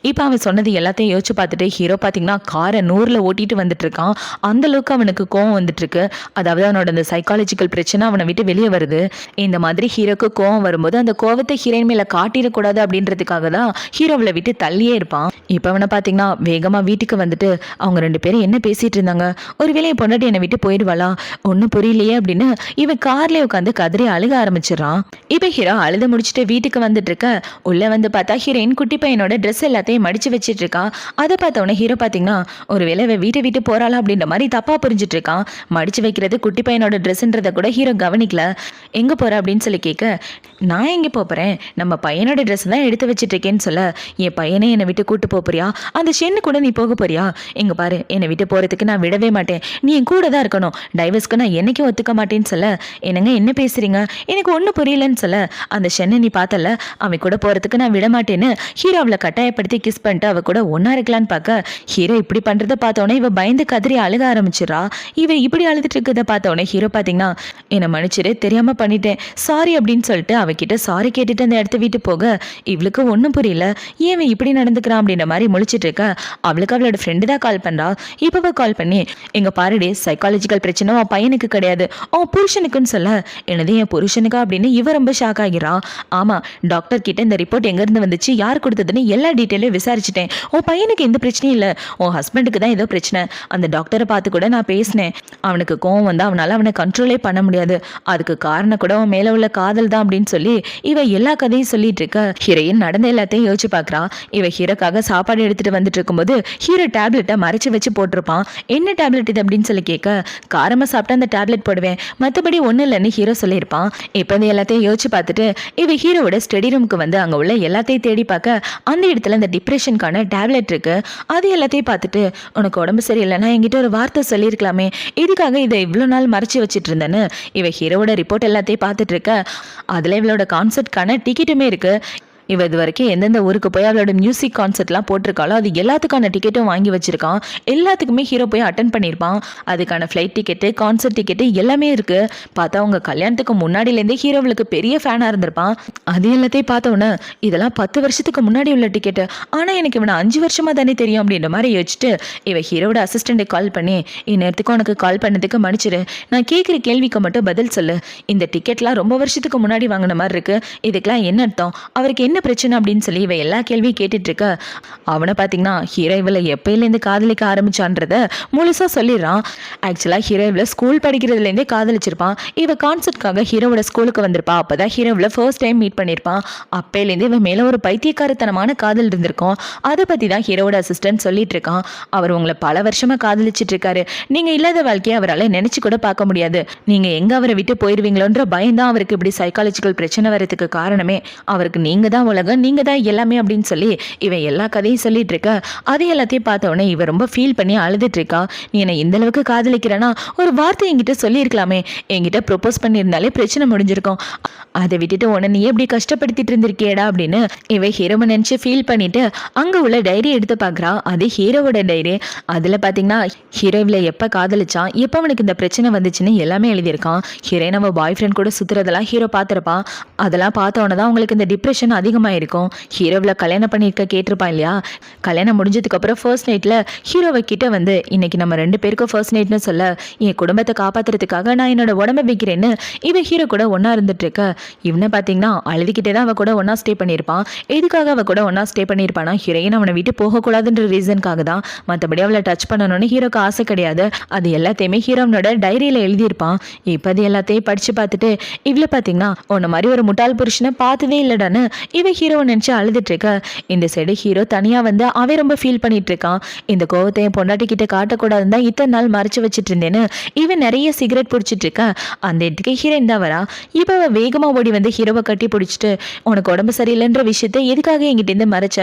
இப்போ அவன் சொன்னது எல்லாத்தையும் யோசிச்சு பார்த்துட்டு ஹீரோ பார்த்தீங்கன்னா காரை 100ல் ஓட்டிட்டு வந்துட்டு இருக்கான். அந்த அளவுக்கு அவனுக்கு கோவம் வந்துட்டு இருக்கு. அதாவது அவனோட அந்த சைக்காலஜிக்கல் பிரச்சனை அவனை விட்டு வெளியே வருது. இந்த மாதிரி ஹீரோக்கு கோவம் வரும்போது அந்த கோவத்தை ஹீரோயின் மேல காட்டிடக்கூடாது அப்படின்றதுக்காக தான் ஹீரோவில் விட்டு தள்ளியே இருப்பான். இப்போ அவனை பார்த்தீங்கன்னா வேகமா வீட்டுக்கு வந்துட்டு அவங்க 2 பேரும் என்ன பேசிட்டு இருந்தாங்க, ஒரு வேலையை பொண்டாட்டி என்னை விட்டு போயிடுவாளா, ஒன்றும் புரியலையே அப்படின்னு இவன் கார்லேயே உட்காந்து கதறி அழுக ஆரம்பிச்சிடறான். இப்போ ஹீரோ அழுத முடிச்சுட்டு வீட்டுக்கு வந்துட்டு இருக்க, உள்ள வந்து பார்த்தா ஹீரோயின் குட்டி பையனோட ட்ரெஸ் எல்லாத்தையும் மடிச்சு வச்சிட்டு இருக்கா. அதை பார்த்தவொடனே ஹீரோ பார்த்தீங்கன்னா ஒருவேளை வீட்டை விட்டு போறாளா அப்படின்ற மாதிரி தப்பா புரிஞ்சிட்டு இருக்கான். மடிச்சு வைக்கிறது குட்டி பையனோட ட்ரெஸ்ன்றத கூட ஹீரோ கவனிக்கல. எங்க போற அப்படின்னு சொல்லி கேட்க, நான் எங்க போறேன், நம்ம பையனோட ட்ரெஸ் தான் எடுத்து வச்சிட்டு இருக்கேன்னு சொல்ல, என் பையனை என்னை விட்டு கூட்டு போறியா, அந்த ஷென்னு கூட நீ போக போறியா, எங்க பாரு என்னை விட்டு போறதுக்கு நான் விடவே மாட்டேன், நீ என் கூட தான் இருக்கணும், டைவர்ஸ்க்கு நான் என்னைக்கும் ஒத்துக்க மாட்டேன்னு சொல்ல, என்னங்க என்ன பேசுறீங்க, எனக்கு ஒன்றும் புரியலன்னு சொல்ல, அந்த ஷென்னை நீ பார்த்தல, அவன் கூட போறதுக்கு நான் விட மாட்டேன்னு ஹீரோ அவளை கட்டாயப்படுத்தி கிஸ் பண்ணிட்டு அவ கூட ஒன்னா இருக்கலான்னு பார்க்க, ஹீரோ இப்படி பண்றதை பார்த்தோன்னே இவ பயந்து கதறி அழுக ஆரம்பிச்சிடறா. இவ இப்படி அழுதுட்டு இருக்கதை பார்த்தோன்னே ஹீரோ பார்த்தீங்கன்னா, என்னை மன்னிச்சிரு, தெரியாம பண்ணிட்டேன், சாரி அப்படின்னு சொல்லிட்டு அவகிட்ட சாரி கேட்டுட்டு அந்த இடத்த விட்டு போக, இவளுக்கு ஒன்றும் புரியல, ஏன் இப்படி நடந்துக்கிறான் அப்படின்ற மாதிரி முழிச்சிட்டு இருக்க. அவளுக்கு அவளோட ஃப்ரெண்டு தான் கால் பண்றா. இப்பவே கால் பண்ணி, எங்க பாருடி, சைக்காலஜிக்கல் பிரச்சனை உன் பையனுக்கு கிடையாது, உன் புருஷனுக்குன்னு சொல்ல, எனது என் புருஷனுக்கா அப்படின்னு இவ ரொம்ப ஷாக் ஆகிறா. ஆமா, டாக்டர் கிட்ட இந்த ரிப்போர்ட் எங்க இருந்து வந்துச்சு, யார் கொடுத்ததுன்னு எல்லா டீட்டெயிலும் விசாரிச்சுட்டேன். உன் பையனுக்கு எந்த பிரச்சனையும் இல்லை, உன் ஹஸ்பண்டுக்கு தான் ஏதோ பிரச்சனை. அந்த டாக்டரை பார்த்து கூட நான் பேசினேன், அவனுக்கு கோவம் வந்து அவனால அவனை கண்ட்ரோலே பண்ண முடியாது, அதுக்கு காரணம் கூட அவன் மேல உள்ள காதல் தான் அப்படின்னு சொல்லி இவ எல்லா கதையும் சொல்லிட்டு இருக்க. ஹீரோயின் நடந்த எல்லாத்தையும் யோசிச்சு பாக்குறா. இவ ஹீரோக்காக சாப்பாடு எடுத்துட்டு வந்துட்டு இருக்கும்போது ஹீரோ டேப்லெட்டை மறைச்சு வச்சு போட்டிருப்பான். என்ன டேப்லெட் இது அப்படின்னு சொல்லி கேட்க, காரமா சாப்பிட்டா அந்த டேப்லெட் போடுவேன், மற்றபடி ஒன்றும் இல்லைன்னு ஹீரோ சொல்லியிருப்பான். இப்போ எல்லாத்தையும் யோசிச்சு பார்த்துட்டு இவ ஹீரோவோட ஸ்டடி ரூமுக்கு வந்து அங்கே உள்ள எல்லாத்தையும் தேடி பார்க்க, அந்த இடத்துல அந்த டிப்ரெஷனுக்கான டேப்லெட் இருக்கு. அது எல்லாத்தையும் பார்த்துட்டு, உனக்கு உடம்பு சரியில்லைன்னா என்கிட்ட ஒரு வார்த்தை சொல்லியிருக்கலாமே, இதுக்காக இதை இவ்வளோ நாள் மறைச்சு வச்சுட்டு இருந்தேன்னு இவ ஹீரோவோட ரிப்போர்ட் எல்லாத்தையும் பார்த்துட்டு இருக்க. அதில் இவளோட கான்சர்ட்கான டிக்கெட்டுமே இருக்கு. இவ இது வரைக்கும் எந்தெந்த ஊருக்கு போய் அவளோட மியூசிக் கான்சர்ட்லாம் போட்டிருக்காளோ அது எல்லாத்துக்கான டிக்கெட்டும் வாங்கி வச்சிருக்கான். எல்லாத்துக்குமே ஹீரோ போய் அட்டன் பண்ணியிருப்பான். அதுக்கான ஃப்ளைட் டிக்கெட்டு, கான்சர்ட் டிக்கெட்டு எல்லாமே இருக்கு. பார்த்தா அவங்க கல்யாணத்துக்கு முன்னாடியிலேருந்தே ஹீரோவுக்கு பெரிய ஃபேனாக இருந்திருப்பான். அது எல்லாத்தையும் பார்த்தோன்னே, இதெல்லாம் 10 வருஷத்துக்கு முன்னாடி உள்ள டிக்கெட்டு, ஆனால் எனக்கு இவனை 5 வருஷமாக தானே தெரியும் அப்படின்ற மாதிரி யோசிச்சுட்டு இவ ஹீரோட அசிஸ்டண்ட்டை கால் பண்ணி, இந்நேரத்துக்கு உனக்கு கால் பண்ணதுக்கு மன்னிச்சிரு, நான் கேட்குற கேள்விக்கு மட்டும் பதில் சொல்லு, இந்த டிக்கெட்லாம் ரொம்ப வருஷத்துக்கு முன்னாடி வாங்கின மாதிரி இருக்கு, இதுக்கெல்லாம் என்ன அர்த்தம், அவருக்கு என்ன பிரச்சனை அப்படின்னு சொல்லி இவ எல்லா கேள்வியும் கேட்டுட்டு இருக்க. அவனை பார்த்தீங்கன்னா ஹீரோ இவளை எப்பயிலேருந்து காதலிக்க ஆரம்பிச்சான்றத முழுசா சொல்லிடுறான். ஆக்சுவலா ஹீரோ இவளை ஸ்கூல் படிக்கிறதுலேருந்தே காதலிச்சிருப்பான். இவ கான்சர்ட்காக ஹீரோவோட ஸ்கூலுக்கு வந்திருப்பா. அப்பதான் ஹீரோ இவளை ஃபர்ஸ்ட் டைம் மீட் பண்ணியிருப்பான். அப்பயிலேருந்து இவன் மேல ஒரு பைத்தியக்காரத்தனமான காதல் இருந்திருக்கும். அதை பத்தி தான் ஹீரோவோட அசிஸ்டன்ட் சொல்லிட்டு இருக்கான். அவர் உங்களை பல வருஷமா காதலிச்சிட்டு இருக்காரு, நீங்க இல்லாத வாழ்க்கையை அவரால் நினைச்சு கூட பார்க்க முடியாது, நீங்க எங்க அவரை விட்டு போயிருவீங்களோன்ற பயம்தான் அவருக்கு இப்படி சைக்காலஜிக்கல் பிரச்சனை வரதுக்கு காரணமே, அவருக்கு நீங்க தான் உலகம், நீங்க தான் எல்லாமே அப்படின்னு சொல்லி இவன் எல்லா கதையும் சொல்லிட்டு இருக்க. அதே எல்லாத்தையும் பார்த்த உடனே இவ ரொம்ப ஃபீல் பண்ணி அழுதுட்டு இருக்கா. நீ என்னை இந்த அளவுக்கு காதலிக்கிறனா ஒரு வார்த்தை என்கிட்ட சொல்லியிருக்கலாமே, என்கிட்ட ப்ரொபோஸ் பண்ணியிருந்தாலே பிரச்சனை முடிஞ்சிருக்கும், அதை விட்டுட்டு உன்னை நீ எப்படி கஷ்டப்படுத்திட்டு இருந்திருக்கேடா அப்படின்னு இவ ஹீரோவை நினைச்சு ஃபீல் பண்ணிட்டு அங்க உள்ள டைரி எடுத்து பாக்குறா. அது ஹீரோவோட டைரி. அதுல பாத்தீங்கன்னா ஹீரோவில எப்ப காதலிச்சான், எப்ப அவனுக்கு இந்த பிரச்சனை வந்துச்சுன்னு எல்லாமே எழுதியிருக்கான். ஹீரோ நம்ம பாய் ஃப்ரெண்ட் கூட சுத்துறதெல்லாம் ஹீரோ பார்த்திருப்பான். அதெல்லாம் பார்த்தவொன்னே தான் உங்களுக்கு இந்த டிப்ரெஷன் அதிகமாயிருக்கும். ஹீரோவில் கல்யாணம் பண்ணியிருக்க கேட்டிருப்பான் இல்லையா, கல்யாணம் முடிஞ்சதுக்கு அப்புறம் ஃபர்ஸ்ட் நைட்ல ஹீரோவை கிட்ட வந்து, இன்னைக்கு நம்ம 2 பேருக்கும் ஃபர்ஸ்ட் நைட்னு சொல்ல, என் குடும்பத்தை காப்பாத்துறதுக்காக நான் என்னோட உடம்பை வைக்கிறேன்னு இவ ஹீரோ கூட ஒன்னா இருந்துட்டு இருக்க. இவனை பார்த்தீங்கன்னா அழுதுகிட்டே தான் அவ கூட ஒன்னா ஸ்டே பண்ணியிருப்பான். எதுக்காக அவ கூட ஒன்னா ஸ்டே பண்ணியிருப்பானா, ஹீரோயின் அவனை விட்டு போகக்கூடாதுன்ற ரீசனுக்காக தான். மற்றபடி அவளை டச் பண்ணணும்னு ஹீரோக்கு ஆசை கிடையாது. அது எல்லாத்தையுமே ஹீரோனோட டைரியில எழுதியிருப்பான். இப்போ அது எல்லாத்தையும் படிச்சு பார்த்துட்டு இவ்வளோ பார்த்தீங்கன்னா உன்ன மாதிரி ஒரு முட்டாள் புருஷனை பார்த்ததே இல்லடான்னு இவ ஹீரோவை நினைச்சு அழுதுட்டு இருக்க. இந்த சைடு ஹீரோ தனியா வந்து அவன் ரொம்ப ஃபீல் பண்ணிட்டு இருக்கான். இந்த கோவத்தை என் பொண்டாட்டி கிட்ட காட்டக்கூடாதுன்னு தான் இத்தனை நாள் மறைச்சு வச்சுட்டு இருந்தேன்னு இவன் நிறைய சிகரெட் பிடிச்சிட்டு இருக்கா. அந்த இடத்துக்கு ஹீரோயின் தான் வரா. இப்போ அவ வேகமா ஓடி வந்து ஹீரோவை கட்டி பிடிச்சிட்டு, உனக்கு உடம்பு சரியில்லைன்ற விஷயத்த எதுக்காக என்கிட்ட இருந்து மறைச்ச,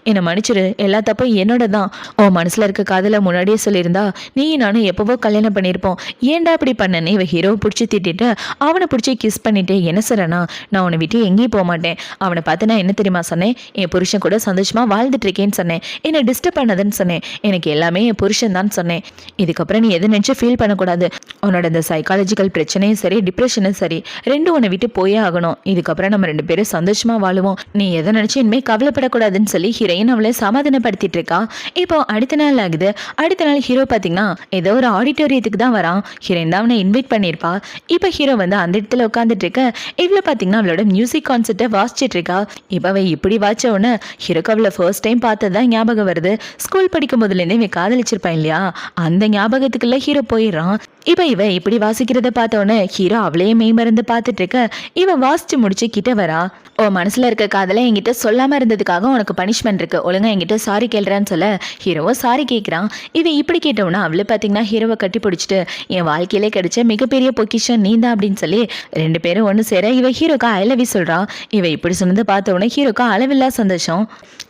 என்னை மன்னிச்சிரு, எல்லா தப்பும் என்னோட தான், உன் மனசுல இருக்க காதல முன்னாடியே சொல்லியிருந்தா நீ நானும் எப்பவோ கல்யாணம் பண்ணியிருப்போம், ஏன்டா அப்படி பண்ணனே இவ ஹீரோவை பிடிச்சி திட்டிட்டு அவனை பிடிச்சி கிஸ் பண்ணிட்டு, என்ன சொல்றனா, நான் உன்னை விட்டு எங்கேயும் போக மாட்டேன், அவனை பார்த்து நான் என்ன தெரியுமா சொன்னேன், என் புருஷன் கூட சந்தோஷமா வாழ்ந்துட்டு இருக்கேன்னு சொன்னேன், என்னை டிஸ்டர்ப் பண்ணதுன்னு சொன்னேன், எனக்கு எல்லாமே என் புருஷன் தான் சொன்னேன், இதுக்கப்புறம் நீ எது நினைச்சு ஃபீல் பண்ணக்கூடாது, உன்னோட இந்த சைக்காலஜிக்கல் பிரச்சனையும் சரி டிப்ரெஷனும் சரி ரெண்டும் உன்னை விட்டு போயே ஆகணும், இதுக்கப்புறம் நம்ம 2 பேரும் சந்தோஷமா வாழுவோம், நீ எதை நினைச்சு இனிமே கவலைப்படக்கூடாதுன்னு சொல்லி ஹீரோயின் அவளை சமாதானப்படுத்திட்டு இருக்கா. இப்போ அடுத்த நாள் ஆகுது. அடுத்த நாள் ஹீரோ பாத்தீங்கன்னா ஏதோ ஒரு ஆடிட்டோரியத்துக்கு தான் வரான். ஹீரோயின் தான் அவனை இன்வைட் பண்ணியிருப்பா. இப்போ ஹீரோ வந்து அந்த இடத்துல உட்காந்துட்டு இருக்க. இவ்வளோ பாத்தீங்கன்னா அவளோட மியூசிக் கான்சர்ட்டை வாசிச்சிட்டு இருக்கா. இப்போ அவ இப்படி வாச்ச உடனே ஹீரோக்கு அவளை ஃபர்ஸ்ட் டைம் பார்த்ததுதான் ஞாபகம் வருது. ஸ்கூல் படிக்கும் போதுலேருந்தே இவன் காதலிச்சிருப்பான் இல்லையா, அந்த ஞாபகத்துக்குள்ள ஹீரோ போயிடுறான். இப்போ இவ இப்படி வாசிக்கிறத பார்த்த உடனே ஹீரோ அவளையே மெய்மறந்து பார்த்துட்டு இருக்க. இவன் வாசிச்சு முடிச்சு கிட்ட வரா. ஓ மனசுல இருக்க காதலை என்கிட்ட சொல்லாம இருந்ததுக்காக உனக்கு பனிஷ்மெண்ட் இருக்கு, ஒழுங்கா என்கிட்ட சாரி கேள்றான்னு சொல்ல ஹீரோவை சாரி கேட்கிறான். இவன் இப்படி கேட்டவனா அவளை பார்த்தீங்கன்னா ஹீரோவை கட்டி பிடிச்சிட்டு, என் வாழ்க்கையிலே கிடைச்ச மிகப்பெரிய பொக்கிஷன் நீ தான் அப்படின்னு சொல்லி 2 பேரும் ஒன்று சேர இவ ஹீரோக்கா ஐ லவ் யூ சொல்றா. இவ இப்படி சொன்னதை பார்த்த உடனே ஹீரோக்கா அளவில்லா சந்தோஷம்.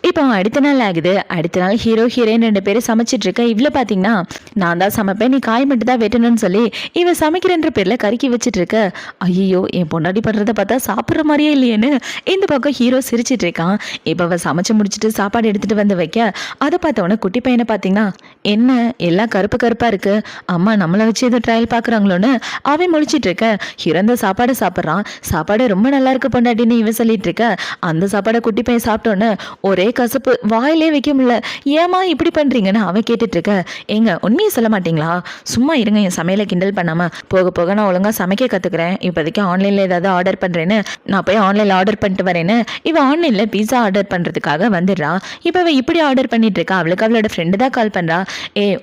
இப்போ அடுத்த நாள் ஆகுது. அடுத்த நாள் ஹீரோ ஹீரோயின் 2 பேரும் சமைச்சிட்டு இருக்க. இவ்வளோ பார்த்தீங்கன்னா நான் தான் சமைப்பேன், நீ காய் மட்டும் தான் வெட்டணும்னு சொல்லி இவ சமைக்கிறன்ற பேர்ல கருக்கி வச்சிட்டு இருக்க. ஐயோ என் பொண்டாட்டி பண்றத பார்த்தா சாப்பிட்ற மாதிரியே இல்லையேன்னு இந்த பக்கம் ஹீரோ சிரிச்சிட்டு இருக்கான். இப்போ அவ சமைச்சு முடிச்சுட்டு சாப்பாடு எடுத்துட்டு வந்து வைக்க அதை பார்த்தவொடனே குட்டி பையனை பார்த்தீங்கன்னா என்ன எல்லாம் கருப்பு கருப்பா இருக்கு, அம்மா நம்மளை வச்சு எதுவும் ட்ரையல் பார்க்குறாங்களோன்னு அவன் முழிச்சிட்டு இருக்க. இறந்த சாப்பாடு சாப்பிட்றான். சாப்பாடு ரொம்ப நல்லா இருக்கு பொண்டாட்டின்னு இவன் சொல்லிட்டு இருக்க. அந்த சாப்பாடை குட்டி பையன் சாப்பிட்டோன்னு ஒரே கசப்பு, வாயிலே வைக்க முடியல. ஏமா இப்படி பண்றீங்கன்னு அவன் கேட்டுட்டு இருக்க. ஏங்க உண்மையை சொல்ல மாட்டீங்களா? சும்மா இருங்க, என் சமையலை கிண்டல் பண்ணாம. போக போக நான் ஒழுங்கா சமைக்க கத்துக்கிறேன். இப்போதைக்கு ஆன்லைன்ல ஏதாவது ஆர்டர் பண்றேன்னு நான் போய் ஆன்லைன்ல ஆர்டர் பண்ணிட்டு வரேன்னு இவ ஆன்லைன்ல பீஸா ஆர்டர் பண்றதுக்காக வந்துடுறா. இப்போ அவ இப்படி ஆர்டர் பண்ணிட்டு இருக்கா. அவளுக்கு அவளோட ஃப்ரெண்டு தான் கால் பண்றா.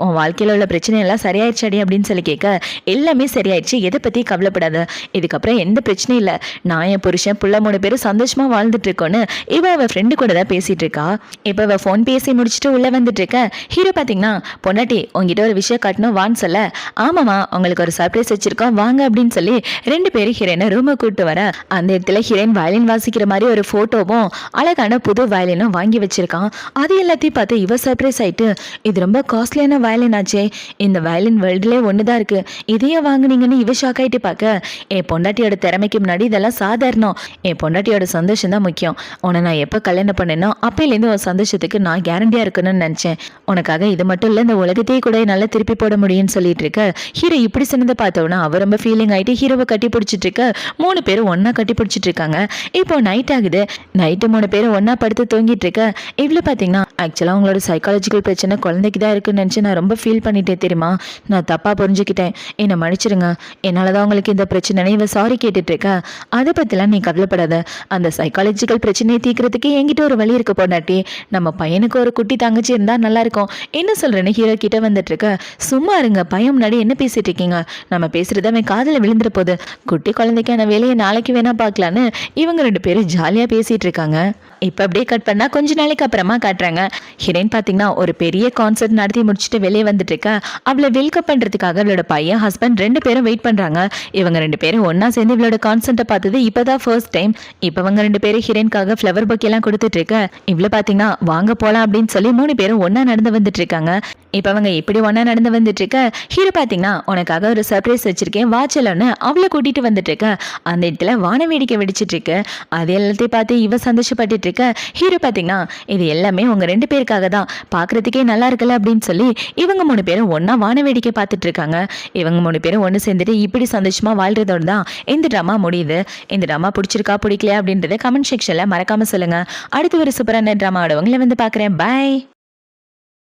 உன் வாழ்க்கையில உள்ள பிரச்சனை எல்லாம் சரியாயிடுச்சாடி அப்படின்னு சொல்லி கேட்க, எல்லாமே சரியாயிடுச்சு, எதை பத்தி கவலைப்படாத, இதுக்கப்புறம் எந்த பிரச்சனையும் இல்லை, நான் என் புருஷன் புள்ள 3 பேரும் சந்தோஷமா வாழ்ந்துட்டு இருக்கோன்னு இவ அவ ஃப்ரெண்டு கூட தான் பேசிட்டு இருக்கா. இப்போ அவ ஃபோன் பேசி முடிச்சுட்டு உள்ள வந்துட்டு இருக்க. ஹீரோ பார்த்தீங்கன்னா பொண்டாட்டி உங்ககிட்ட ஒரு விஷயம் காட்டணும் வான்னு சொல்ல, ஆமாமா உங்களுக்கு ஒரு சர்ப்ரைஸ் வச்சிருக்கோம் வாங்க அப்படின்னு சொல்லி 2 பேரும் ஹீரோனை ரூமை கூப்பிட்டு வர அந்த இடத்துல ஹீரோயின் வயலின் வாசிக்கிற மாதிரி ஒரு போட்டோவும் அழகான புது வயலினும் வாங்கி வச்சிருக்கான். அது எல்லாத்தையும் பார்த்து இவ சர்ப்ரைஸ் ஆயிட்டு, இது ரொம்ப காஸ்ட்லியான வயலின் ஆச்சே, இந்த வயலின் வேர்ல்டுலே ஒன்று தான் இருக்கு, இதையே வாங்குனீங்கன்னு இவ ஷாக் ஆயிட்டு பார்க்க, என் பொண்டாட்டியோட திறமைக்கு முன்னாடி இதெல்லாம் சாதாரணம், என் பொண்டாட்டியோட சந்தோஷம் தான் முக்கியம், உன்னை நான் எப்போ கல்யாணம் பண்ணேனோ அப்பையிலேருந்து உன் சந்தோஷத்துக்கு நான் கேரண்டியா இருக்கணும்னு நினைச்சேன், உனக்காக இது மட்டும் இல்லை இந்த உலகத்தையே கூட நல்லா திருப்பி போட முடியும்னு சொல்லிட்டு இருக்க. ஹீரோ இப்படி சொன்னதை பார்த்தோன்னா அவர் ரொம்ப ஃபீலிங் ஆயிட்டு ஹீரோவை கட்டி பிடிச்சிட்டு இருக்க. 3 பேரும் ஒன்னா கட்டி பிடிச்சிட்டு இருக்காங்க. இப்போ நைட் ஆகுது. நைட்டு 3 பேரும் ஒன்னா படுத்து தூங்கிட்டு இருக்க. இவ்வளோ பார்த்தீங்கன்னா ஆக்சுவலாக உங்களோட சைக்காலஜிக்கல் பிரச்சனை குழந்தைக்கு தான் இருக்குன்னு நினச்சி நான் ரொம்ப ஃபீல் பண்ணிட்டேன் தெரியுமா, நான் தப்பாக புரிஞ்சுக்கிட்டேன், என்னை மன்னிச்சிடுங்க, என்னால் தான் உங்களுக்கு இந்த பிரச்சனை, இவ சாரி கேட்டுட்டு இருக்க. அதை பற்றிலாம் நீ கவலைப்படாத, அந்த சைக்காலஜிக்கல் பிரச்சனையை தீர்க்கறதுக்கு என்கிட்ட ஒரு வழி இருக்கு பொண்டாட்டி, நம்ம பையனுக்கு ஒரு குட்டி தங்கச்சி இருந்தால் நல்லா இருக்கும், என்ன சொல்கிறேன்னு ஹீரோ கிட்ட வந்துட்டு இருக்க. சும்மா இருங்க, பையன் முன்னாடி என்ன பேசிட்டு இருக்கீங்க, நம்ம பேசுறது அவன் காதில் விழுந்துட போகுது, குட்டி குழந்தைக்கான வேலையை நாளைக்கு வேணா பார்க்கலான்னு இவங்க 2 பேரும் ஜாலியாக பேசிட்டு இருக்காங்க. இப்போ அப்படியே கட் பண்ணா கொஞ்ச நாளைக்கு அப்புறமா காட்டுறாங்க. ஹீரோயின் பார்த்தீங்கன்னா ஒரு பெரிய கான்சர்ட் நடத்தி முடிச்சுட்டு வெளியே வந்துட்டு இருக்கா. அவளை வெல்கம் பண்றதுக்காக அவளோட பையன் ஹஸ்பண்ட் 2 பேரும் வெயிட் பண்றாங்க. இவங்க 2 பேரும் ஒன்னா சேர்ந்து இவளோட கான்சர்ட்டை பார்த்தது இப்பதான் ஃபர்ஸ்ட் டைம். இப்போ இவங்க 2 பேரும் ஹீரோயின்காக ஃப்ளவர் பொக்கே எல்லாம் கொடுத்துட்டு இருக்க. இவ்வளோ பார்த்தீங்கன்னா வாங்க போலாம் அப்படின்னு சொல்லி 3 பேரும் ஒன்னா நடந்து வந்துட்டு இருக்காங்க. இப்போ அவங்க இப்படி ஒன்னா நடந்து வந்துட்டு இருக்க. ஹீரோ பார்த்தீங்கன்னா உனக்காக ஒரு சர்ப்ரைஸ் வச்சிருக்கேன் வாட்சலன்னு அவளை கூட்டிட்டு வந்துட்டு இருக்க. அந்த இடத்துல வான வேடிக்கை வெடிச்சிட்டு இருக்கு. அது எல்லாத்தையும் பார்த்து இவ சந்தோஷப்பட்டுட்டு இருக்க. ஹீரோ பார்த்தீங்கன்னா இது எல்லாமே உங்க 2 பேருக்காக தான், பார்க்கறதுக்கே நல்லா இருக்குல்ல அப்படின்னு சொல்லி இவங்க 3 பேரும் ஒன்னா வான வேடிக்கை பார்த்துட்டு இருக்காங்க. இவங்க 3 பேரும் ஒன்று சேர்ந்துட்டு இப்படி சந்தோஷமா வாழ்றதோடு தான் இந்த ட்ராமா முடியுது. இந்த ட்ராமா பிடிச்சிருக்கா பிடிக்கலையா அப்படின்றத கமெண்ட் செக்ஷன்ல மறக்காம சொல்லுங்க. அடுத்து ஒரு சூப்பரான ட்ராமாவோட உங்களை வந்து பார்க்குறேன். பை.